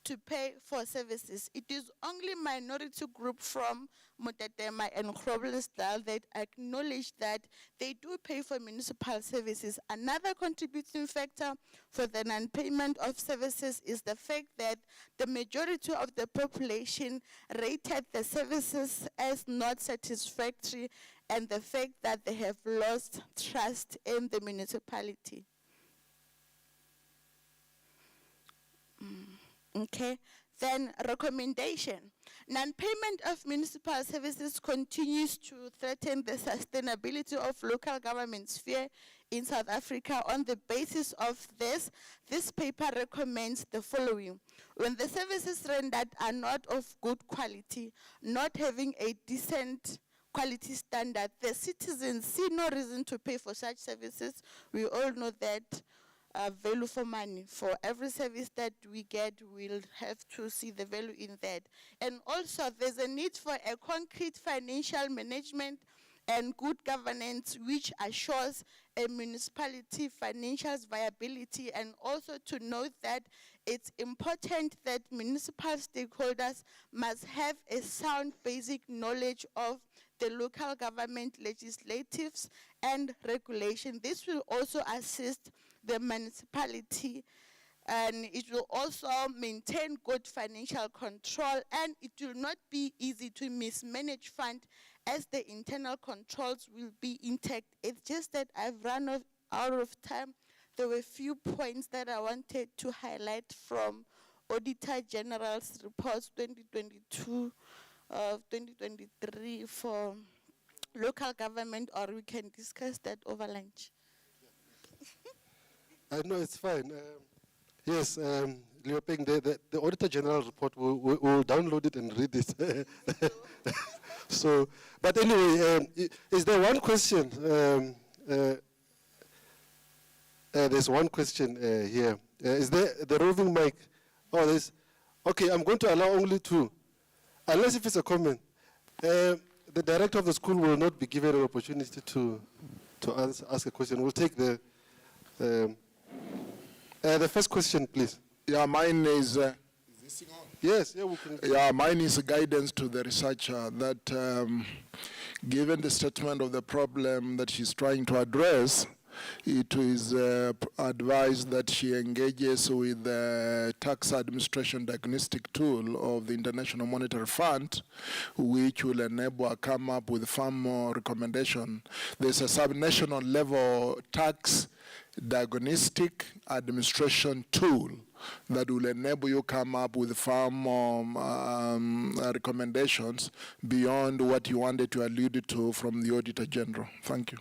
to pay for services. It is only minority group from Mutatema and Groblersdal that acknowledge that they do pay for municipal services. Another contributing factor for the non-payment of services is the fact that the majority of the population rated the services as not satisfactory, and the fact that they have lost trust in the municipality. Okay, then recommendation. Non-payment of municipal services continues to threaten the sustainability of local government sphere in South Africa. On the basis of this paper recommends the following. When the services rendered are not of good quality, not having a decent quality standard, the citizens see no reason to pay for such services. We all know that value for money. For every service that we get, we'll have to see the value in that. And also, there's a need for a concrete financial management and good governance which assures a municipality financial viability, and also to note that it's important that municipal stakeholders must have a sound basic knowledge of the local government legislatives and regulation. This will also assist the municipality, and it will also maintain good financial control, and it will not be easy to mismanage fund as the internal controls will be intact. It's just that I've run out of time. There were a few points that I wanted to highlight from Auditor General's reports 2022 of 2023 for local government, or we can discuss that over lunch. No, it's fine. Yes, Leopeng, the Auditor General report, we'll download it and read it. So, but anyway, is there one question? There's one question here. Is there the roving mic? Oh, there's. Okay, I'm going to allow only two, unless if it's a comment. The director of the school will not be given an opportunity to ask a question. We'll take the first question, please. Yeah, mine is. Yes, yeah, we can. Yeah, mine is guidance to the researcher that, given the statement of the problem that she's trying to address, it is advised that she engages with the tax administration diagnostic tool of the International Monetary Fund, which will enable her come up with far more recommendation. There's a subnational level tax diagnostic administration tool that will enable you come up with far more recommendations beyond what you wanted to allude to from the Auditor General. Thank you.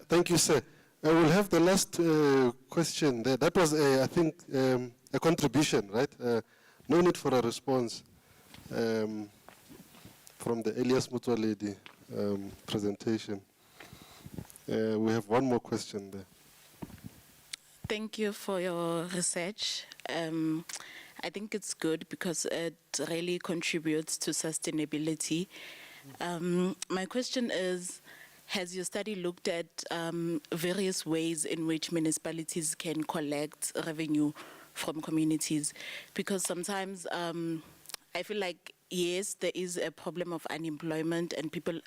Thank you, sir. I will have the last question there. That was, I think, a contribution, right? No need for a response from the Elias Mutwaledi presentation. We have one more question there. Thank you for your research. I think it's good because it really contributes to sustainability. My question is, has your study looked at various ways in which municipalities can collect revenue from communities? Because sometimes I feel like, yes, there is a problem of unemployment and people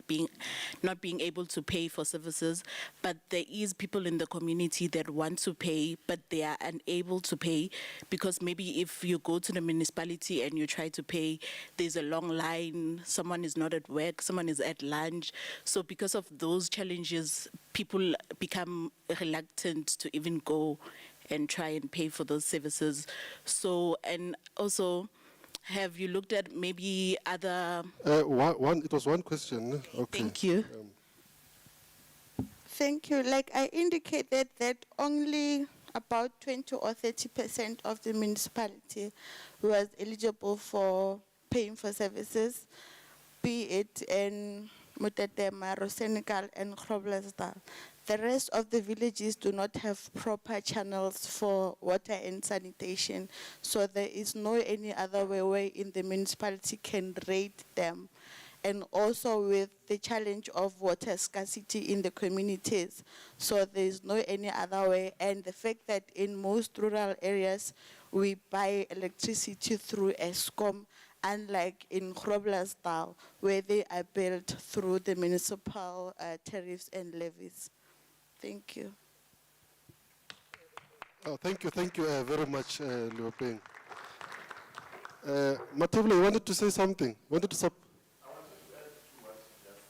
not being able to pay for services, but there is people in the community that want to pay, but they are unable to pay because maybe if you go to the municipality and you try to pay, there's a long line, someone is not at work, someone is at lunch. So because of those challenges, people become reluctant to even go and try and pay for those services. So, and also, have you looked at maybe other... It was one question. Okay. Thank you. Thank you. Like I indicated that only about 20 or 30% of the municipality was eligible for paying for services, be it in Mutetema, Rosenegal, and Groblersdal. The rest of the villages do not have proper channels for water and sanitation, so there is no any other way in the municipality can rate them. And also with the challenge of water scarcity in the communities, so there is no any other way. And the fact that in most rural areas, we buy electricity through ESCOM, unlike in Groblersdal, where they are billed through the municipal tariffs and levies. Thank you. Oh, thank you very much, Liopeng. Matebule, you wanted to say something?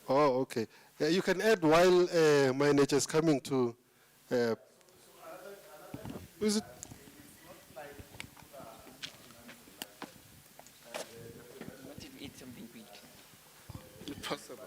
Oh, okay. You can add while my nature is coming to... who is it? Possible.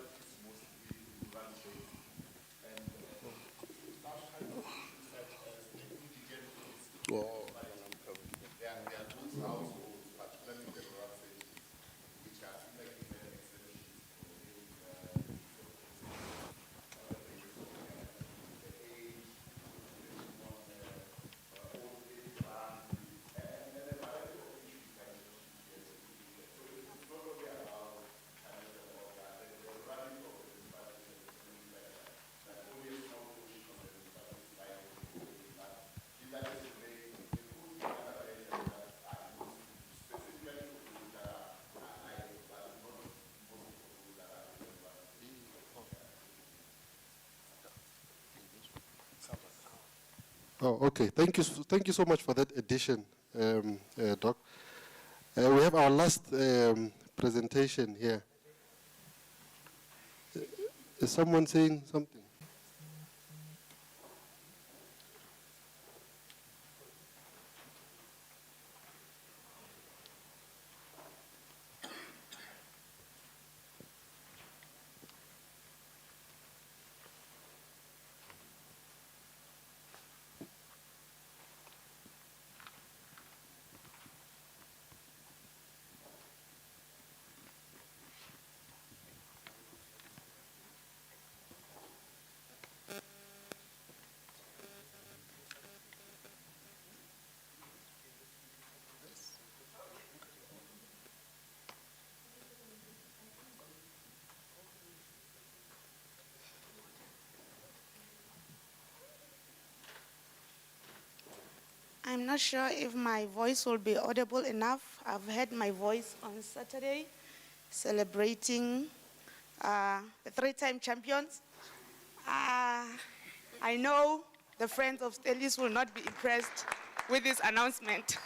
Oh, okay. Thank you so much for that addition, Doc. We have our last presentation here. Is someone saying something? I'm not sure if my voice will be audible enough. I've heard my voice on Saturday celebrating the three-time champions. I know the friends of Stelis will not be impressed with this announcement.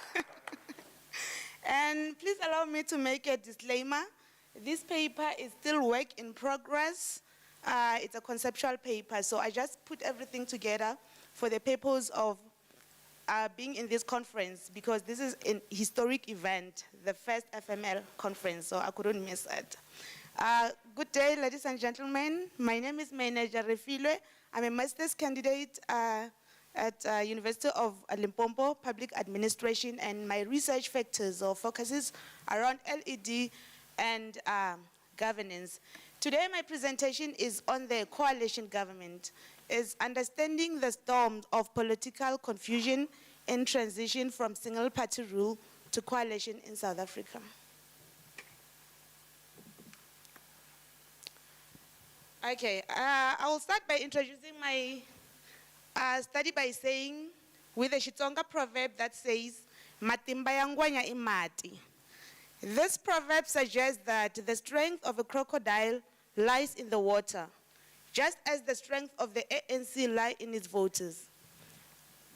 And please allow me to make a disclaimer. This paper is still work in progress. It's a conceptual paper, so I just put everything together for the purpose of being in this conference, because this is an historic event, the first FML conference, so I couldn't miss it. Good day, ladies and gentlemen. My name is Manager Refilwe. I'm a master's candidate at University of Limpopo, Public Administration, and my research factors or focuses around LED and governance. Today, my presentation is on the coalition government, is understanding the storm of political confusion in transition from single-party rule to coalition in South Africa. Okay, I will start by introducing my study by saying, with a Xitsonga proverb that says, "Matimba ya ngwenya I mati." This proverb suggests that the strength of a crocodile lies in the water, just as the strength of the ANC lies in its voters.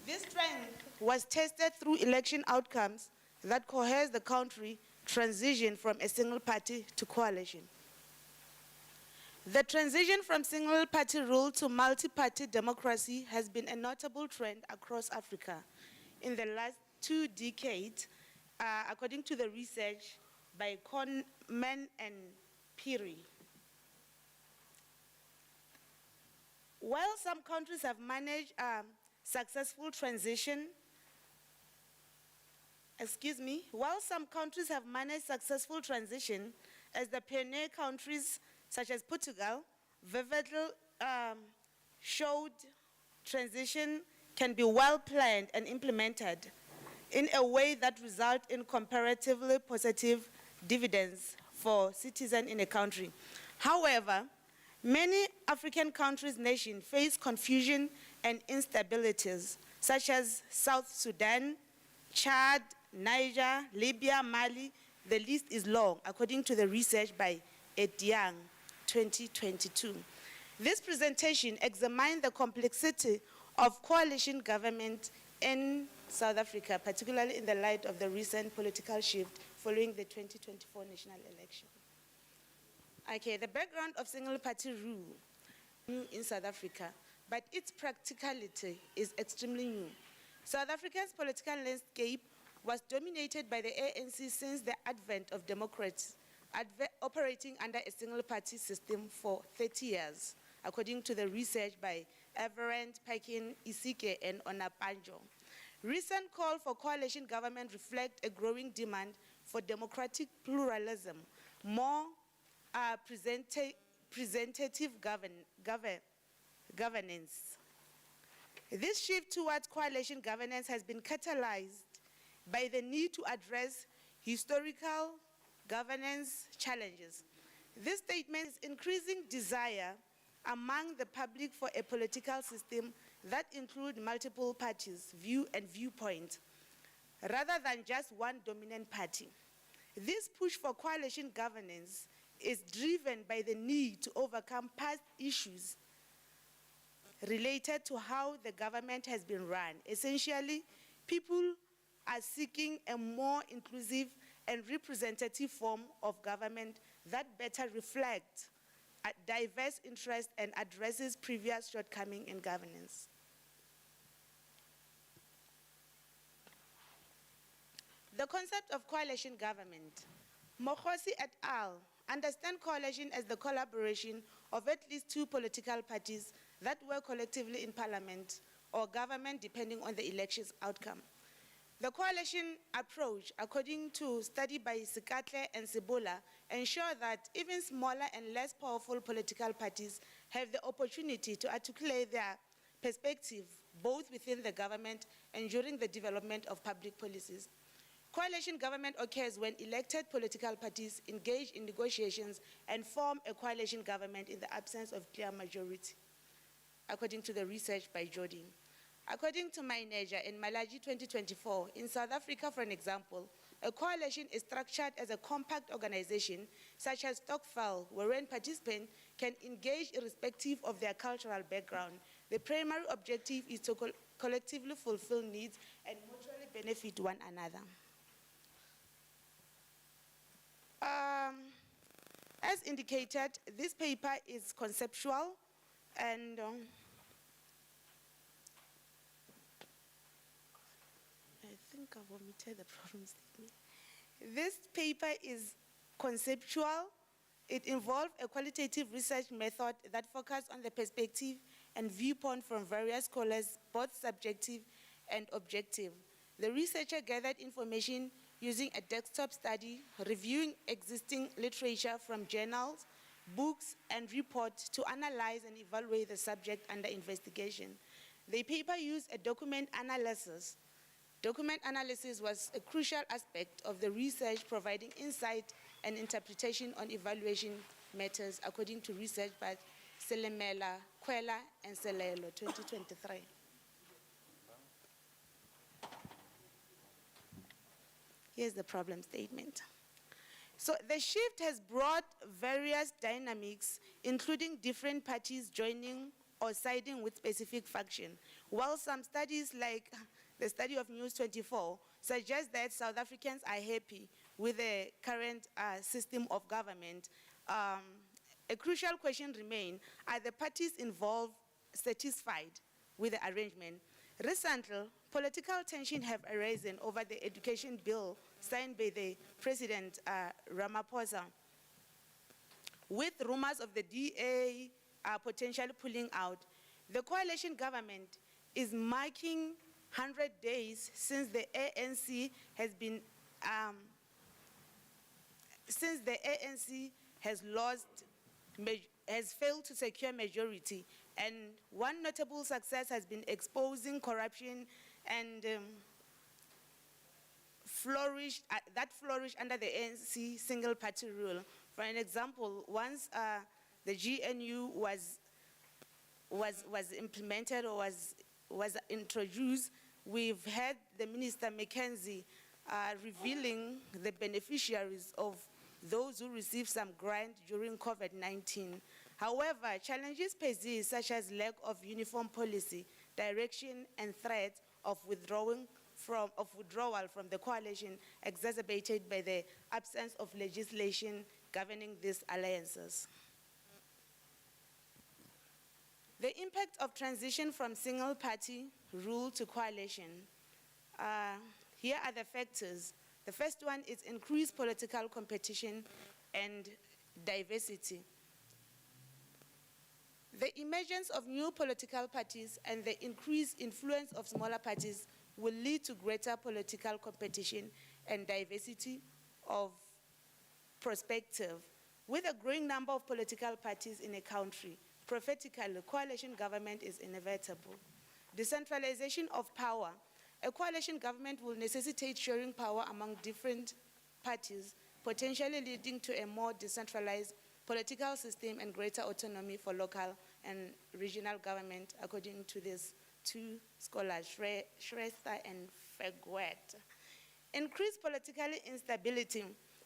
This strength was tested through election outcomes that coerced the country transition from a single party to coalition. The transition from single-party rule to multi-party democracy has been a notable trend across Africa in the last 2 decades, according to the research by Conman and Piri. While some countries have managed successful transition, while some countries have managed successful transition, as the pioneer countries such as Portugal, vividly showed transition can be well planned and implemented in a way that results in comparatively positive dividends for citizens in a country. However, many African countries, nations face confusion and instabilities, such as South Sudan, Chad, Niger, Libya, Mali. The list is long, according to the research by Ed Young, 2022. This presentation examined the complexity of coalition government in South Africa, particularly in the light of the recent political shift following the 2024 national election. Okay, the background of single-party rule in South Africa, but its practicality is extremely new. South Africa's political landscape was dominated by the ANC since the advent of democrats, operating under a single-party system for 30 years, according to the research by Everett, Pakin, Isike, and Onapanjo. Recent call for coalition government reflect a growing demand for democratic pluralism, more presentative governance. This shift towards coalition governance has been catalyzed by the need to address historical governance challenges. This statement is increasing desire among the public for a political system that includes multiple parties, view and viewpoint, rather than just one dominant party. This push for coalition governance is driven by the need to overcome past issues related to how the government has been run. Essentially, people are seeking a more inclusive and representative form of government that better reflects diverse interests and addresses previous shortcomings in governance. The concept of coalition government. Mokhosi et al. Understand coalition as the collaboration of at least 2 political parties that work collectively in parliament or government depending on the election's outcome. The coalition approach, according to study by Sikatle and Sibula, ensure that even smaller and less powerful political parties have the opportunity to articulate their perspective both within the government and during the development of public policies. Coalition government occurs when elected political parties engage in negotiations and form a coalition government in the absence of clear majority, according to the research by Jordan. According to Manager in Malaji 2024, in South Africa, for an example, a coalition is structured as a compact organization, such as Stokvel, wherein participants can engage irrespective of their cultural background. The primary objective is to collectively fulfill needs and mutually benefit one another. As indicated, this paper is conceptual and I think I've omitted the problem statement. This paper is conceptual. It involves a qualitative research method that focuses on the perspective and viewpoint from various scholars, both subjective and objective. The researcher gathered information using a desktop study, reviewing existing literature from journals, books, and reports to analyze and evaluate the subject under investigation. The paper used a document analysis Document analysis was a crucial aspect of the research, providing insight and interpretation on evaluation matters according to research by Selemela, Kwela, and Selelo, 2023. Here's the problem statement. So the shift has brought various dynamics, including different parties joining or siding with specific faction. While some studies, like the study of News 24, suggest that South Africans are happy with the current system of government, a crucial question remains: are the parties involved satisfied with the arrangement? Recently, political tension have arisen over the education bill signed by the President Ramaphosa, with rumors of the DA potentially pulling out. The coalition government is marking 100 days since the ANC has been, since the ANC has failed to secure majority, and one notable success has been exposing corruption and flourished under the ANC single-party rule. For an example, once the GNU was implemented or was introduced, we've had the Minister Mackenzie revealing the beneficiaries of those who received some grant during COVID-19. However, challenges persist, such as lack of uniform policy, direction, and threat of withdrawal from the coalition, exacerbated by the absence of legislation governing these alliances. The impact of transition from single-party rule to coalition. Here are the factors. The first one is increased political competition and diversity. The emergence of new political parties and the increased influence of smaller parties will lead to greater political competition and diversity of perspective. With a growing number of political parties in a country, prophetically, coalition government is inevitable. Decentralization of power. A coalition government will necessitate sharing power among different parties, potentially leading to a more decentralized political system and greater autonomy for local and regional government, according to these two scholars, Shrestha and Fegwet. Increased political instability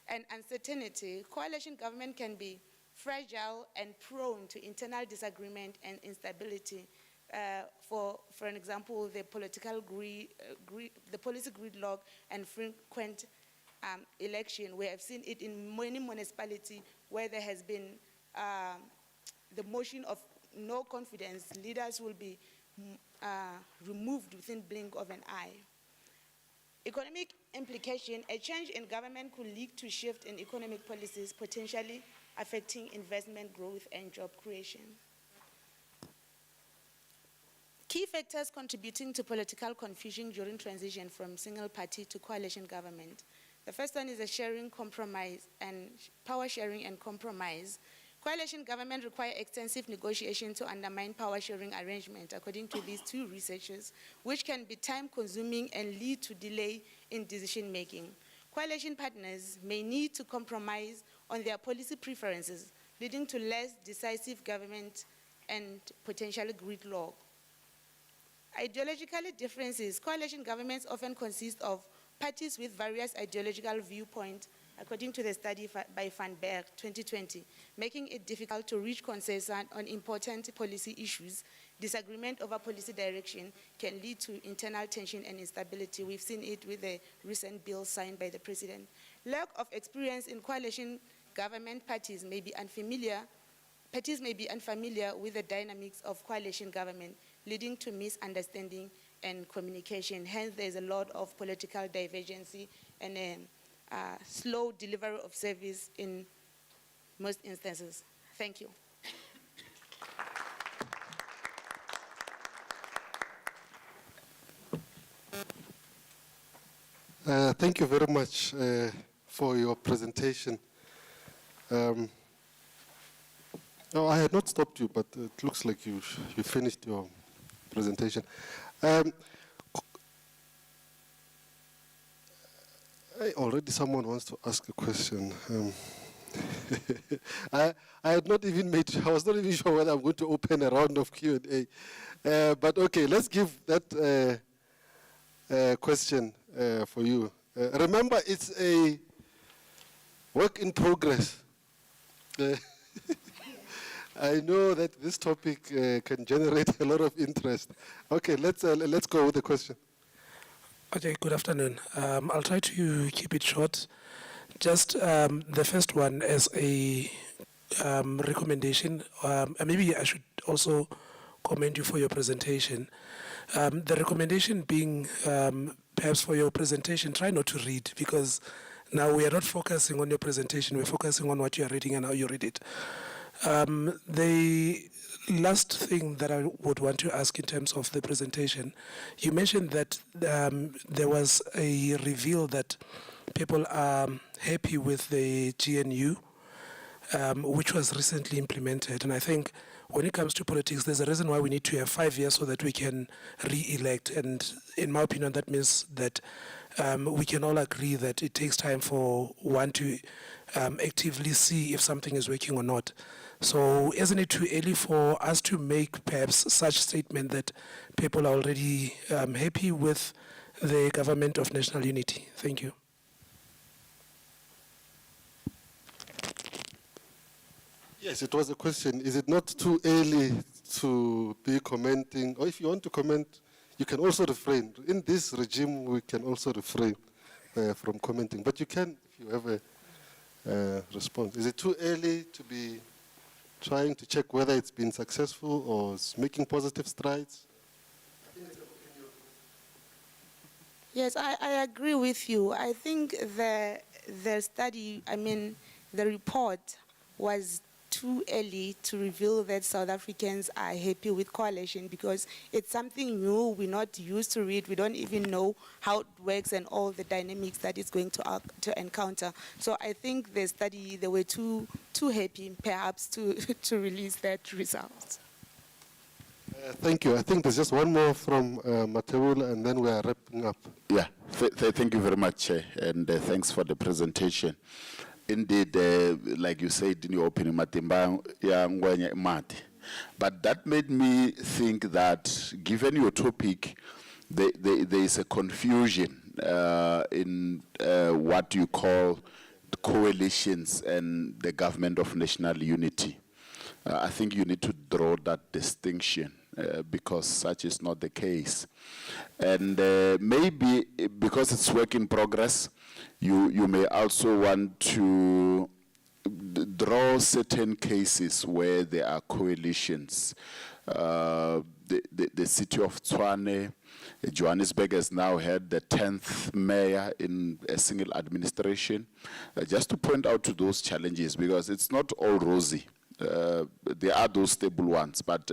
and uncertainty. Coalition government can be fragile and prone to internal disagreement and instability. For an example, the political the policy gridlock and frequent election. We have seen it in many municipalities where there has been the motion of no confidence. Leaders will be removed within blink of an eye. Economic implication: a change in government could lead to shift in economic policies, potentially affecting investment growth and job creation. Key factors contributing to political confusion during transition from single party to coalition government. The first one is a sharing compromise and power sharing and compromise. Coalition government require extensive negotiation to undermine power sharing arrangement, according to these two researchers, which can be time consuming and lead to delay in decision making. Coalition partners may need to compromise on their policy preferences, leading to less decisive government and potentially gridlock. Ideological differences. Coalition governments often consist of parties with various ideological viewpoints, according to the study by Van Berg, 2020, making it difficult to reach consensus on important policy issues. Disagreement over policy direction can lead to internal tension and instability. We've seen it with the recent bill signed by the president. Lack of experience in coalition government parties may be unfamiliar with the dynamics of coalition government, leading to misunderstanding and communication. Hence, there's a lot of political divergency and slow delivery of service in most instances. Thank you. Thank you very much for your presentation. No, I had not stopped you, but it looks like you finished your presentation. Hey, already someone wants to ask a question. I had not even made, I was not even sure whether I'm going to open a round of Q&A. But okay, let's give that question for you. Remember, it's a work in progress. I know that this topic can generate a lot of interest. Okay, let's go with the question. Okay, good afternoon. I'll try to keep it short. Just the first one as a recommendation, and maybe I should also commend you for your presentation. The recommendation being perhaps for your presentation, try not to read, because now we are not focusing on your presentation, we're focusing on what you are reading and how you read it. The last thing that I would want to ask in terms of the presentation, you mentioned that there was a reveal that people are happy with the GNU, which was recently implemented. And I think when it comes to politics, there's a reason why we need to have 5 years so that we can re-elect. And in my opinion, that means that we can all agree that it takes time for one to actively see if something is working or not. So isn't it too early for us to make perhaps such statement that people are already happy with the government of national unity? Thank you. Yes, it was a question. Is it not too early to be commenting? Or if you want to comment, you can also refrain. In this regime, we can also refrain from commenting. But you can, if you have a response. Is it too early to be trying to check whether it's been successful or it's making positive strides? Yes, I agree with you. I think the study, the report was too early to reveal that South Africans are happy with coalition, because it's something new. We're not used to it. We don't even know how it works and all the dynamics that it's going to encounter. So I think the study, they were too happy perhaps to release that result. Thank you. I think there's just one more from Mateula, and then we are wrapping up. Yeah, thank you very much, and thanks for the presentation. Indeed, like you said in your opening, Matimba ya ngwenya mati. But that made me think that, given your topic, there is a confusion in what you call coalitions and the government of national unity. I think you need to draw that distinction because such is not the case. And maybe because it's work in progress, you may also want to draw certain cases where there are coalitions. The city of Tshwane, Johannesburg has now had the 10th mayor in a single administration. Just to point out to those challenges, because it's not all rosy. There are those stable ones, but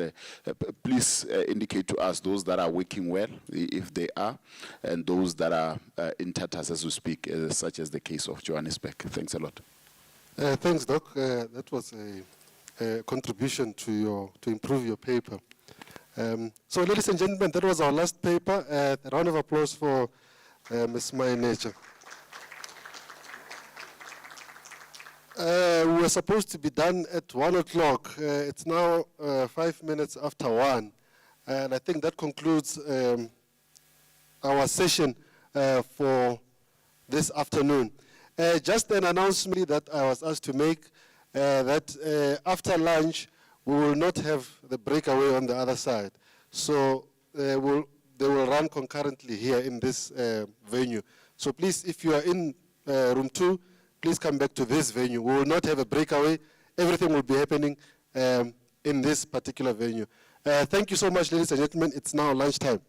please indicate to us those that are working well, if they are, and those that are in tatters as we speak, such as the case of Johannesburg. Thanks a lot. Thanks, Doc. That was a contribution to improve your paper. So, ladies and gentlemen, that was our last paper. A round of applause for Ms. Mayeneche. We were supposed to be done at 1 o'clock. It's now 5 minutes after 1. And I think that concludes our session for this afternoon. Just an announcement that I was asked to make, that after lunch, we will not have the breakaway on the other side. So they will run concurrently here in this venue. So please, if you are in room 2, please come back to this venue. We will not have a breakaway. Everything will be happening in this particular venue. Thank you so much, ladies and gentlemen. It's now lunchtime.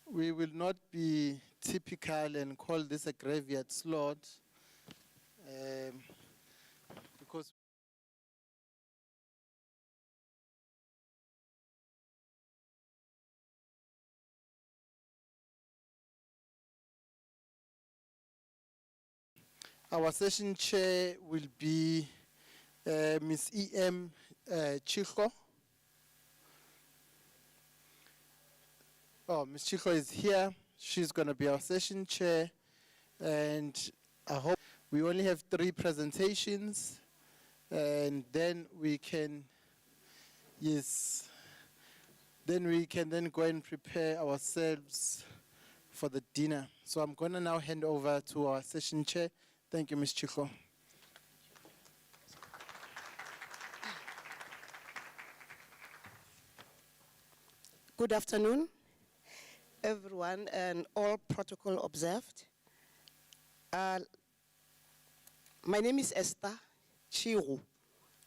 We will not be typical and call this a graveyard slot because our session chair will be Ms. E.M. Chico. Oh, Ms. Chico is here. She's going to be our session chair. And I hope we only have 3 presentations. And then we can, then we can then go and prepare ourselves for the dinner. So I'm going to now hand over to our session chair. Thank you, Ms. Chico. Good afternoon, everyone, and all protocol observed. My name is Esther Chiru,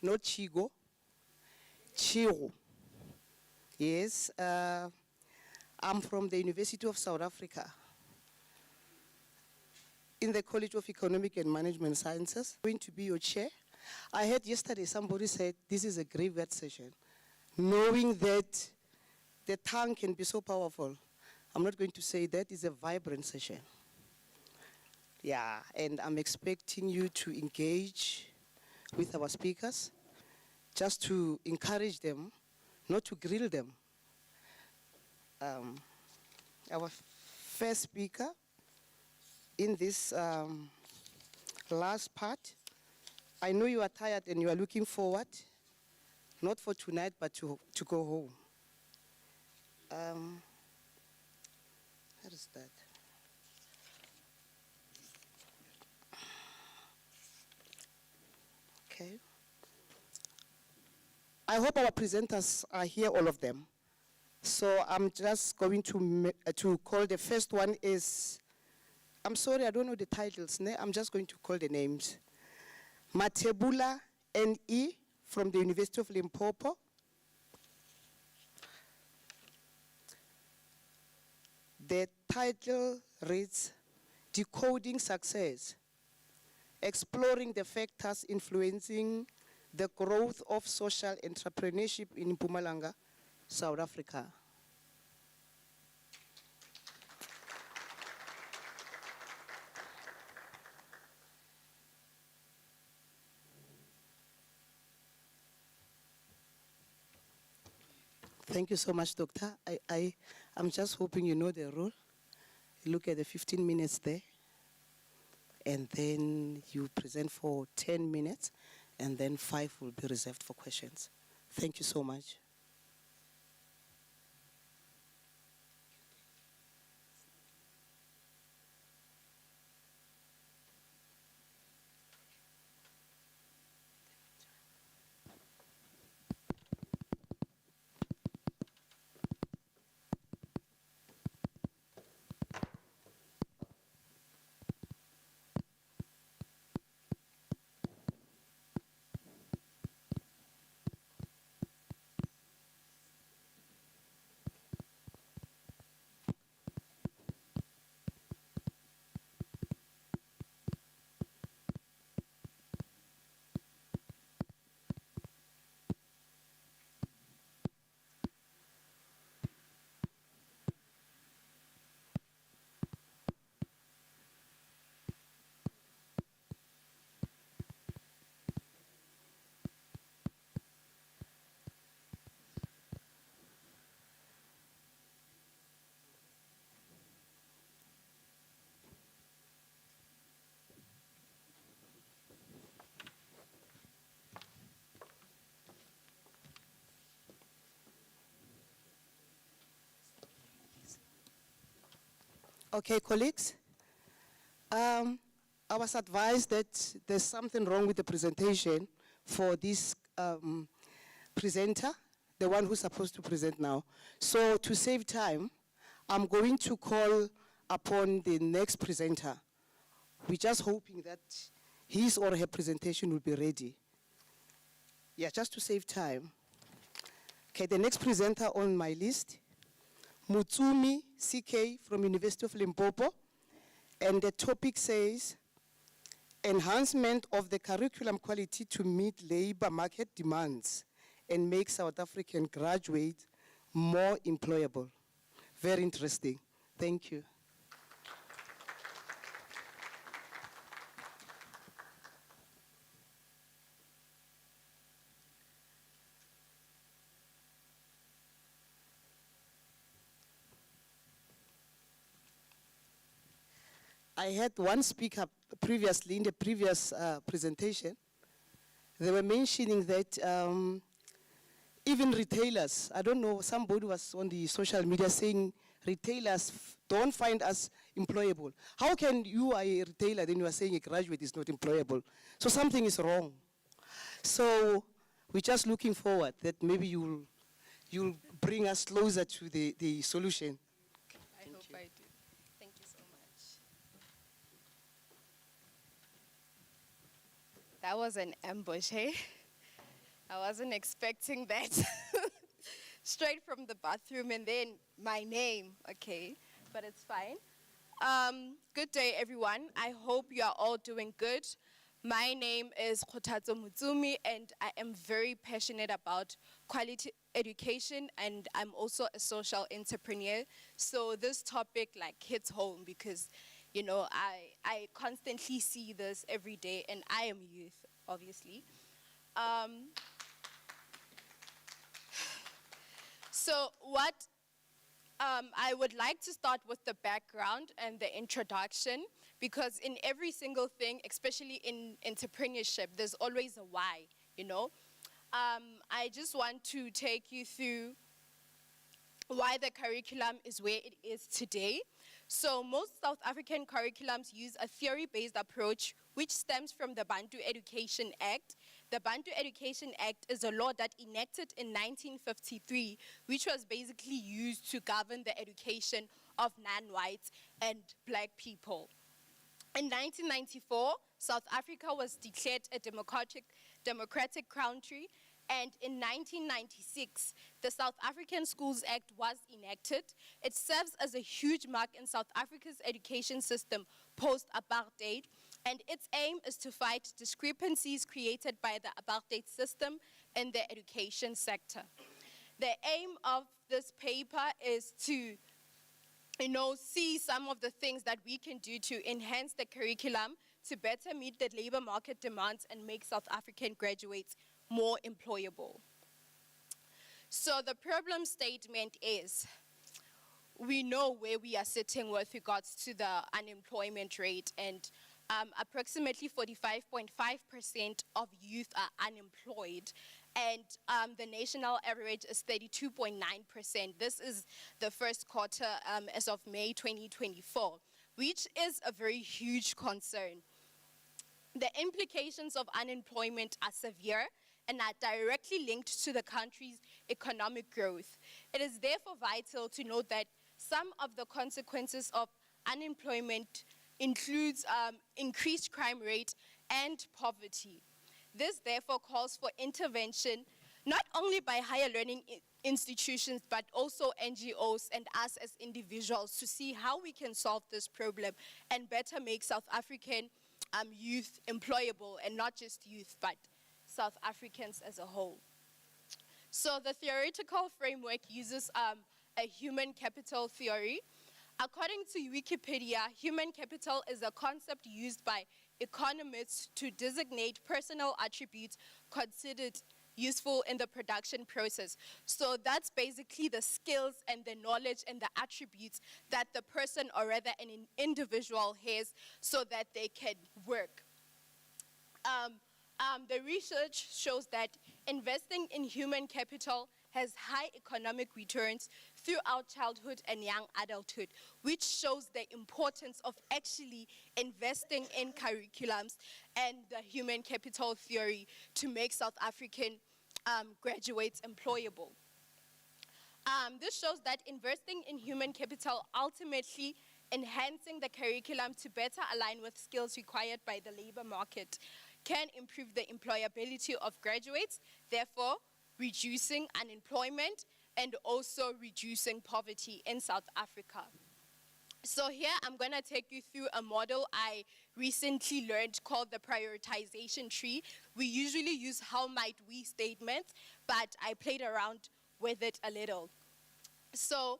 not Chigo, Chiru. Yes, I'm from the University of South Africa in the College of Economic and Management Sciences. I'm going to be your chair. I heard yesterday somebody said this is a graveyard session, knowing that the tongue can be so powerful. I'm not going to say that. It's a vibrant session. Yeah, and I'm expecting you to engage with our speakers, just to encourage them, not to grill them. Our first speaker in this last part, I know you are tired and you are looking forward, not for tonight, but to go home. How is that? Okay. I hope our presenters are here, all of them. So I'm just going to call the first one is, I'm sorry, I don't know the titles. I'm just going to call the names. Matebula N.E. from the University of Limpopo. The title reads, Decoding Success, Exploring the Factors Influencing the Growth of Social Entrepreneurship in Mpumalanga, South Africa. Thank you so much, Doctor. I'm just hoping you know the rule. You look at the 15 minutes there, and then you present for 10 minutes, and then 5 will be reserved for questions. Thank you so much. Okay, colleagues. I was advised that there's something wrong with the presentation for this presenter, the one who's supposed to present now. So to save time, I'm going to call upon the next presenter. We're just hoping that his or her presentation will be ready. Yeah, just to save time. Okay, the next presenter on my list, Mutsumi CK from University of Limpopo, and the topic says, enhancement of the curriculum quality to meet labor market demands and make South African graduates more employable. Very interesting. Thank you. I had one speaker previously in the previous presentation. They were mentioning that even retailers, I don't know, somebody was on the social media saying retailers don't find us employable. How can you are a retailer, then you are saying a graduate is not employable? So something is wrong. So we're just looking forward that maybe you'll bring us closer to the solution. I hope I do. Thank you so much. That was an ambush, hey? I wasn't expecting that. Straight from the bathroom and then my name, okay, but it's fine. Good day, everyone. I hope you are all doing good. My name is Khotatso Mutsumi, and I am very passionate about quality education, and I'm also a social entrepreneur. So this topic hits home because, you know, I constantly see this every day, and I am youth, obviously. So what I would like to start with the background and the introduction, because in every single thing, especially in entrepreneurship, there's always a why, you know. I just want to take you through why the curriculum is where it is today. So most South African curriculums use a theory-based approach which stems from the Bantu Education Act. The Bantu Education Act is a law that enacted in 1953, which was basically used to govern the education of non-whites and black people. In 1994, South Africa was declared a democratic country, and in 1996, the South African Schools Act was enacted. It serves as a huge mark in South Africa's education system post-apartheid, and its aim is to fight discrepancies created by the apartheid system in the education sector. The aim of this paper is to, you know, see some of the things that we can do to enhance the curriculum to better meet the labor market demands and make South African graduates more employable. So the problem statement is, we know where we are sitting with regards to the unemployment rate, and approximately 45.5% of youth are unemployed, and the national average is 32.9%. This is the first quarter as of May 2024, which is a very huge concern. The implications of unemployment are severe and are directly linked to the country's economic growth. It is therefore vital to note that some of the consequences of unemployment includes increased crime rate and poverty. This therefore calls for intervention not only by higher learning institutions but also NGOs and us as individuals to see how we can solve this problem and better make South African youth employable, and not just youth but South Africans as a whole. So the theoretical framework uses a human capital theory. According to Wikipedia, human capital is a concept used by economists to designate personal attributes considered useful in the production process. So that's basically the skills and the knowledge and the attributes that the person, or rather an individual, has so that they can work. The research shows that investing in human capital has high economic returns throughout childhood and young adulthood, which shows the importance of actually investing in curriculums and the human capital theory to make South African graduates employable. This shows that investing in human capital ultimately enhancing the curriculum to better align with skills required by the labor market can improve the employability of graduates, therefore reducing unemployment and also reducing poverty in South Africa. So here I'm going to take you through a model I recently learned called the prioritization tree. We usually use how might we statements, but I played around with it a little. So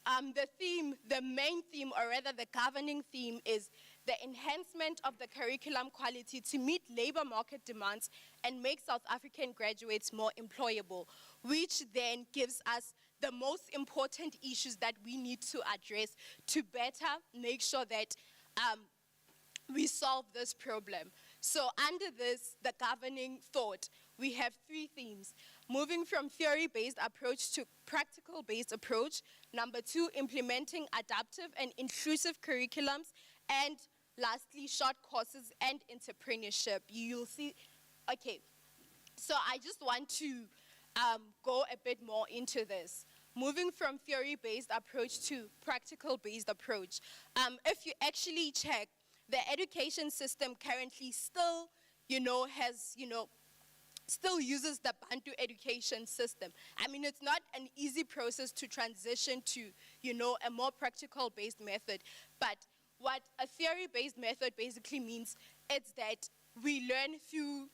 the main theme, or rather the governing theme, is the enhancement of the curriculum quality to meet labor market demands and make South African graduates more employable, which then gives us the most important issues that we need to address to better make sure that we solve this problem. So under this, the governing thought, we have three themes: moving from theory-based approach to practical-based approach. Number 2, implementing adaptive and inclusive curriculums. And lastly, short courses and entrepreneurship. You'll see, okay. So I just want to go a bit more into this. Moving from theory-based approach to practical-based approach. If you actually check, the education system currently still, still uses the Bantu education system. I mean, it's not an easy process to transition to, a more practical-based method. But what a theory-based method basically means is that we learn through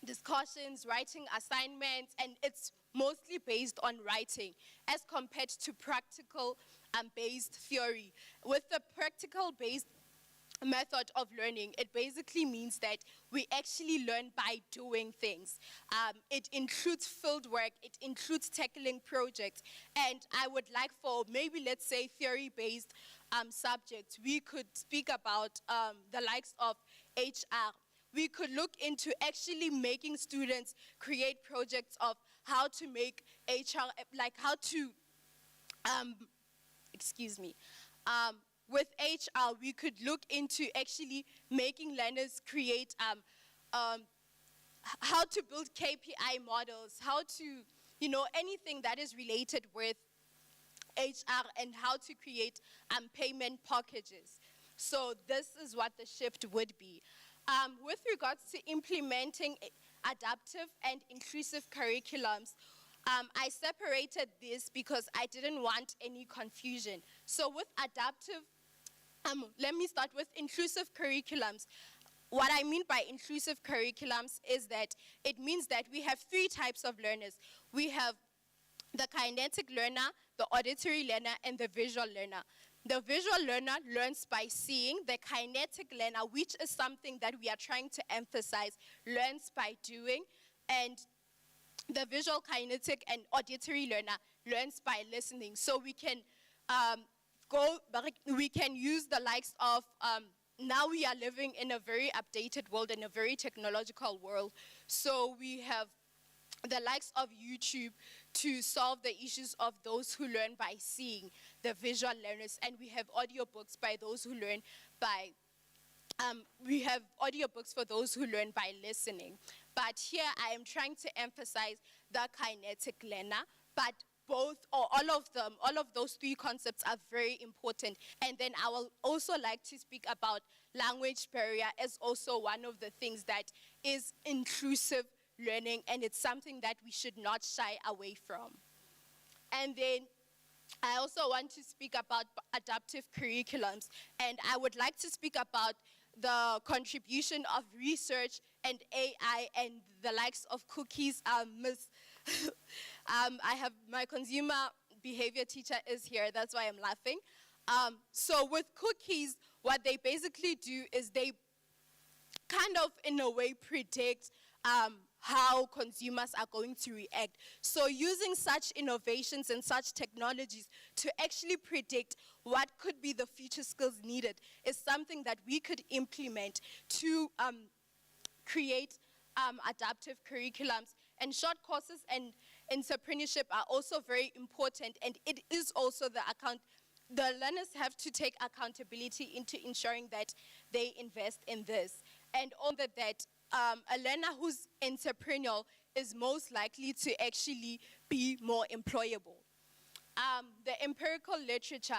discussions, writing assignments, and it's mostly based on writing as compared to practical-based theory. With the practical-based method of learning, it basically means that we actually learn by doing things. It includes field work, it includes tackling projects, and I would like for maybe, let's say, theory-based subjects, we could speak about the likes of HR. We could look into actually making students create projects of how to make HR, like how to, with HR, we could look into actually making learners create how to build KPI models, how to, anything that is related with HR, and how to create payment packages. So this is what the shift would be. With regards to implementing adaptive and inclusive curriculums, I separated this because I didn't want any confusion. So with adaptive, let me start with inclusive curriculums. What I mean by inclusive curriculums is that it means that we have 3 types of learners. We have the kinetic learner, the auditory learner, and the visual learner. The visual learner learns by seeing. The kinetic learner, which is something that we are trying to emphasize, learns by doing. And the visual, kinetic, and auditory learner learns by listening. So we can we can use the likes of, now we are living in a very updated world, in a very technological world. So we have the likes of YouTube to solve the issues of those who learn by seeing, the visual learners, and we have audiobooks by those who learn by, we have audiobooks for those who learn by listening. But here I am trying to emphasize the kinetic learner, but both, or all of them, all of those 3 concepts are very important. And then I will also like to speak about language barrier as also one of the things that is inclusive learning, and it's something that we should not shy away from. And then I also want to speak about adaptive curriculums, and I would like to speak about the contribution of research and AI and the likes of cookies. I have my consumer behavior teacher is here, that's why I'm laughing. So with cookies, what they basically do is they kind of, in a way, predict how consumers are going to react. So using such innovations and such technologies to actually predict what could be the future skills needed is something that we could implement to create adaptive curriculums. And short courses and entrepreneurship are also very important, and it is also the learners have to take accountability into ensuring that they invest in this. And on that, a learner who's entrepreneurial is most likely to actually be more employable. The empirical literature,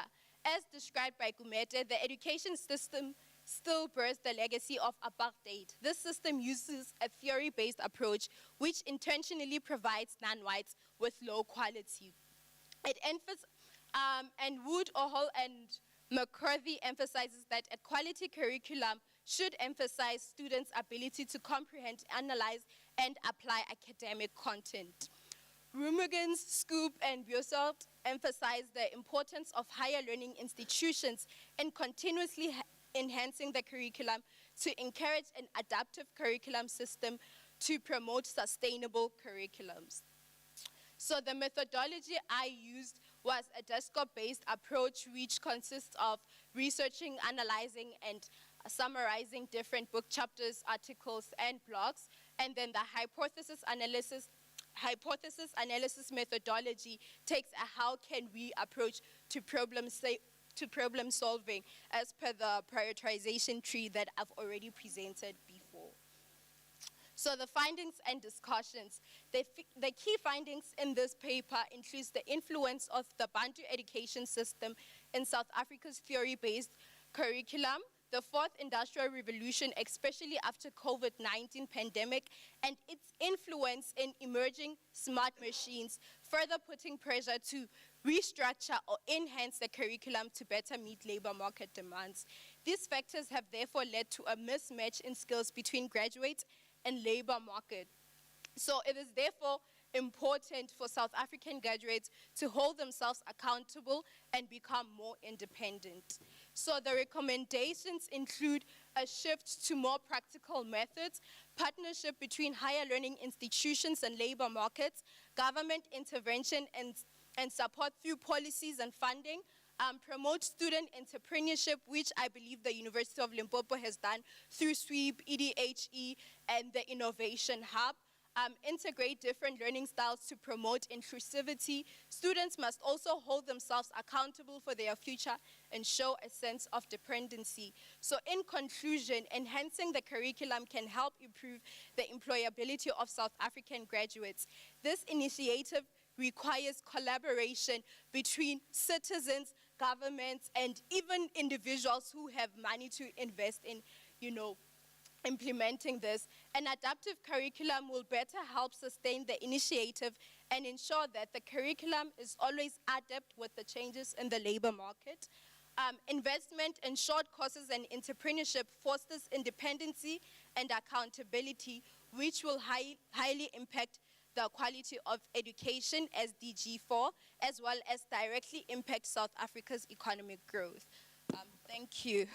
As described by Gumete, the education system still bears the legacy of apartheid. This system uses a theory-based approach which intentionally provides non-whites with low quality. And Wood, Ohol, and McCarthy emphasizes that a quality curriculum should emphasize students' ability to comprehend, analyze, and apply academic content. Rumigans, Scoop, and Bioselt emphasize the importance of higher learning institutions in continuously enhancing the curriculum to encourage an adaptive curriculum system to promote sustainable curriculums. So the methodology I used was a desktop-based approach which consists of researching, analyzing, and summarizing different book chapters, articles, and blogs, and then the hypothesis analysis methodology takes a how can we approach to problem solving as per the prioritization tree that I've already presented before. So the findings and discussions. The key findings in this paper includes the influence of the Bantu education system in South Africa's theory-based curriculum, the fourth industrial revolution, especially after COVID-19 pandemic, and its influence in emerging smart machines, further putting pressure to restructure or enhance the curriculum to better meet labor market demands. These factors have therefore led to a mismatch in skills between graduates and labor market. So it is therefore important for South African graduates to hold themselves accountable and become more independent. So the recommendations include a shift to more practical methods, partnership between higher learning institutions and labor markets, government intervention and support through policies and funding, promote student entrepreneurship, which I believe the University of Limpopo has done through SWEEP, EDHE, and the Innovation Hub. Integrate different learning styles to promote inclusivity. Students must also hold themselves accountable for their future and show a sense of dependency. So in conclusion, enhancing the curriculum can help improve the employability of South African graduates. This initiative requires collaboration between citizens, governments, and even individuals who have money to invest in, implementing this. An adaptive curriculum will better help sustain the initiative and ensure that the curriculum is always adept with the changes in the labor market. Investment in short courses and entrepreneurship fosters independency and accountability, which will highly impact the quality of education as DG4, as well as directly impact South Africa's economic growth. Thank you.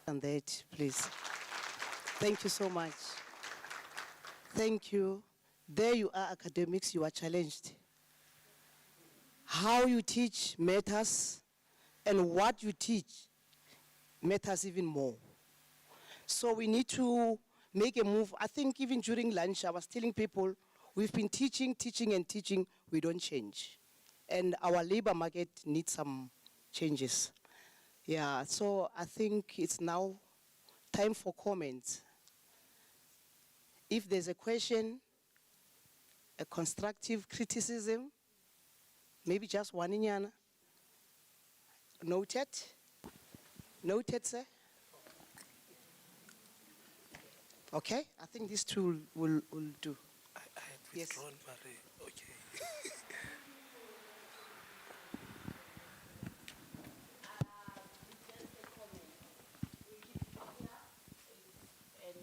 And that, please. Thank you so much. Thank you. There you are, academics, you are challenged. How you teach matters, and what you teach matters even more. So we need to make a move. I think even during lunch, I was telling people, we've been teaching, and teaching, we don't change. And our labor market needs some changes. Yeah, so I think it's now time for comments. If there's a question, a constructive criticism, maybe just one inyana. Noted? Noted, sir? Okay, I think these two will do. I had withdrawn, but okay.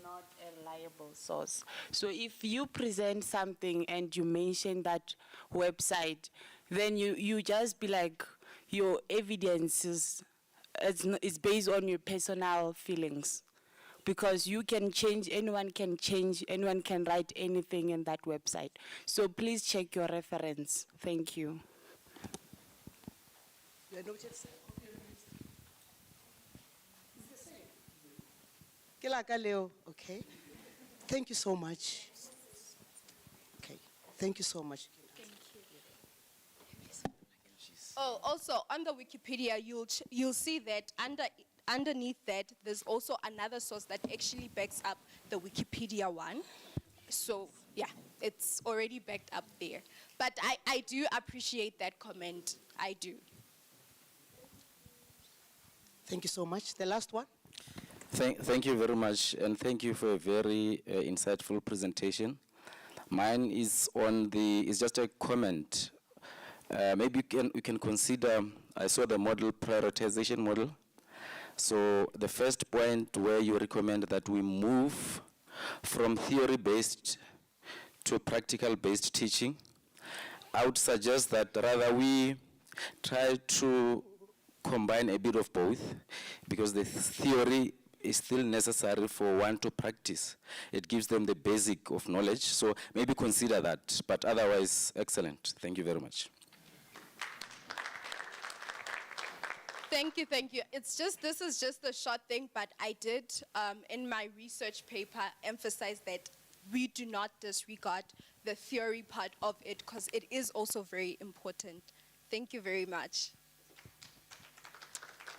Not a reliable source. So if you present something and you mention that website, then you just be like, your evidence is based on your personal feelings. Because you can change, anyone can write anything in that website. So please check your reference. Thank you. You are noted, sir? Okay. Thank you so much. Okay. Thank you so much. Thank you. Oh, also on the Wikipedia, you'll see that underneath that, there's also another source that actually backs up the Wikipedia one. So, yeah. it's already backed up there. But I do appreciate that comment. I do. Thank you so much. The last one. Thank you very much, and thank you for a very insightful presentation. Mine is is just a comment. Maybe you can consider, I saw the model prioritization model. So the first point where you recommend that we move from theory-based to practical-based teaching, I would suggest that rather we try to combine a bit of both, because the theory is still necessary for one to practice. It gives them the basic of knowledge, so maybe consider that, but otherwise, excellent. Thank you very much. Thank you, thank you. This is just a short thing, but I did, in my research paper, emphasize that we do not disregard the theory part of it, because it is also very important. Thank you very much.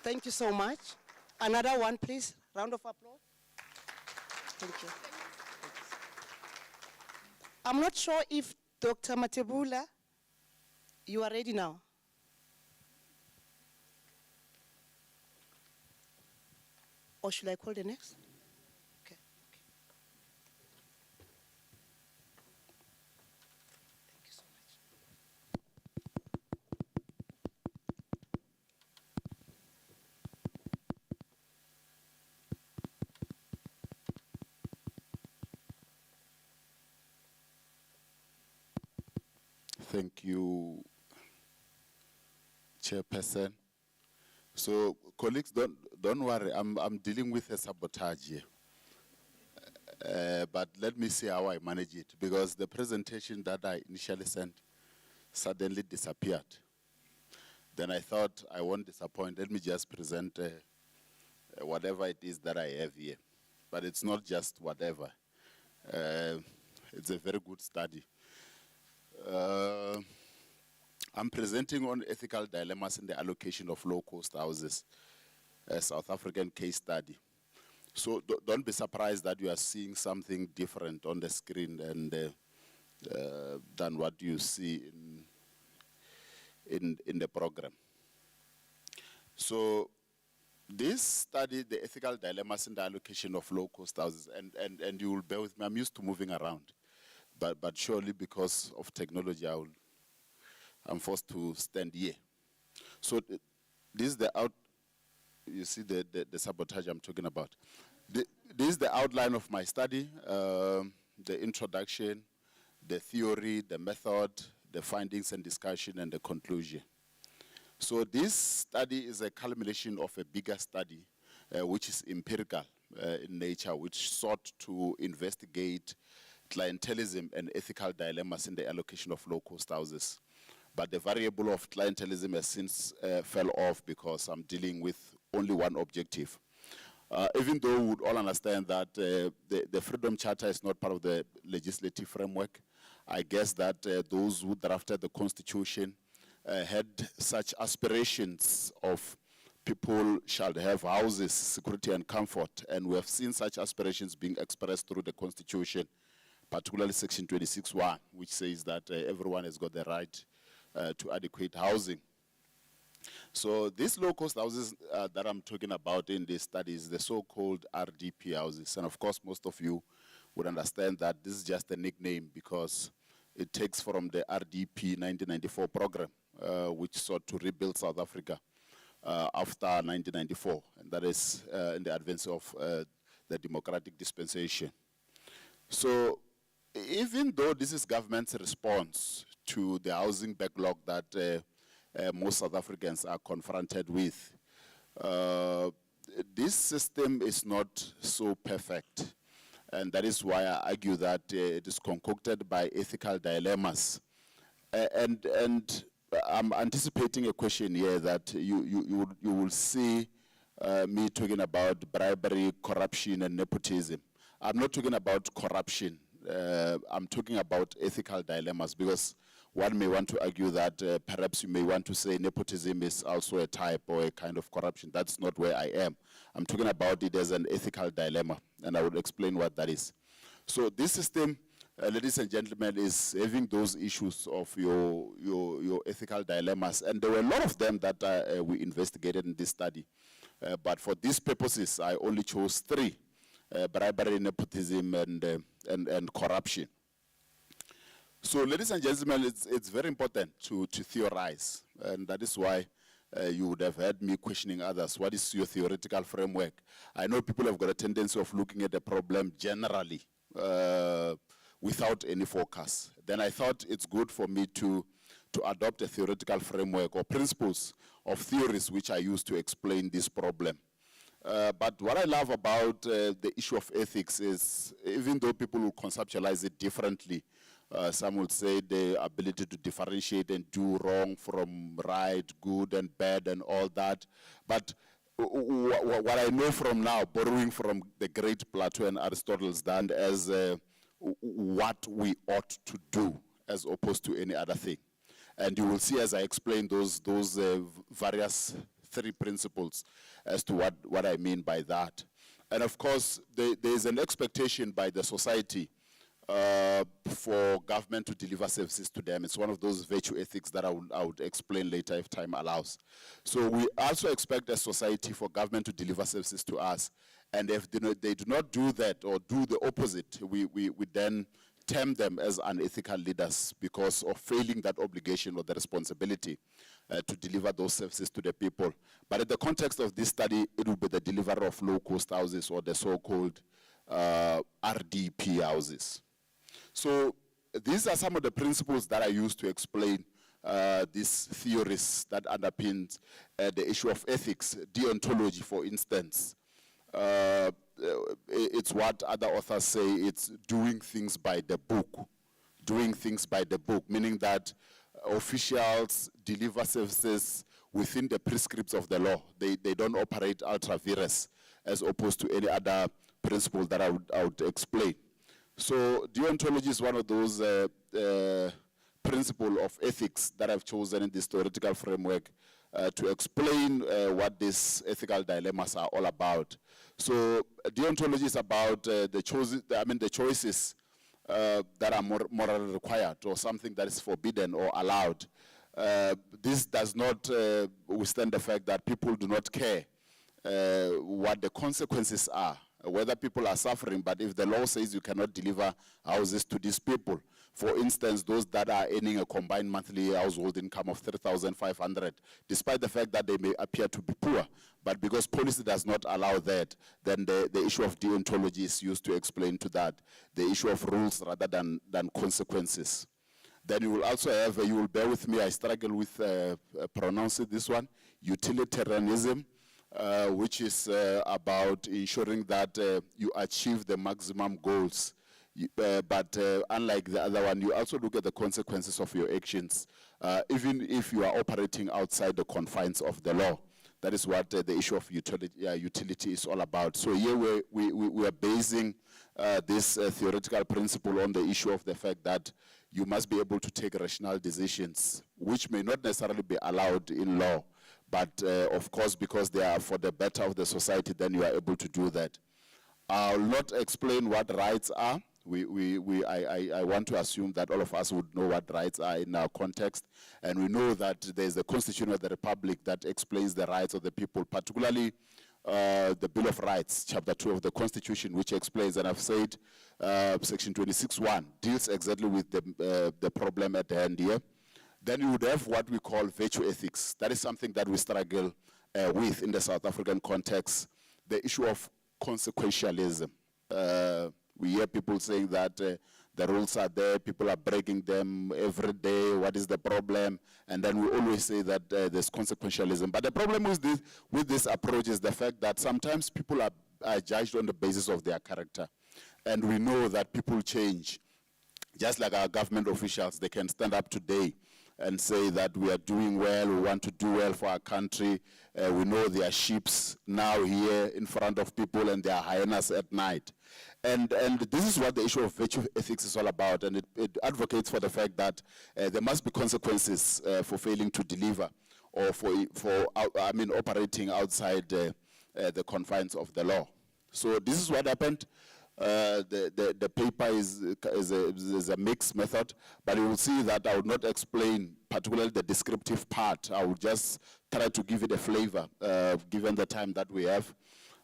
Thank you so much. Another one, please. Round of applause. Thank you. I'm not sure if Dr. Matebula, you are ready now. Or should I call the next? Okay. Thank you so much. Thank you, Chairperson. So, colleagues, don't worry. I'm dealing with a sabotage here. But let me see how I manage it, because the presentation that I initially sent suddenly disappeared. Then I thought I won't disappoint. Let me just present whatever it is that I have here. But it's not just whatever. It's a very good study. I'm presenting on ethical dilemmas in the allocation of low-cost houses, a South African case study. So don't be surprised that you are seeing something different on the screen than what you see in the program. So this study, the ethical dilemmas in the allocation of low-cost houses, and you will bear with me, I'm used to moving around, but surely because of technology, I'm forced to stand here. So this is you see the sabotage I'm talking about. This is the outline of my study, the introduction, the theory, the method, the findings and discussion, and the conclusion. So this study is a culmination of a bigger study, which is empirical in nature, which sought to investigate clientelism and ethical dilemmas in the allocation of low-cost houses. But the variable of clientelism has since fell off because I'm dealing with only one objective. Even though we would all understand that the Freedom Charter is not part of the legislative framework, I guess that those who drafted the Constitution had such aspirations of people shall have houses, security and comfort, and we have seen such aspirations being expressed through the Constitution, particularly Section 26(1), which says that everyone has got the right to adequate housing. So these low-cost houses that I'm talking about in this study is the so-called RDP houses. And of course, most of you would understand that this is just a nickname because it takes from the RDP 1994 program, which sought to rebuild South Africa after 1994. And that is in the advance of the democratic dispensation. So even though this is government's response to the housing backlog that most South Africans are confronted with, this system is not so perfect. And that is why I argue that it is concocted by ethical dilemmas. And I'm anticipating a question here that you will see me talking about bribery, corruption, and nepotism. I'm not talking about corruption. I'm talking about ethical dilemmas, because one may want to argue that perhaps you may want to say nepotism is also a type or a kind of corruption. That's not where I am. I'm talking about it as an ethical dilemma, and I will explain what that is. So this system ladies and gentlemen, is having those issues of your ethical dilemmas. And there were a lot of them that we investigated in this study. But for these purposes, I only chose 3, bribery, nepotism, and corruption. So, ladies and gentlemen, it's very important to theorize. And that is why you would have heard me questioning others. What is your theoretical framework? I know people have got a tendency of looking at the problem generally, without any focus. Then I thought it's good for me to adopt a theoretical framework or principles of theories which I use to explain this problem. But what I love about the issue of ethics is, even though people will conceptualize it differently, some would say the ability to differentiate and do wrong from right, good and bad and all that. But what I know from now, borrowing from the great Plato and Aristotle's done as what we ought to do as opposed to any other thing. And you will see as I explain those various 3 principles as to what I mean by that. And of course, there is an expectation by the society for government to deliver services to them. It's one of those virtue ethics that I would explain later if time allows. So we also expect as society for government to deliver services to us. And if they do not do that or do the opposite, we then term them as unethical leaders because of failing that obligation or the responsibility to deliver those services to the people. But in the context of this study, it will be the deliverer of low-cost houses or the so-called RDP houses. So these are some of the principles that I use to explain these theories that underpin the issue of ethics. Deontology, for instance. It's what other authors say, it's doing things by the book. Doing things by the book, meaning that officials deliver services within the prescripts of the law. They don't operate ultra vires as opposed to any other principle that I would explain. So deontology is one of those principles of ethics that I've chosen in this theoretical framework to explain what these ethical dilemmas are all about. So deontology is about the choices that are morally required or something that is forbidden or allowed. This does not withstand the fact that people do not care what the consequences are, whether people are suffering, but if the law says you cannot deliver houses to these people, for instance, those that are earning a combined monthly household income of 3,500, despite the fact that they may appear to be poor, but because policy does not allow that, then the issue of deontology is used to explain to that, the issue of rules rather than consequences. Then you will also have, you will bear with me, I struggle with pronouncing this one, utilitarianism, which is about ensuring that you achieve the maximum goals. But unlike the other one, you also look at the consequences of your actions, even if you are operating outside the confines of the law. That is what the issue of utility is all about. So here we are basing this theoretical principle on the issue of the fact that you must be able to take rational decisions, which may not necessarily be allowed in law. But of course, because they are for the better of the society, then you are able to do that. I'll not explain what rights are. I want to assume that all of us would know what rights are in our context. And we know that there's the Constitution of the Republic that explains the rights of the people, particularly the Bill of Rights, Chapter 2 of the Constitution, which explains, and I've said Section 26(1) deals exactly with the problem at hand here. Then you would have what we call virtue ethics. That is something that we struggle with in the South African context, the issue of consequentialism. We hear people saying that the rules are there, people are breaking them every day, what is the problem? And then we always say that there's consequentialism. But the problem with this approach is the fact that sometimes people are judged on the basis of their character. And we know that people change. Just like our government officials, they can stand up today and say that we are doing well, we want to do well for our country. We know there are ships now here in front of people and there are hyenas at night. And this is what the issue of virtue ethics is all about, and it advocates for the fact that there must be consequences for failing to deliver or for operating outside the confines of the law. So this is what happened. The paper is a mixed method, but you will see that I will not explain particularly the descriptive part. I will just try to give it a flavor, given the time that we have.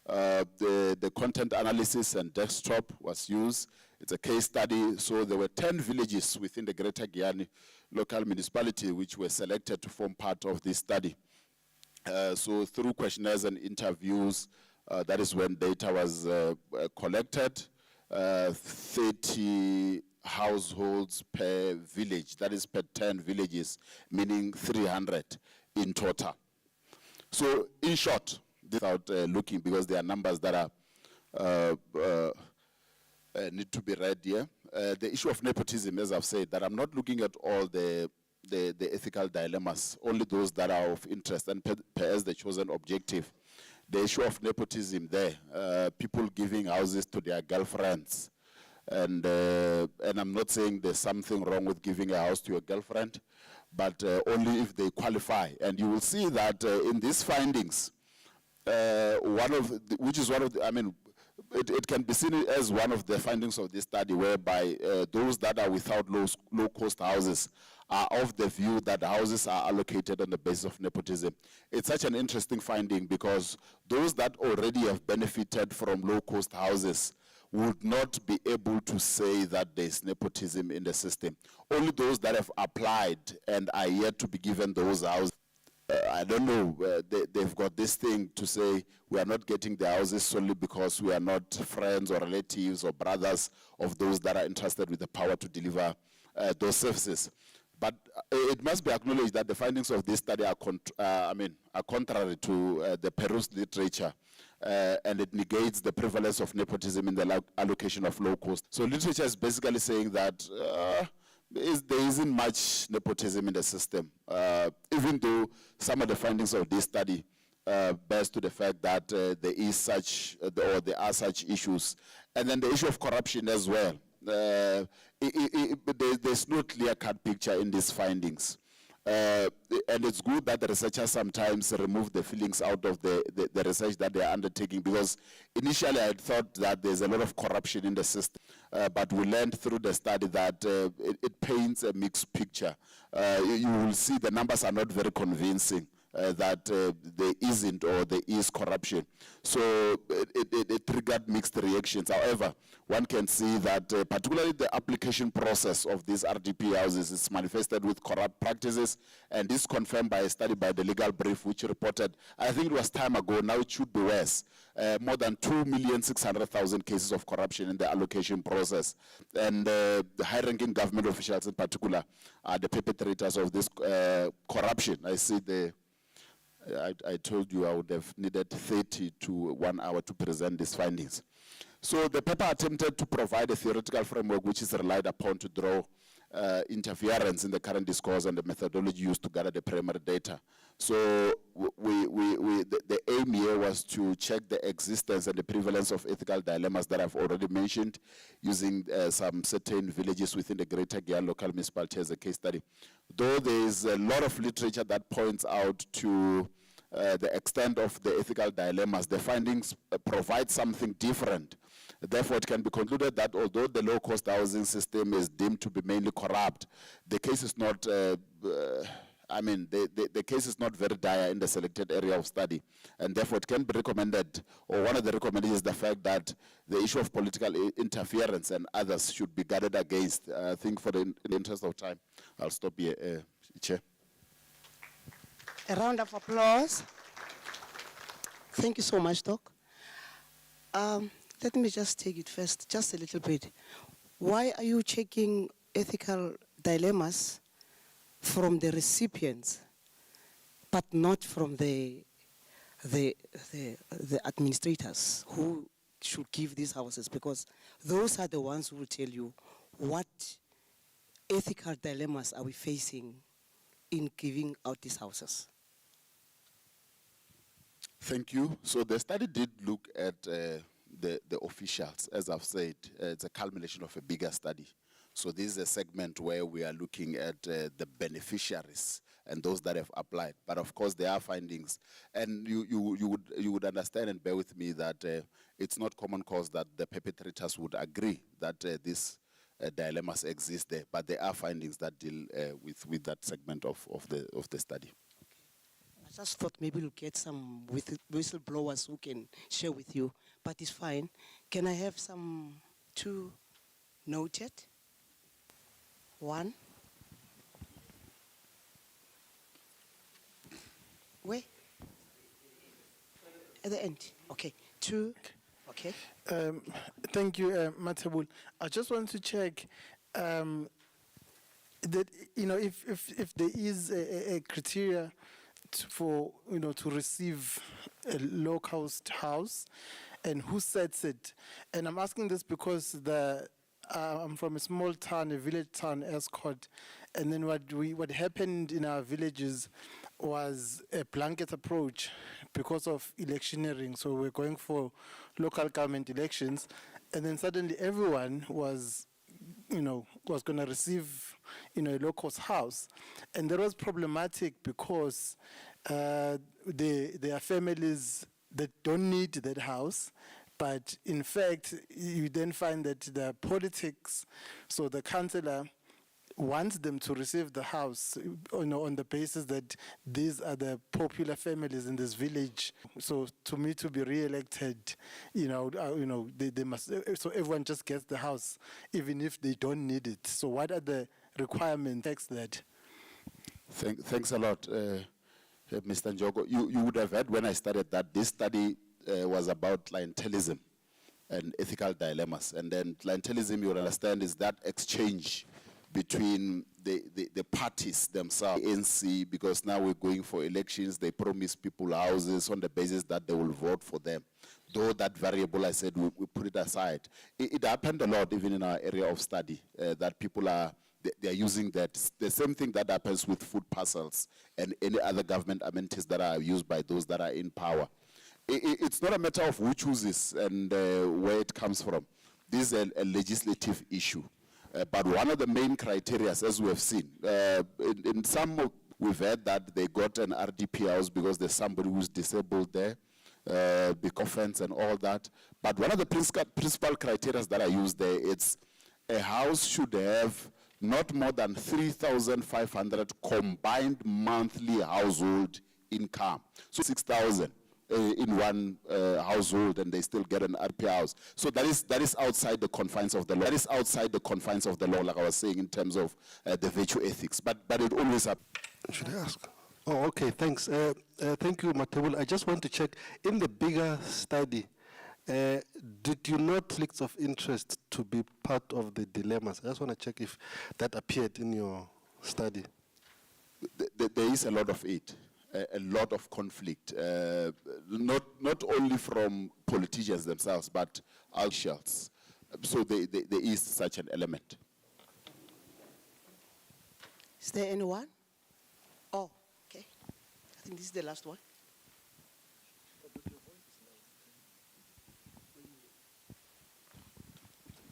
The content analysis and desktop was used. It's a case study, so there were 10 villages within the Greater Giyani local municipality which were selected to form part of this study. So through questionnaires and interviews, that is when data was collected. 30 households per village, that is per 10 villages, meaning 300 in total. So in short, without looking, because there are numbers that are need to be read here. The issue of nepotism, as I've said, that I'm not looking at all the ethical dilemmas, only those that are of interest and as the chosen objective. The issue of nepotism there, people giving houses to their girlfriends. And I'm not saying there's something wrong with giving a house to your girlfriend, but only if they qualify. And you will see that in these findings, it can be seen as one of the findings of this study, whereby those that are without low-cost houses are of the view that houses are allocated on the basis of nepotism. It's such an interesting finding because those that already have benefited from low-cost houses would not be able to say that there's nepotism in the system. Only those that have applied and are yet to be given those houses, I don't know, they've got this thing to say we are not getting the houses solely because we are not friends or relatives or brothers of those that are entrusted with the power to deliver those services. But it must be acknowledged that the findings of this study are contrary to the Peru's literature, and it negates the prevalence of nepotism in the allocation of low cost. So literature is basically saying that there isn't much nepotism in the system, even though some of the findings of this study bears to the fact that there are such issues. And then the issue of corruption as well. There's no clear-cut picture in these findings. And it's good that the researchers sometimes remove the feelings out of the research that they are undertaking, because initially I thought that there's a lot of corruption in the system, but we learned through the study that it paints a mixed picture. You will see the numbers are not very convincing. That there isn't or there is corruption. So it triggered mixed reactions. However, one can see that particularly the application process of these RDP houses is manifested with corrupt practices, and this confirmed by a study by the Legal Brief, which reported, I think it was time ago, now it should be worse, more than 2,600,000 cases of corruption in the allocation process. And the high-ranking government officials in particular are the perpetrators of this corruption. I see I told you I would have needed 30 to 1 hour to present these findings. So the paper attempted to provide a theoretical framework which is relied upon to draw interference in the current discourse and the methodology used to gather the primary data. So the aim here was to check the existence and the prevalence of ethical dilemmas that I've already mentioned, using some certain villages within the Greater Giyani local municipality as a case study. Though there is a lot of literature that points out to the extent of the ethical dilemmas, the findings provide something different. Therefore, it can be concluded that although the low-cost housing system is deemed to be mainly corrupt, the case is not, the case is not very dire in the selected area of study. And therefore, it can be recommended, or one of the recommendations is the fact that the issue of political interference and others should be guarded against. I think in the interest of time, I'll stop here, Chair. A round of applause. Thank you so much, Doc. Let me just take it first, just a little bit. Why are you checking ethical dilemmas from the recipients, but not from the administrators who should give these houses? Because those are the ones who will tell you what ethical dilemmas are we facing in giving out these houses. Thank you. So the study did look at the officials. As I've said, it's a culmination of a bigger study. So this is a segment where we are looking at the beneficiaries and those that have applied. But of course, there are findings, and you would understand and bear with me that it's not common cause that the perpetrators would agree that these dilemmas exist there. But there are findings that deal with that segment of the study. I just thought maybe we'll get some whistleblowers who can share with you, but it's fine. Can I have some two noted? One. Where? At the end. Okay. Two. Okay. Thank you, Matabul. I just want to check that, if there is a criteria for, to receive a low-cost house, and who sets it. And I'm asking this because I'm from a small town, a village town, Escott, and then what happened in our villages was a blanket approach because of electioneering. So we're going for local government elections, and then suddenly everyone was going to receive, a low-cost house. And that was problematic because there are families that don't need that house, but in fact, you then find that the politics, so the councillor wants them to receive the house, on the basis that these are the popular families in this village. So to me, to be re-elected, they must. So everyone just gets the house, even if they don't need it. So what are the requirements? That. Thanks a lot, Mr. Njogo. You would have heard when I started that this study was about clientelism and ethical dilemmas. And then clientelism, you will understand, is that exchange between the parties themselves, ANC, because now we're going for elections, they promise people houses on the basis that they will vote for them. Though that variable, I said, we put it aside. It happened a lot, even in our area of study, that people they're using that. The same thing that happens with food parcels and any other government amenities that are used by those that are in power. It's not a matter of who chooses and where it comes from. This is a legislative issue. But one of the main criteria, as we have seen, in some we've heard that they got an RDP house because there's somebody who's disabled there, because fence and all that. But one of the principal criteria that are used there, it's a house should have not more than 3,500 combined monthly household income. So 6,000 in one household, and they still get an RP house. So that is outside the confines of the law. That is outside the confines of the law, like I was saying, in terms of the virtue ethics. But it always happens. Should I ask? Oh, okay, thanks. Thank you, Matabul. I just want to check, in the bigger study, did you know conflicts of interest to be part of the dilemmas? I just want to check if that appeared in your study. There is a lot of it. A lot of conflict, not only from politicians themselves, but officials. So there is such an element. Is there anyone? Oh, okay. I think this is the last one.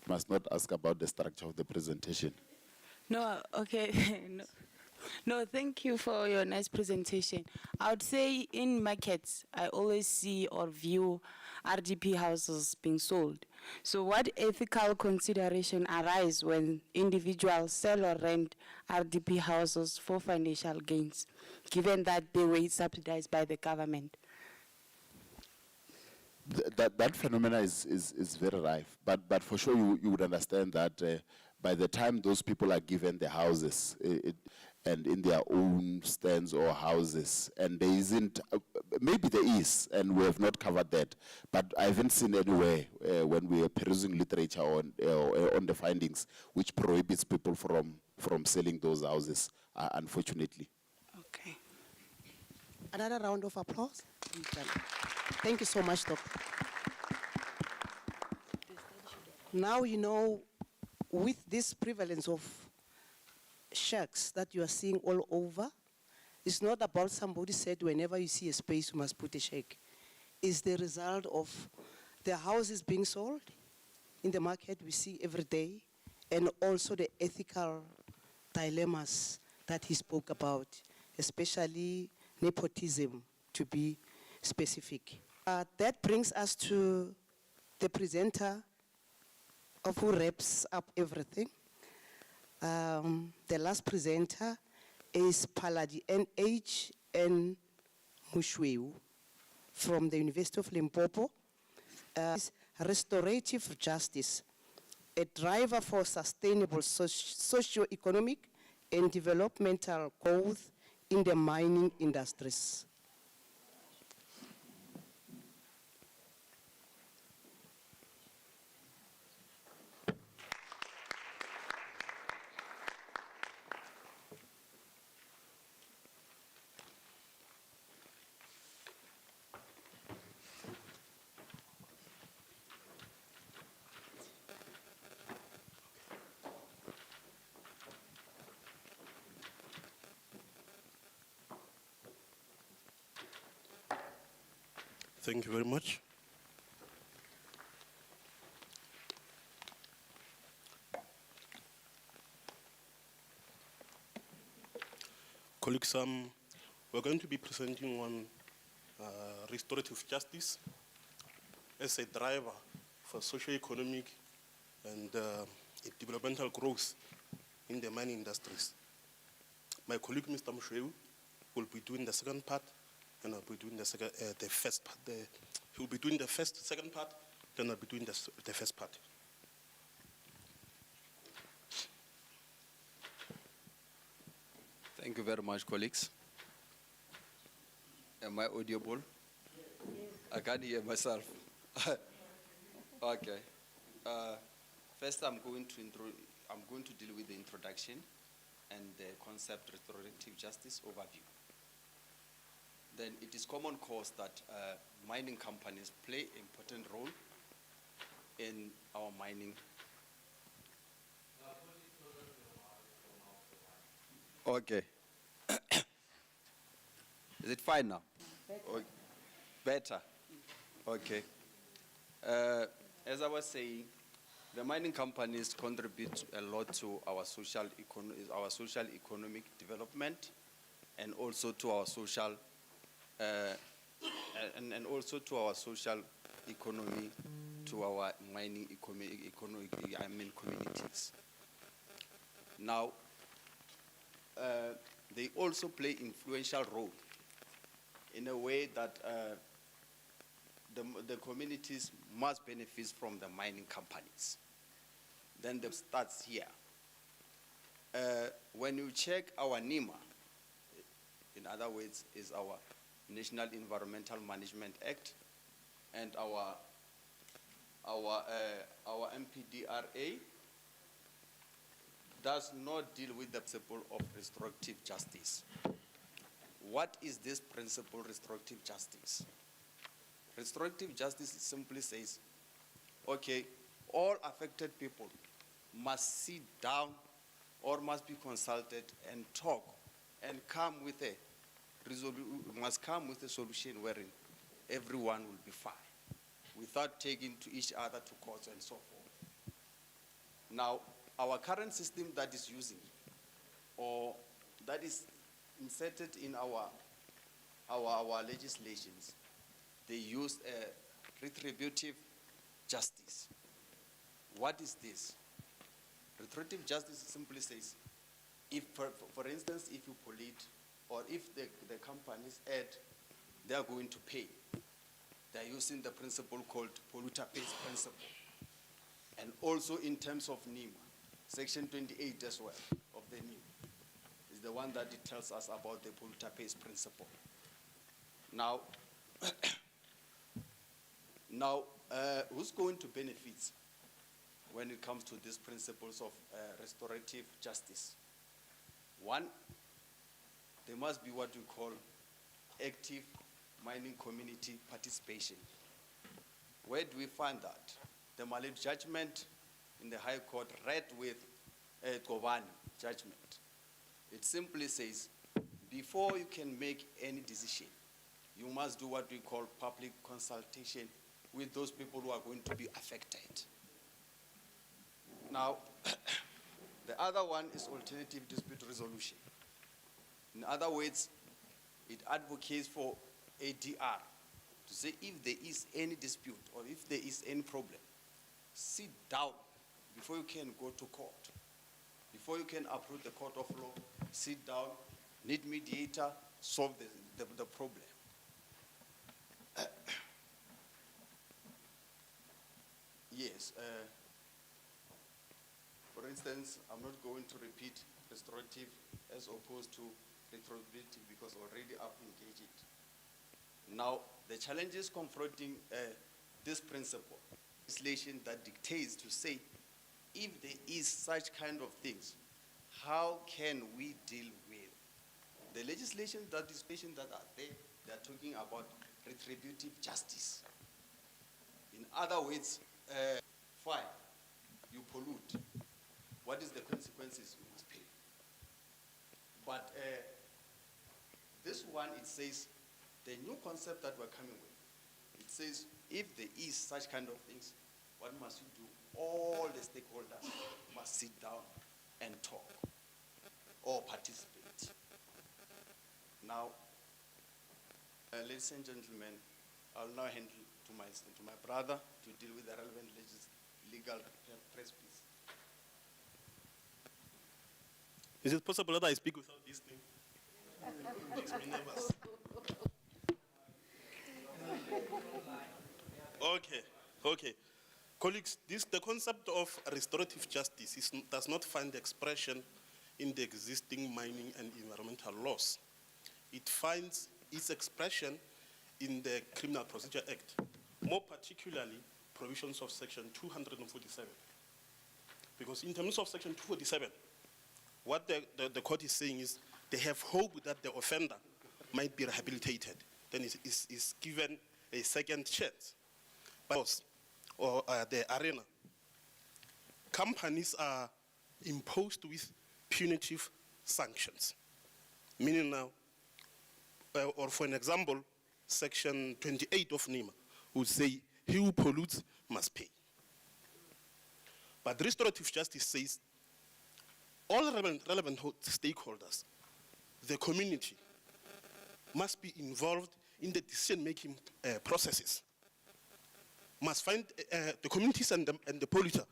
Must not ask about the structure of the presentation. No, okay. No, thank you for your nice presentation. I would say in markets, I always see or view RDP houses being sold. So what ethical consideration arise when individuals sell or rent RDP houses for financial gains, given that they were subsidized by the government? That phenomena is very rife, but for sure you would understand that by the time those people are given the houses, and in their own stands or houses, and there isn't, maybe there is, and we have not covered that, but I haven't seen anywhere when we are perusing literature on the findings which prohibits people from selling those houses, unfortunately. Okay. Another round of applause. Thank you so much, Doctor. Now you know, with this prevalence of shacks that you are seeing all over, it's not about somebody said whenever you see a space you must put a shack. It's the result of the houses being sold in the market we see every day, and also the ethical dilemmas that he spoke about, especially nepotism, to be specific. That brings us to the presenter of who wraps up everything. The last presenter is Paladi N.H.N. Mushweu from the University of Limpopo. Restorative justice, a driver for sustainable socio-economic and developmental growth in the mining industries. Thank you very much. Colleagues, we're going to be presenting on restorative justice as a driver for socio-economic and developmental growth in the mining industries. My colleague, Mr. Mushweu, will be doing the second part, and I'll be doing the first part. He'll be doing the second part, then I'll be doing the first part. Thank you very much, colleagues. Am I audible? I can't hear myself. Okay. First, I'm going to deal with the introduction and the concept restorative justice overview. Then it is common cause that mining companies play an important role in our mining. Okay. Is it fine now? Okay. Better. Okay. As I was saying, the mining companies contribute a lot to our social economic development, and also to our social and also to our social economy, to our mining communities. Now, they also play influential role in a way that the communities must benefit from the mining companies. Then the starts here. When you check our NEMA, in other words, is our National Environmental Management Act, and our MPDRA does not deal with the principle of restorative justice. What is this principle, restorative justice? Restorative justice simply says, okay, all affected people must sit down or must be consulted and talk and come with a solution wherein everyone will be fine, without taking to each other to courts and so forth. Now, our current system that is using, or that is inserted in our legislations, they use a retributive justice. What is this? Retributive justice simply says, if, for instance, if you pollute, or if the companies add, they are going to pay. They are using the principle called polluter pays principle. And also in terms of NEMA, Section 28 as well of the NEMA is the one that it tells us about the polluter pays principle. Now, who's going to benefit when it comes to these principles of restorative justice? One, there must be what we call active mining community participation. Where do we find that? The Mallet judgment in the High Court read with Kobani judgment. It simply says, before you can make any decision, you must do what we call public consultation with those people who are going to be affected. Now, The other one is alternative dispute resolution. In other words, it advocates for ADR to say if there is any dispute or if there is any problem, sit down before you can go to court. Before you can approach the court of law, sit down, need mediator, solve the problem. Yes. For instance, I'm not going to repeat restorative as opposed to retrospective because already I've engaged it. Now, the challenges confronting this principle, legislation that dictates to say, if there is such kind of things, how can we deal with the legislation that are there? They are talking about retributive justice. In other words, fine, you pollute. What is the consequences you must pay? But this one, it says, the new concept that we're coming with, it says, if there is such kind of things, what must you do? All the stakeholders must sit down and talk or participate. Now, ladies and gentlemen, I'll now hand to my brother to deal with the relevant legal press piece. Is it possible that I speak without this thing? It makes me nervous. Okay. Colleagues, the concept of restorative justice does not find expression in the existing mining and environmental laws. It finds its expression in the Criminal Procedure Act, more particularly provisions of Section 247. Because in terms of Section 247, what the court is saying is they have hope that the offender might be rehabilitated, then is given a second chance. But the arena, companies are imposed with punitive sanctions. Meaning now, or for an example, Section 28 of NEMA would say, he who pollutes must pay. But restorative justice says, all relevant stakeholders, the community, must be involved in the decision-making processes. Must find, the communities and the polluter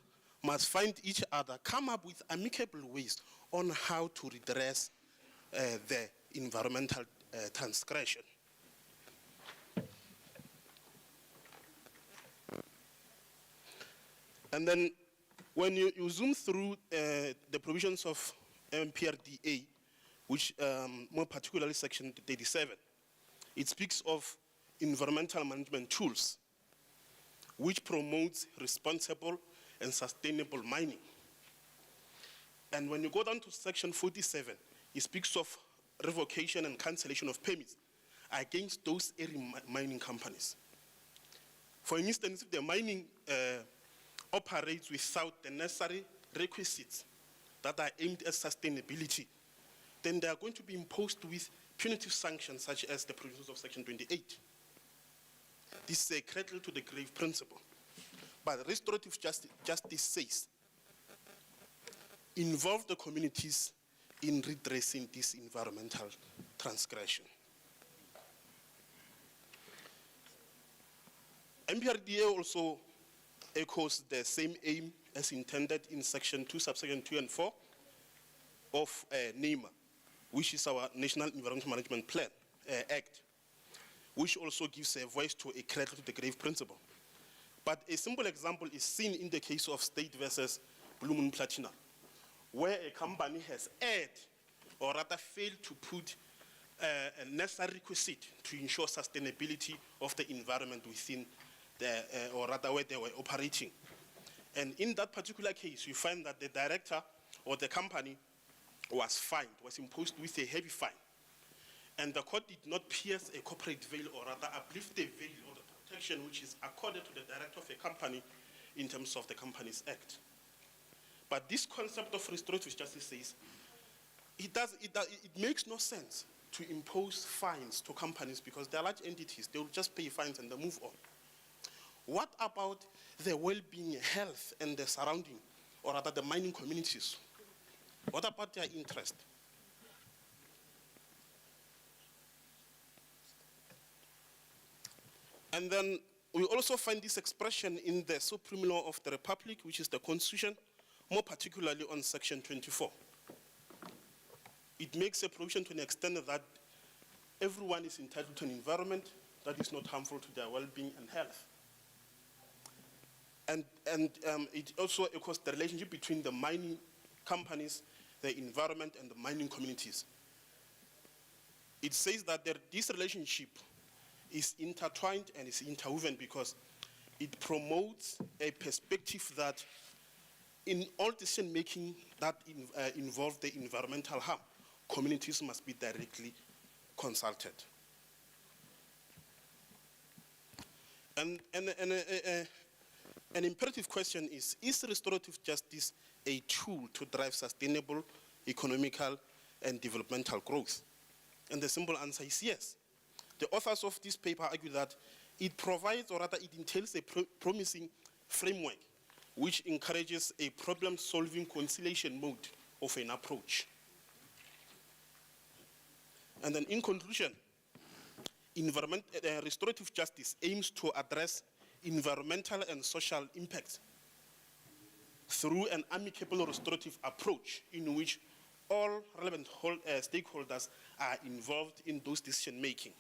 must find each other, come up with amicable ways on how to redress the environmental transgression. And then when you zoom through the provisions of MPRDA, which more particularly Section 37, it speaks of environmental management tools, which promotes responsible and sustainable mining. And when you go down to Section 47, it speaks of revocation and cancellation of permits against those area mining companies. For instance, if the mining operates without the necessary requisites that are aimed at sustainability, then they are going to be imposed with punitive sanctions such as the provisions of Section 28. This is a cradle to the grave principle. But restorative justice says, involve the communities in redressing this environmental transgression. MPRDA also echoes the same aim as intended in Section 2, subsection 2 and 4 of NEMA, which is our National Environmental Management Plan Act, which also gives a voice to a cradle to the grave principle. But a simple example is seen in the case of State versus Blue Moon Platinum, where a company has erred or rather failed to put a necessary requisite to ensure sustainability of the environment within the, or rather where they were operating. And in that particular case, we find that the director or the company was fined, was imposed with a heavy fine. And the court did not pierce a corporate veil or rather uplift the veil or the protection which is accorded to the director of a company in terms of the Companies Act. But this concept of restorative justice says it makes no sense to impose fines to companies because they are large entities. They will just pay fines and they move on. What about the well-being, health, and the surrounding, or rather the mining communities What about their interest? And then we also find this expression in the supreme law of the Republic, which is the Constitution, more particularly on Section 24. It makes a provision to an extent that everyone is entitled to an environment that is not harmful to their well-being and health. And it also echoes the relationship between the mining companies, the environment, and the mining communities. It says that this relationship is intertwined and is interwoven because it promotes a perspective that in all decision-making that involve the environmental harm, communities must be directly consulted. And an imperative question is restorative justice a tool to drive sustainable economical and developmental growth? And the simple answer is yes. The authors of this paper argue that it provides, or rather it entails, a promising framework which encourages a problem-solving conciliation mode of an approach. And then in conclusion, restorative justice aims to address environmental and social impacts through an amicable restorative approach in which all relevant stakeholders are involved in those decision-making.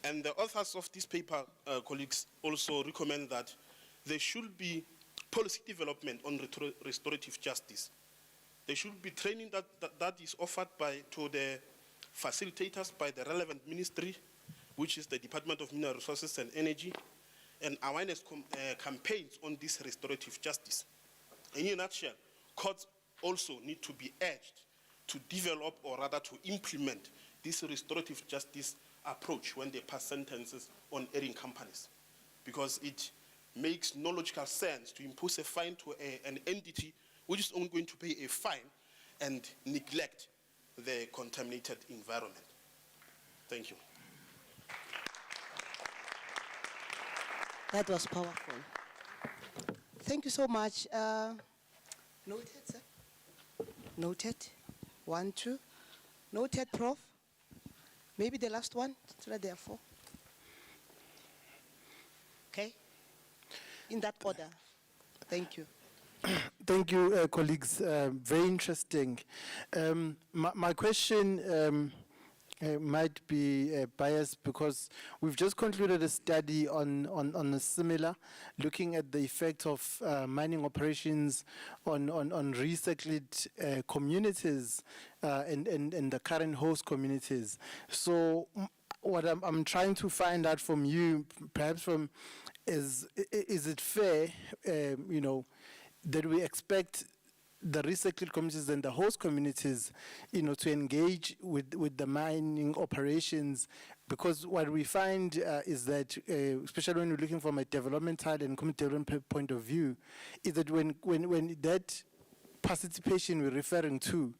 And the authors of this paper, colleagues, also recommend that there should be policy development on restorative justice. There should be training that is offered to the facilitators by the relevant ministry, which is the Department of Mineral Resources and Energy, and awareness campaigns on this restorative justice. In a nutshell, courts also need to be urged to develop, or rather to implement, this restorative justice approach when they pass sentences on erring companies, because it makes no logical sense to impose a fine to an entity which is only going to pay a fine and neglect the contaminated environment. Thank you. That was powerful. Thank you so much. Noted, sir? Noted. 1, 2. Noted, Prof. Maybe the last one, so that there are 4. Okay? In that order. Thank you. Thank you, colleagues. Very interesting. My question might be biased because we've just concluded a study on a similar, looking at the effect of mining operations on recycled communities and the current host communities. So what I'm trying to find out from you, perhaps is it fair, that we expect the recycled communities and the host communities, to engage with the mining operations? Because what we find is that, especially when we're looking from a developmental and community development point of view, is that when that participation we're referring to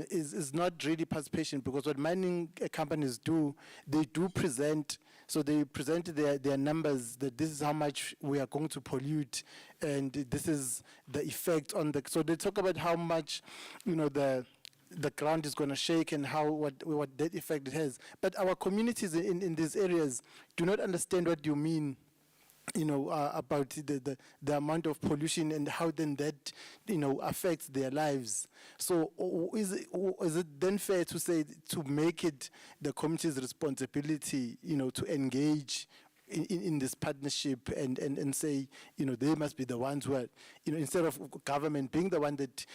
is not really participation, because what mining companies do, they do present. So they present their numbers, that this is how much we are going to pollute, and this is the effect on the. So they talk about how much, the ground is going to shake and what that effect it has. But our communities in these areas do not understand what you mean, about the amount of pollution and how then that, affects their lives. So is it then fair to say, to make it the community's responsibility, to engage in this partnership and say, they must be the ones who are, instead of government being the one that,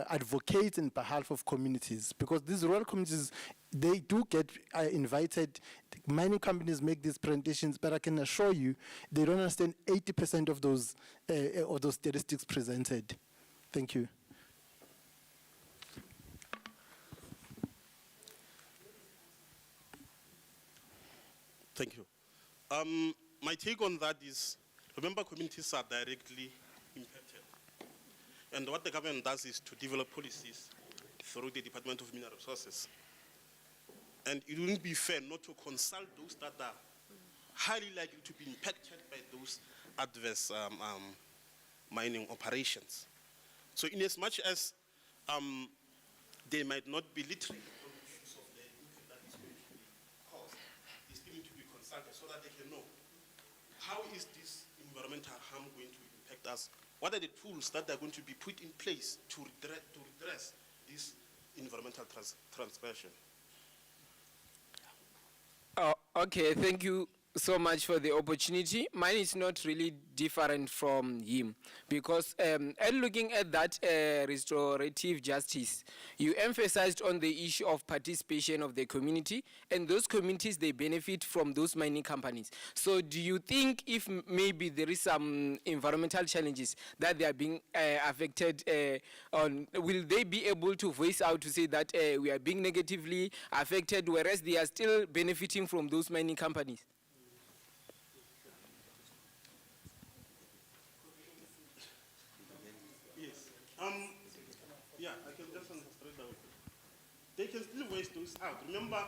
advocates in behalf of communities? Because these rural communities, they do get invited. Mining companies make these presentations, but I can assure you, they don't understand 80% of those statistics presented. Thank you. Thank you. My take on that is, remember, communities are directly impacted. And what the government does is to develop policies through the Department of Mineral Resources. And it wouldn't be fair not to consult those that are highly likely to be impacted by those adverse mining operations. So in as much as they might not be literate on the issues of the impact that is going to be caused, they still need to be consulted so that they can know how is this environmental harm going to impact us? What are the tools that are going to be put in place to redress this environmental transgression? Okay, thank you so much for the opportunity. Mine is not really different from him because and looking at that restorative justice, you emphasized on the issue of participation of the community, and those communities, they benefit from those mining companies. So do you think if maybe there is some environmental challenges that they are being affected on, will they be able to voice out to say that we are being negatively affected, whereas they are still benefiting from those mining companies? Yeah, I can just straight away. They can still voice those out. Remember,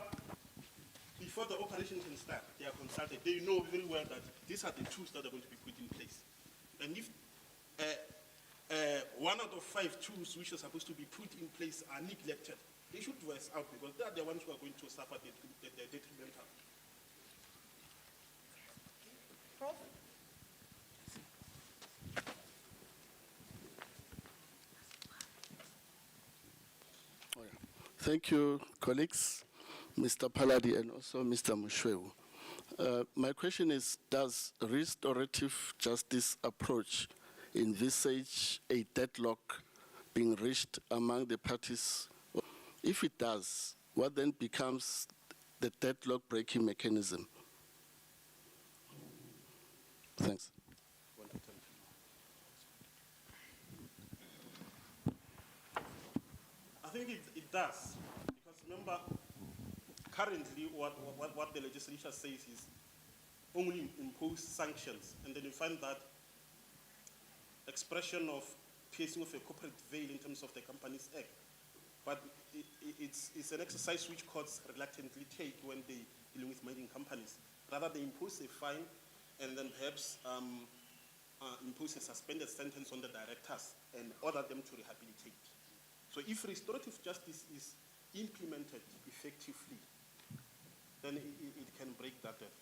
before the operation can start, they are consulted. They know very well that these are the tools that are going to be put in place. And if 1 out of 5 tools which are supposed to be put in place are neglected, they should voice out because they are the ones who are going to suffer the detrimental. Prof? Thank you, colleagues, Mr. Paladi and also Mr. Mushwewu. My question is, does restorative justice approach envisage a deadlock being reached among the parties? If it does, what then becomes the deadlock breaking mechanism? Thanks. I think it does, because remember, currently what the legislature says is only impose sanctions, and then you find that expression of piercing of a corporate veil in terms of the Companies Act. But it's an exercise which courts reluctantly take when they dealing with mining companies. Rather, they impose a fine and then perhaps impose a suspended sentence on the directors and order them to rehabilitate. So if restorative justice is implemented effectively, then it can break that deadlock.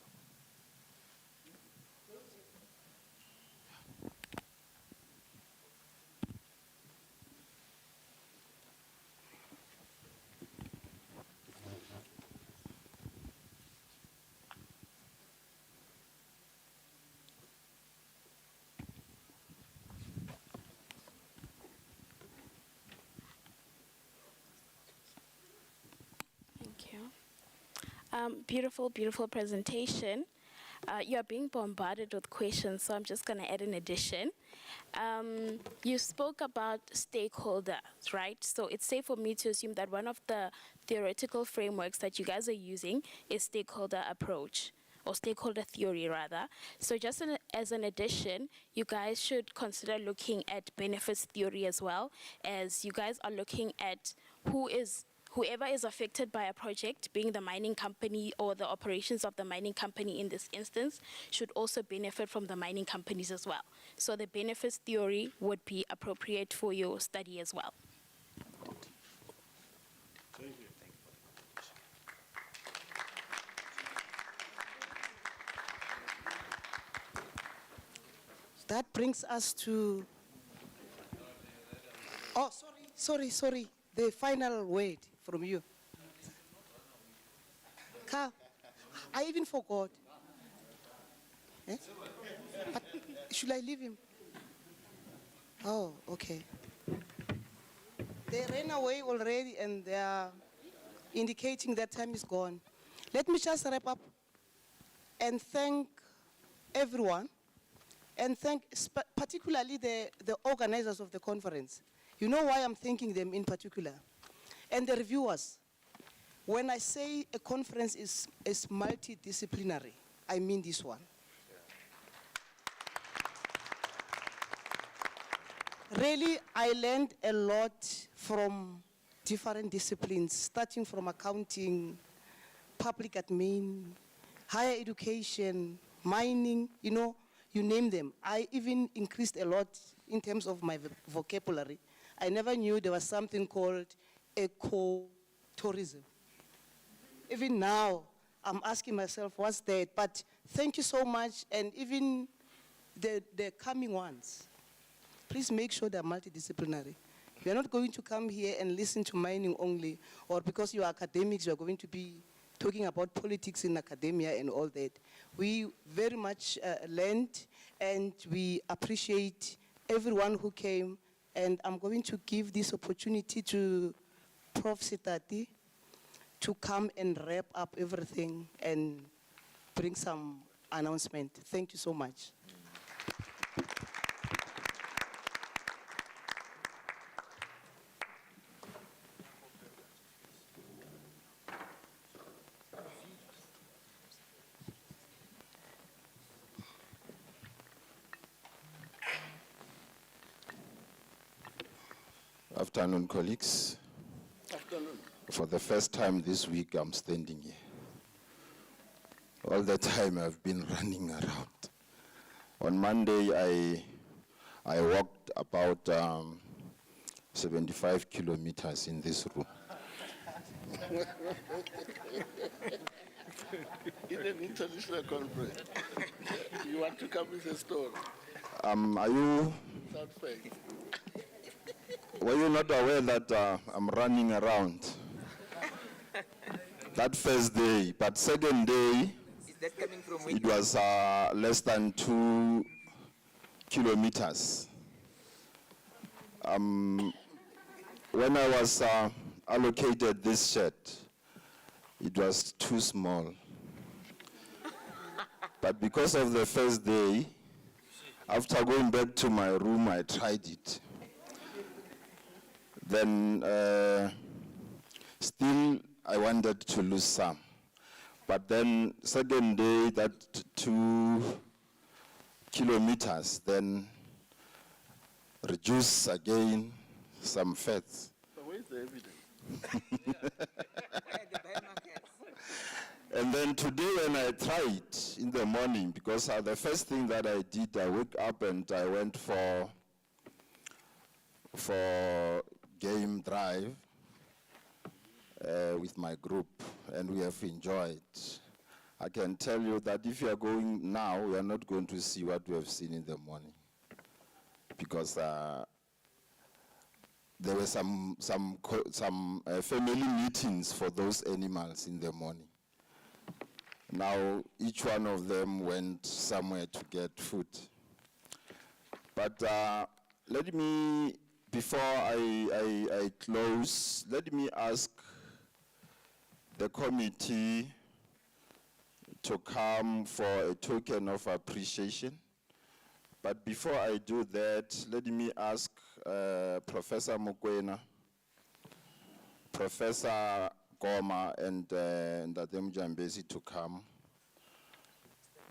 Beautiful, beautiful presentation. You are being bombarded with questions, so I'm just going to add an addition. You spoke about stakeholders, right? So it's safe for me to assume that one of the theoretical frameworks that you guys are using is stakeholder approach, or stakeholder theory rather. So just as an addition, you guys should consider looking at benefits theory as well, as you guys are looking at whoever is affected by a project, being the mining company or the operations of the mining company in this instance, should also benefit from the mining companies as well. So the benefits theory would be appropriate for your study as well. Thank you. That brings us to, oh, sorry, the final word from you. Carl, I even forgot. Eh? But should I leave him? Oh, okay. They ran away already and they are indicating that time is gone. Let me just wrap up and thank everyone, and thank particularly the organizers of the conference. You know why I'm thanking them in particular? And the reviewers. When I say a conference is multidisciplinary, I mean this one. Really, I learned a lot from different disciplines, starting from accounting, public admin, higher education, mining, you know, you name them. I even increased a lot in terms of my vocabulary I never knew there was something called eco-tourism. Even now, I'm asking myself, what's that? But thank you so much, and even the coming ones, please make sure they're multidisciplinary. We are not going to come here and listen to mining only, or because you are academics, you are going to be talking about politics in academia and all that. We very much learned, and we appreciate everyone who came, and I'm going to give this opportunity to Prof. Sitati to come and wrap up everything and bring some announcement. Thank you so much. Afternoon, colleagues. Afternoon. For the first time this week, I'm standing here. All the time I've been running around. On Monday, I walked about 75 kilometers in this room. In an international conference, you want to come with a story? Are you? Sound fake. Were you not aware that I'm running around? That first day, but second day, it was less than 2 kilometers. When I was allocated this shed, it was too small. But because of the first day, after going back to my room, I tried it. Then still I wanted to lose some. But then second day, that 2 kilometers, then reduce again some fats. So where's the evidence? And then today when I tried in the morning, because the first thing that I did, I woke up and I went for game drive with my group, and we have enjoyed. I can tell you that if you are going now, we are not going to see what we have seen in the morning, because there were some family meetings for those animals in the morning. Now each one of them went somewhere to get food. But let me, before I close, let me ask the committee to come for a token of appreciation. But before I do that, let me ask Professor Mokoena, Professor Goma, and Ndadem Jambezi to come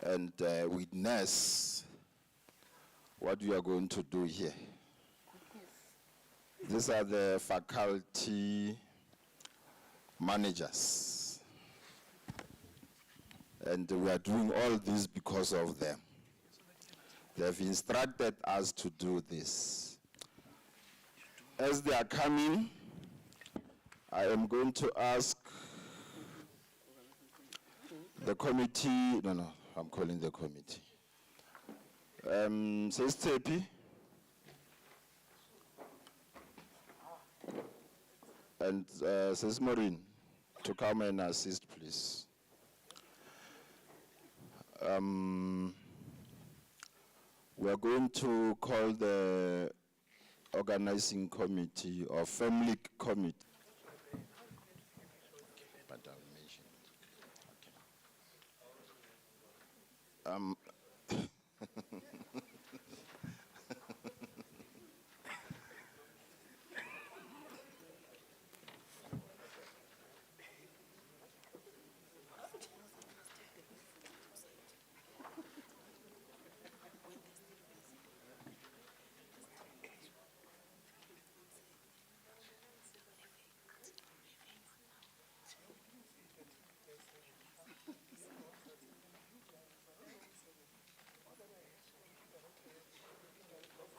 and witness what we are going to do here. These are the faculty managers. And we are doing all this because of them. They have instructed us to do this. As they are coming, I am going to ask the committee, I'm calling the committee. Says Tepi. And says Maureen to come and assist, please. We are going to call the organizing committee or family committee. But I'll mention it.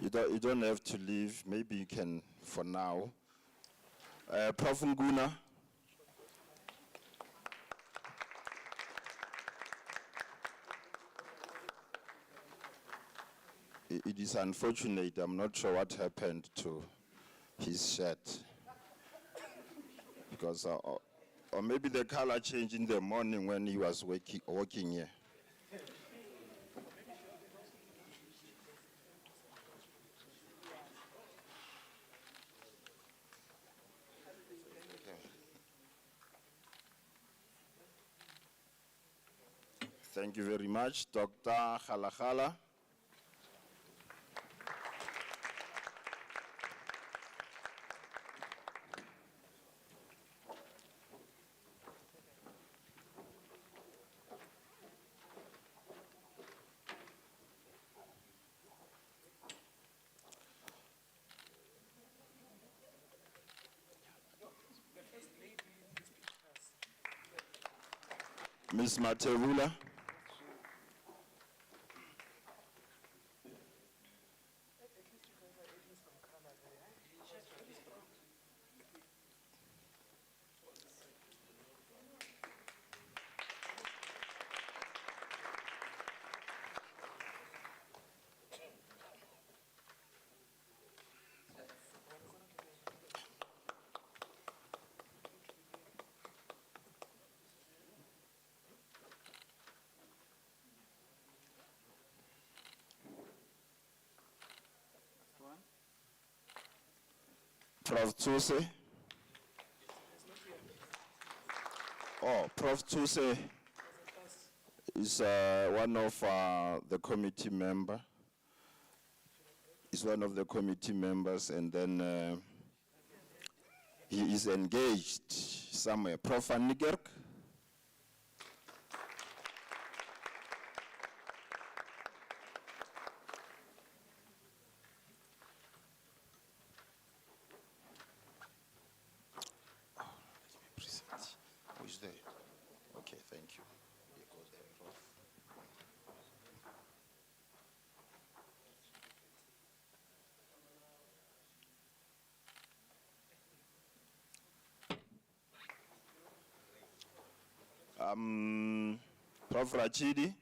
You don't have to leave. Maybe you can for now. Prof. Nguna. It is unfortunate. I'm not sure what happened to his shirt. Because, or maybe the color changed in the morning when he was walking here. Thank you very much, Dr. Khalakhala. Ms. Matevula. Prof. Tsuse. Oh, Prof. Tsuse is one of the committee member. Is one of the committee members, and then he is engaged somewhere. Prof. Van Niekerk. Who is there? Okay, thank you. Here goes the Prof. Prof. Rachidi.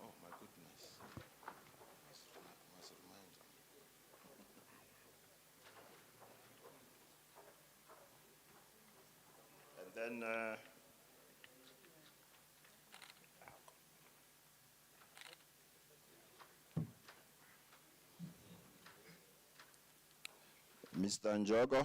Oh my goodness. Must remind them. And then Mr. Njogo.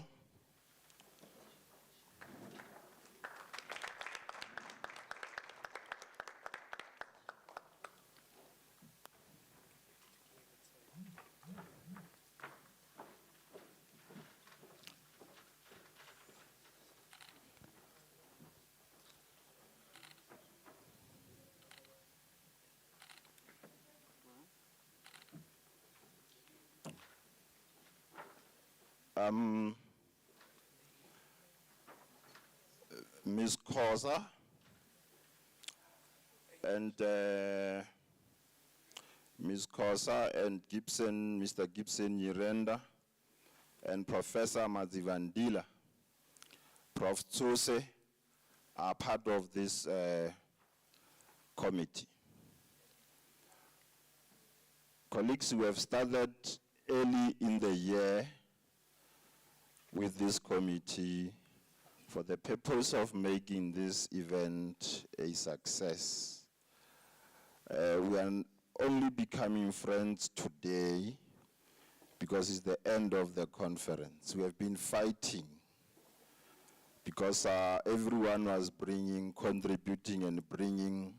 Ms. Khoza and Ms. Khoza and Gibson, Mr. Gibson Nyirenda and Professor Mazivandila, Prof. Tsuse are part of this committee. Colleagues, we have started early in the year with this committee for the purpose of making this event a success. We are only becoming friends today because it's the end of the conference. We have been fighting because everyone was contributing and bringing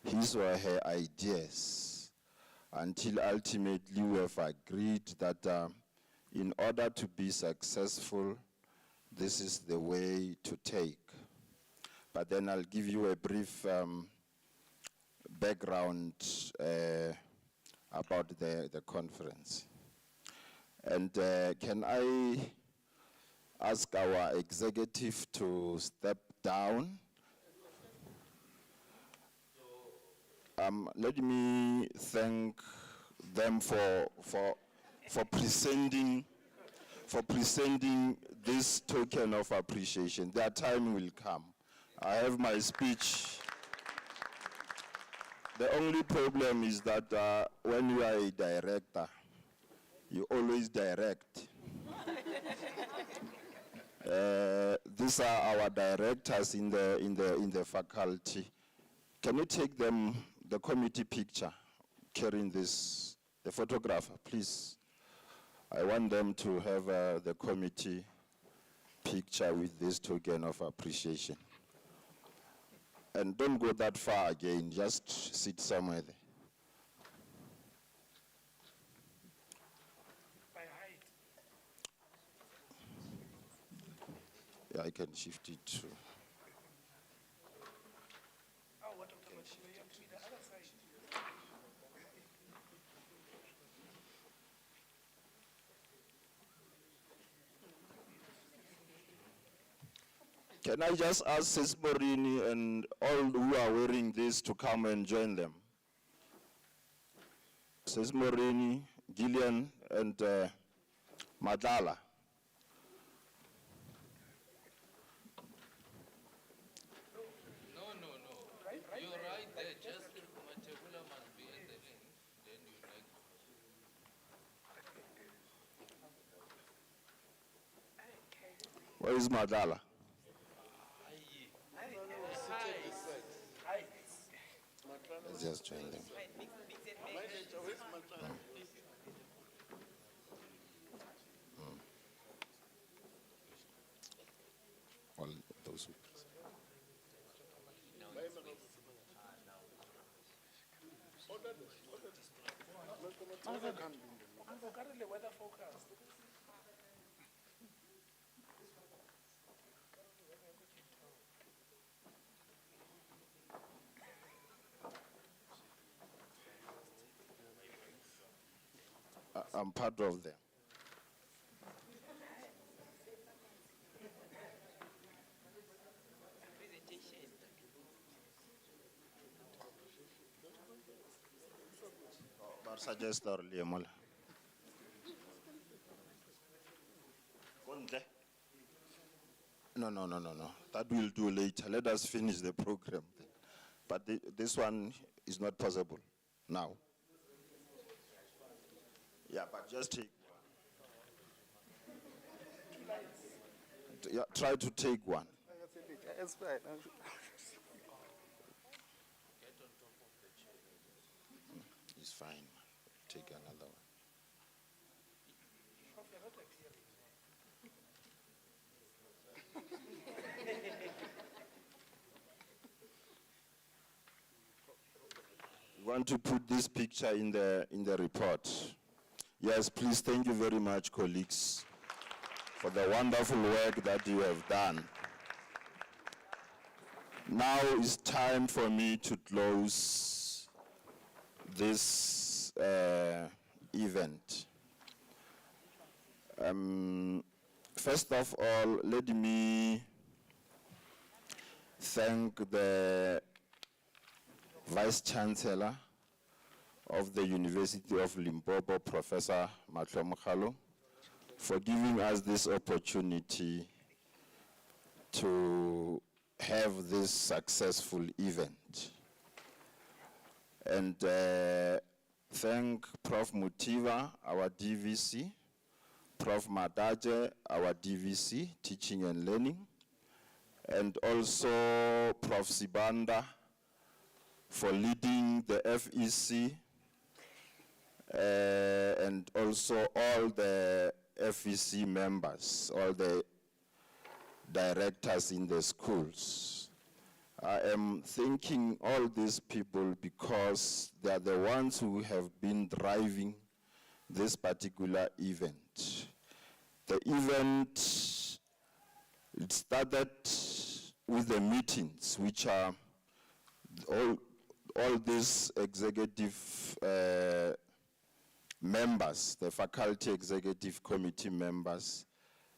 his or her ideas until ultimately we have agreed that in order to be successful, this is the way to take. But then I'll give you a brief background about the conference. And can I ask our executive to step down? Let me thank them for presenting this token of appreciation. Their time will come. I have my speech. The only problem is that when you are a director, you always direct. These are our directors in the faculty. Can you take them the committee picture carrying this, the photographer, please? I want them to have the committee picture with this token of appreciation. And don't go that far again, just sit somewhere there. Yeah, I can shift it to. Can I just ask Sis Morini and all who are wearing this to come and join them? Sis Morini, Gillian, and Madala. Where is Madala? Let's just join them. All those who I'm part of them. Suggest or Liamola. No. That we'll do later. Let us finish the program. But this one is not possible now. Yeah, but just take one. Yeah, try to take one. It's fine. It's fine. Take another one. We want to put this picture in the report. Yes, please, thank you very much, colleagues, for the wonderful work that you have done. Now it's time for me to close this event. First of all, let me thank the Vice Chancellor of the University of Limpopo, Professor Matlho Mokgalo, for giving us this opportunity to have this successful event. And thank Prof. Mutiva, our DVC, Prof. Madaje, our DVC, Teaching and Learning, and also Prof. Sibanda for leading the FEC, and also all the FEC members, all the directors in the schools. I am thanking all these people because they are the ones who have been driving this particular event. The event, it started with the meetings, which are all these executive members, the faculty executive committee members,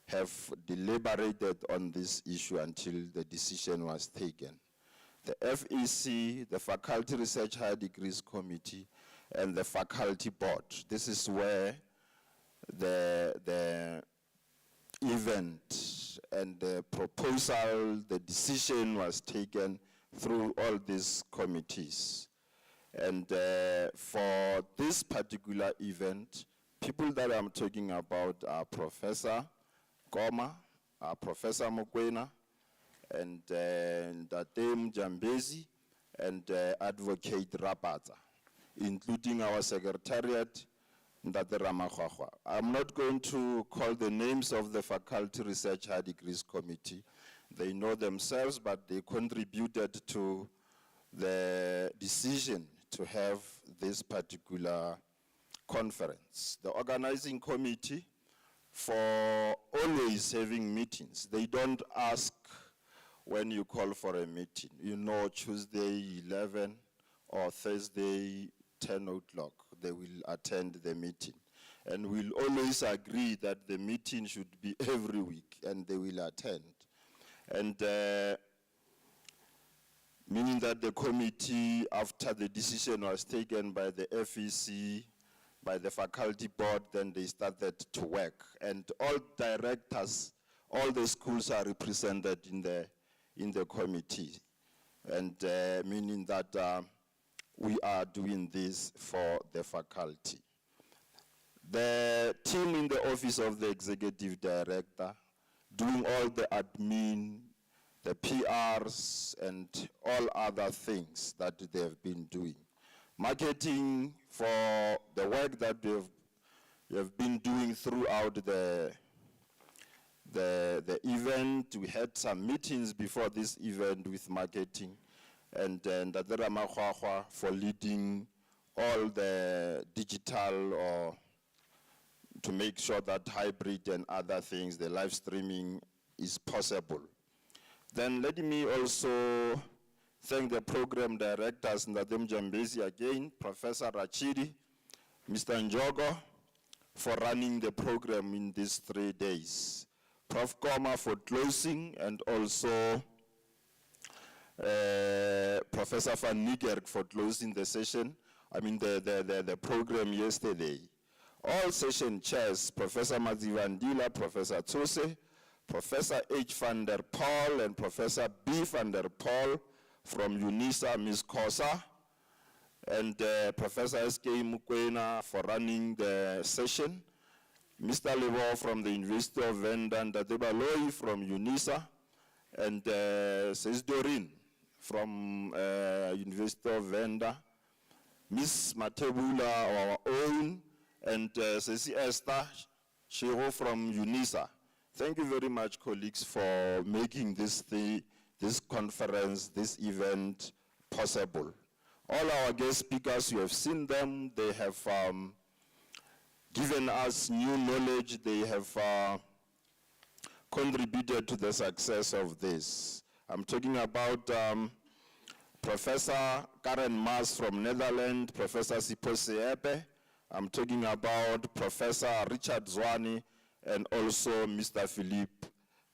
have deliberated on this issue until the decision was taken. The FEC, the Faculty Research Higher Degrees Committee, and the faculty board. This is where the event and the proposal, the decision was taken through all these committees. And for this particular event, people that I'm talking about are Professor Goma, Professor Mokwena, and Datem Jambezi, and Advocate Rapata, including our secretariat, Ndate Ramakhwahwa. I'm not going to call the names of the Faculty Research Higher Degrees Committee. They know themselves, but they contributed to the decision to have this particular conference. The organizing committee, for always having meetings, they don't ask when you call for a meeting. You know, Tuesday 11 or Thursday 10 o'clock, they will attend the meeting. And we'll always agree that the meeting should be every week, and they will attend. And meaning that the committee, after the decision was taken by the FEC, by the faculty board, then they started to work. And all directors, all the schools are represented in the committee. And meaning that we are doing this for the faculty. The team in the office of the executive director, doing all the admin, the PRs, and all other things that they have been doing. Marketing for the work that they have been doing throughout the event. We had some meetings before this event with marketing, and Ndate Ramakhwahwa for leading all the digital or to make sure that hybrid and other things, the live streaming is possible. Then let me also thank the program directors, Ndate Mjambezi again, Professor Rachidi, Mr. Njogo, for running the program in these 3 days. Prof. Goma for closing, and also Professor Van Niekerk for closing the session, the program yesterday. All session chairs, Professor Mazivandila, Professor Tsose, Professor H. van der Paul, and Professor B. van der Paul from UNISA, Ms. Kosa, and Professor S.K. Mokwena for running the session, Mr. Lebo from the University of Venda, and Ndate Baloyi from UNISA, and Sis Doreen from University of Venda, Ms. Matebula, our own, and Sisi Esther Shiro from UNISA. Thank you very much, colleagues, for making this conference, this event possible. All our guest speakers, you have seen them. They have given us new knowledge. They have contributed to the success of this. I'm talking about Professor Karen Maas from Netherlands, Professor Sipho Seepe. I'm talking about Professor Richard Zwane, and also Mr. Philippe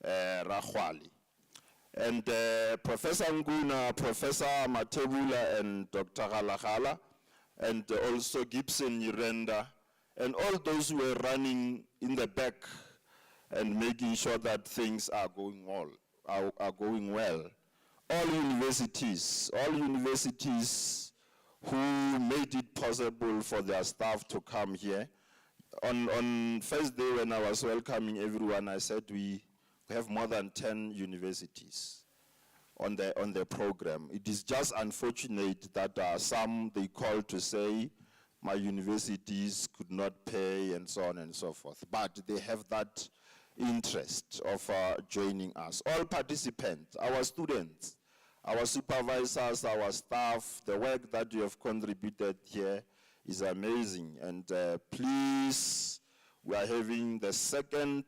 Rakhwali. And Professor Nguna, Professor Matebula, and Dr. Galagala, and also Gibson Yirenda, and all those who are running in the back and making sure that things are going well. All universities who made it possible for their staff to come here. On first day when I was welcoming everyone, I said we have more than 10 universities on the program. It is just unfortunate that some they called to say my universities could not pay and so on and so forth. But they have that interest of joining us. All participants, our students, our supervisors, our staff, the work that you have contributed here is amazing. And please, we are having the second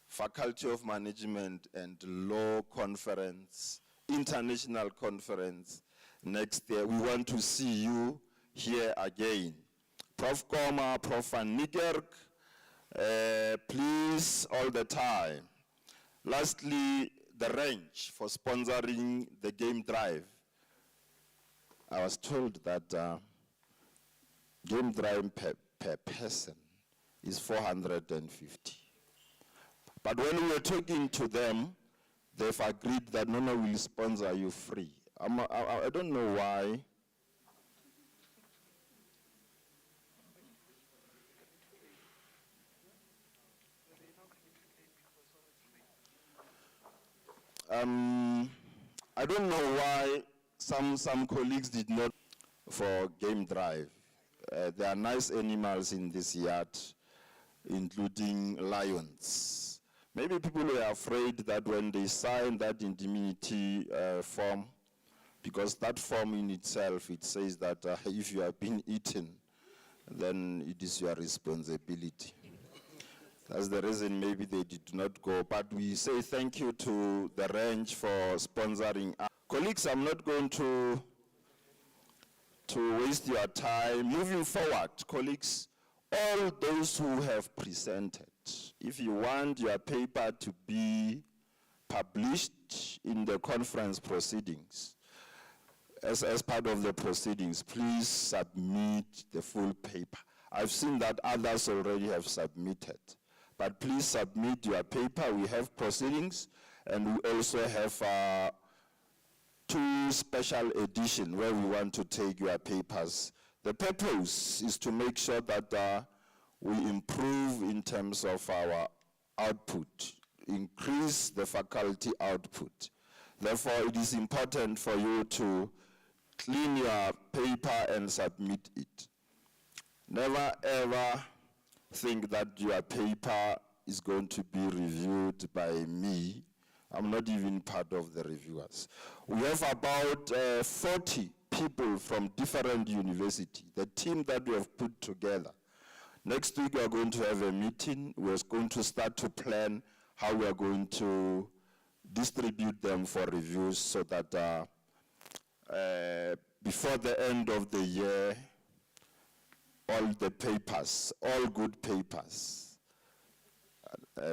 Faculty of Management and Law Conference, International Conference next year. We want to see you here again. Prof. Koma, Prof. Van Niekerk, please, all the time. Lastly, the range for sponsoring the game drive. I was told that game drive per person is 450. But when we were talking to them, they've agreed that no, we'll sponsor you free. I don't know why. I don't know why some colleagues did not for game drive. There are nice animals in this yard, including lions. Maybe people were afraid that when they sign that indemnity form, because that form in itself, it says that if you have been eaten, then it is your responsibility. That's the reason maybe they did not go. But we say thank you to the range for sponsoring. Colleagues, I'm not going to waste your time. Moving forward, colleagues, all those who have presented, if you want your paper to be published in the conference proceedings, as part of the proceedings, please submit the full paper. I've seen that others already have submitted. But please submit your paper. We have proceedings, and we also have 2 special editions where we want to take your papers. The purpose is to make sure that we improve in terms of our output, increase the faculty output. Therefore, it is important for you to clean your paper and submit it. Never ever think that your paper is going to be reviewed by me. I'm not even part of the reviewers. We have about 40 people from different universities, the team that we have put together. Next week we are going to have a meeting. We're going to start to plan how we are going to distribute them for reviews so that before the end of the year, all the papers, all good papers,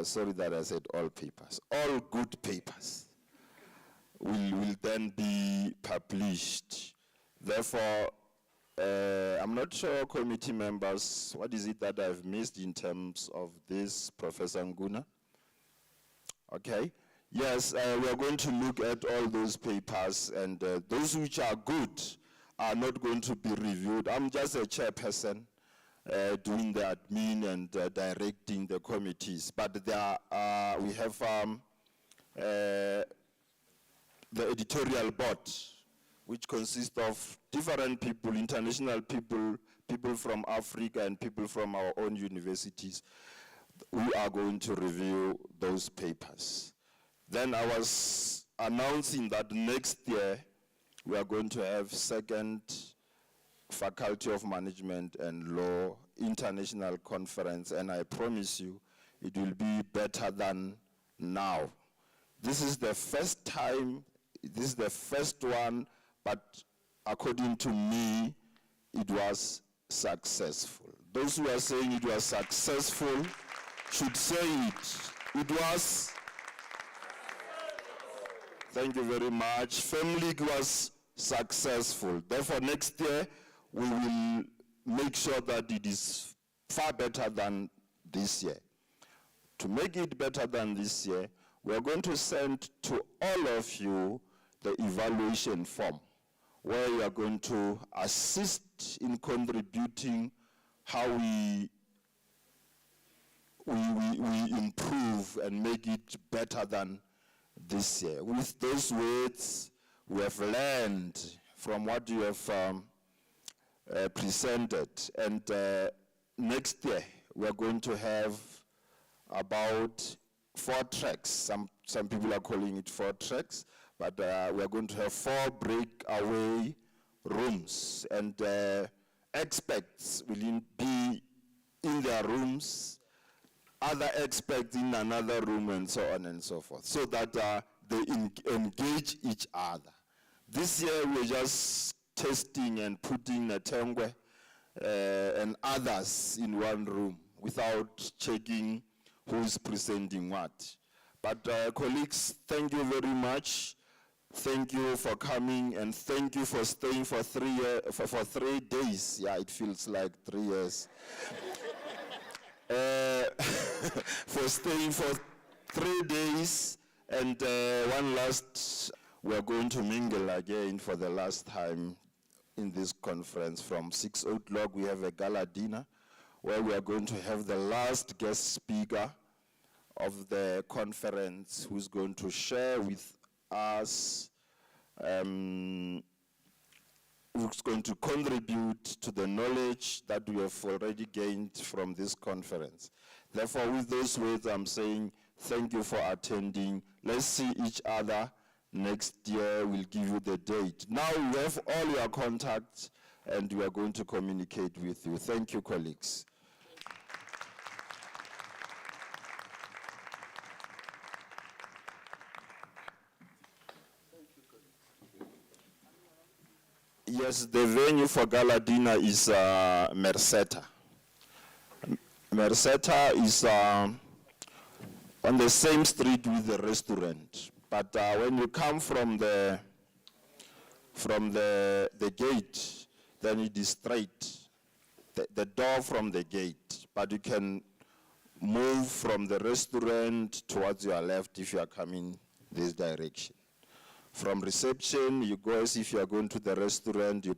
sorry that I said all papers, all good papers will then be published. Therefore, I'm not sure, committee members, what is it that I've missed in terms of this, Professor Nguna? Okay. Yes, we are going to look at all those papers, and those which are good are not going to be reviewed. I'm just a chairperson doing the admin and directing the committees. But there are, we have the editorial board, which consists of different people, international people, people from Africa and people from our own universities, who are going to review those papers. Then I was announcing that next year we are going to have second Faculty of Management and Law International Conference, and I promise you it will be better than now. This is the first time, this is the first one, but according to me, it was successful. Those who are saying it was successful should say it. It was. Thank you very much. FEMLIC was successful. Therefore, next year, we will make sure that it is far better than this year. To make it better than this year, we are going to send to all of you the evaluation form, where you are going to assist in contributing how we improve and make it better than this year. With those words, we have learned from what you have presented, and next year we are going to have about 4 tracks. Some people are calling it 4 tracks, but we are going to have 4 breakaway rooms, and experts will be in their rooms, other experts in another room, and so on and so forth, so that they engage each other. This year we're just testing and putting a tengwe and others in one room without checking who's presenting what. But colleagues, thank you very much. Thank you for coming, and thank you for staying for 3 days. Yeah, it feels like 3 years. For staying for 3 days, and one last, we're going to mingle again for the last time in this conference. From 6 o'clock, we have a gala dinner where we are going to have the last guest speaker of the conference who's going to share with us, who's going to contribute to the knowledge that we have already gained from this conference. Therefore, with those words, I'm saying thank you for attending. Let's see each other next year. We'll give you the date. Now we have all your contacts, and we are going to communicate with you. Thank you, colleagues. Yes, the venue for gala dinner is Merseta. Merseta is on the same street with the restaurant. But when you come from the gate, then it is straight, the door from the gate. But you can move from the restaurant towards your left if you are coming this direction. From reception, you go as if you are going to the restaurant, you